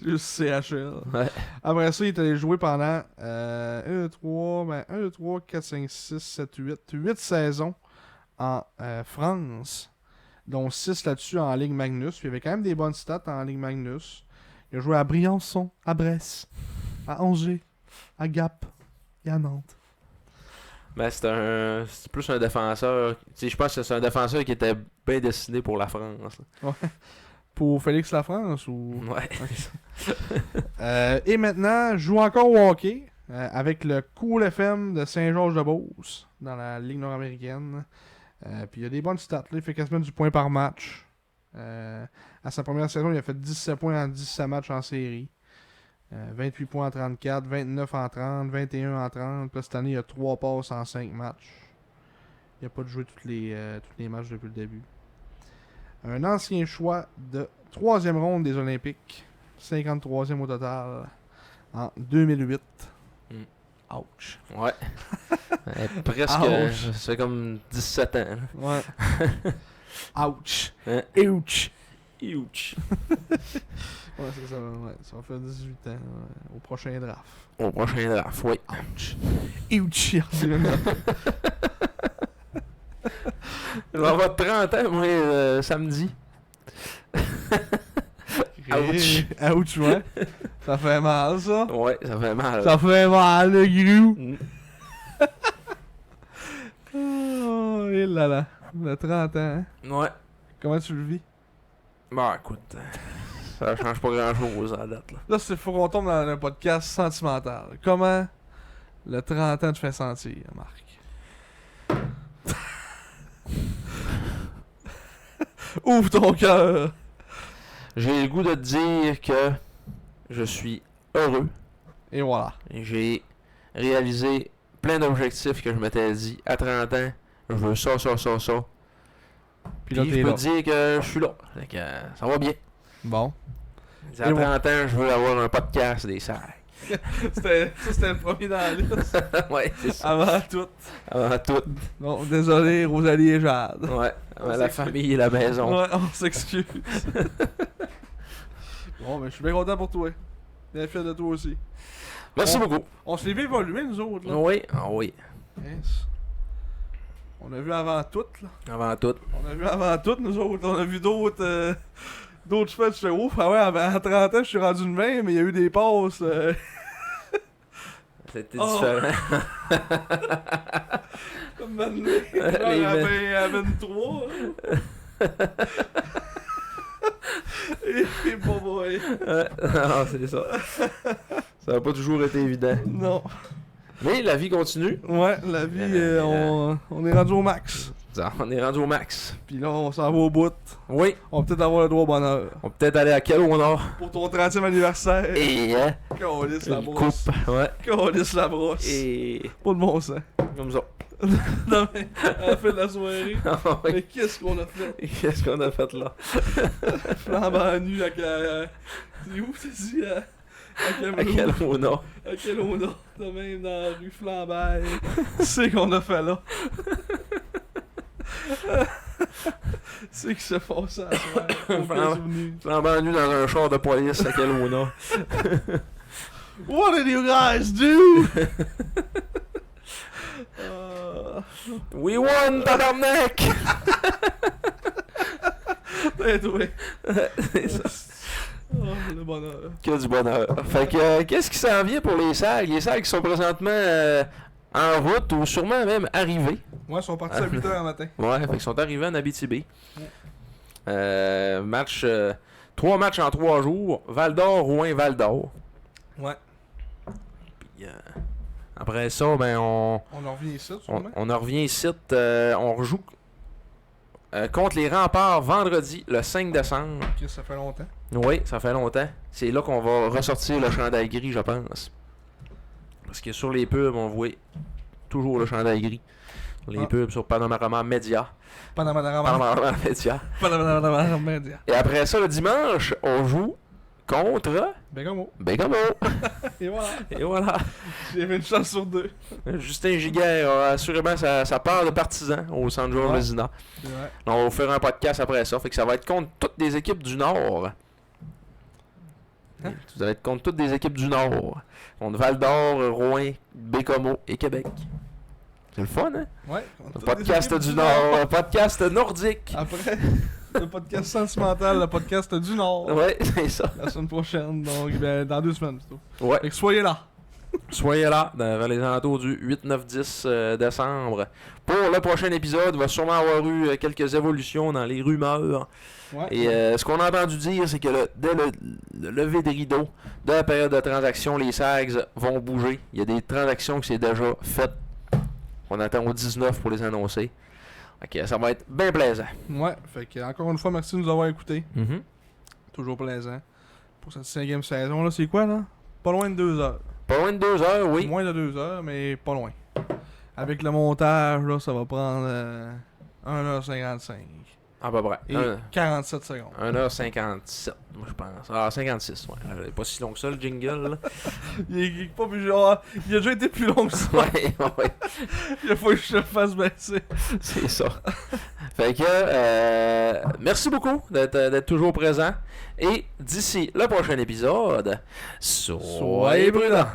Juste CHL. Ouais. Après ça, il est allé jouer pendant 1, 2, 3, 4, 5, 6, 7, 8 saisons en France, dont 6 là-dessus en Ligue Magnus. Puis il avait quand même des bonnes stats en Ligue Magnus. Il a joué à Briançon, à Brest, à Angers, à Gap et à Nantes. Ben, c'est plus un défenseur. Tu sais, je pense que c'est un défenseur qui était bien destiné pour la France. Là. Ouais. Pour Félix Lafrance ou... Ouais. Et maintenant, joue encore au hockey avec le Cool FM de Saint-Georges-de-Beauce dans la Ligue nord-américaine. Puis il a des bonnes stats. Là. Il fait quasiment du point par match. À sa première saison, il a fait 17 points en 17 matchs en série. 28 points en 34, 29 en 30, 21 en 30. Puis là, cette année, il a 3 passes en 5 matchs. Il n'a pas joué tous les matchs depuis le début. Un ancien choix de 3e ronde des Olympiques. 53e au total. En 2008. Ouch. Ouais. Presque. Ouch. Ça fait comme 17 ans. Là. Ouais. Ouch. Hein? Ouch. Ouch. Ouais, c'est ça. Ouais. Ça va faire 18 ans au prochain draft. Au prochain draft, oui. Ouch. Ouch. Je vais avoir 30 ans, moi, samedi. Ouch. Ouch, ouais. Ça fait mal, ça. Ouais, ça fait mal. Ça fait mal, le grou. Mm. Oh, et là là. Le 30 ans, hein. Ouais. Comment tu le vis? Bah, écoute, ça change pas grand-chose à la date, là. Là, il faut qu'on tombe dans un podcast sentimental. Comment le 30 ans te fait sentir, Marc? Ouvre ton cœur! J'ai le goût de te dire que je suis heureux. Et voilà. J'ai réalisé plein d'objectifs que je m'étais dit à 30 ans. Je veux ça. Puis là, Puis je t'es peux là. te dire que je suis là. Fait que, ça va bien. Bon. À 30 ans, je veux avoir un podcast des sacs. C'était le premier dans la liste. Ouais, c'est ça. Avant tout. Avant tout. Non, désolé, Rosalie et Jade. Ouais. Avant la s'excuse. famille et la maison. Ouais, on s'excuse. Bon, ben, je suis bien content pour toi. Bien fier de toi aussi. Merci beaucoup. On se l'est bien évolué, nous autres, là. Oui, ah oui. Yes. On a vu avant tout, là. Avant tout. On a vu avant tout, nous autres. On a vu d'autres d'autres cheveux. Je fais ouf. Ah ouais, à 30 ans, je suis rendu de même, mais il y a eu des passes. C'était Oh. différent. Comme maintenant. À 23. Et pas vrai. Non, c'est ça. Ça n'a pas toujours été évident. Non. Mais la vie continue. Ouais, la vie, on est rendu au max. Ça, on est rendu au max. Puis là, on s'en va au bout. Oui, On va peut-être avoir le droit au bonheur. on peut peut-être aller à quel honneur. Pour ton 30e anniversaire. Et hein, Calisse la une brosse. coupe. Ouais. Calisse la brosse. Et Pas de bon sens. comme ça. Non, mais à la fin de la soirée. Ah oui. Mais qu'est-ce qu'on a fait? Qu'est-ce qu'on a fait là? Flambant nu avec c'est où t'as dit? À À quel honneur? À quel honneur? De même dans la rue Flambert. C'est qu'on a fait là. C'est qui se passe à soir. Aucun souvenir. Flambant nu dans un char de police, à quel honneur? What did you guys do? We won, tabarnak! Ouais. C'est ça. Oh, le bonheur. Que du bonheur. Fait que, qu'est-ce qui s'en vient pour les salles? Les salles qui sont présentement en route ou sûrement même arrivées. Ouais, ils sont partis à 8h le matin. Ouais, fait qu'ils sont arrivés en Abitibi. Match, 3 matchs en 3 jours. Val d'Or, Rouen, Val d'Or. Ouais. Puis, après ça, ben on On en revient ici, sûrement. on en revient ici. On rejoue contre les Remparts vendredi, le 5 décembre. Ok, ça fait longtemps. Oui, ça fait longtemps. C'est là qu'on va ressortir le chandail gris, je pense. Parce que sur les pubs, on voit toujours le chandail gris. Les pubs sur Panorama Media. Panorama Media. Panorama Media. Et après ça, le dimanche, on joue contre Bécamo. Et voilà. Et voilà. J'avais une chance sur 2. Justin Giguère a assurément sa part de partisan au San Joe Resina. C'est vrai. On va vous faire un podcast après ça. Fait que ça va être contre toutes les équipes du Nord. Hein? Vous allez être contre toutes les équipes du Nord. Contre Val-d'Or, Rouen, Bécomo et Québec. C'est le fun, hein? Ouais. Le podcast du Nord. Le podcast nordique. Après, le podcast sentimental, le podcast du Nord. Ouais, c'est ça. La semaine prochaine, donc dans 2 semaines plutôt. Ouais. Fait que soyez là. Soyez là, vers les alentours du 8, 9, 10 décembre. Pour le prochain épisode, il va sûrement avoir eu quelques évolutions dans les rumeurs. Ouais. Et ce qu'on a entendu dire, c'est que dès le lever des rideaux de la période de transaction, les SAGs vont bouger. Il y a des transactions qui c'est déjà faites. On attend au 19 pour les annoncer. Ok, ça va être bien plaisant. Ouais. Fait que encore une fois, merci de nous avoir écoutés. Mm-hmm. Toujours plaisant. Pour cette 5e saison, là, c'est quoi, là? Pas loin de 2 heures. Pas loin de 2 heures, oui. Moins de 2 heures, mais pas loin. Avec le montage, là, ça va prendre 1h55. À peu près. Et 47 secondes. 1h57, moi je pense. Ah, 56, ouais. Il est pas si long que ça, le jingle. Là. Il est pas plus genre. Il a déjà été plus long que ça. Ouais, ouais. Il faut que je le fasse baisser. C'est ça. Fait que, merci beaucoup d'être toujours présent. Et d'ici le prochain épisode, soyez prudents.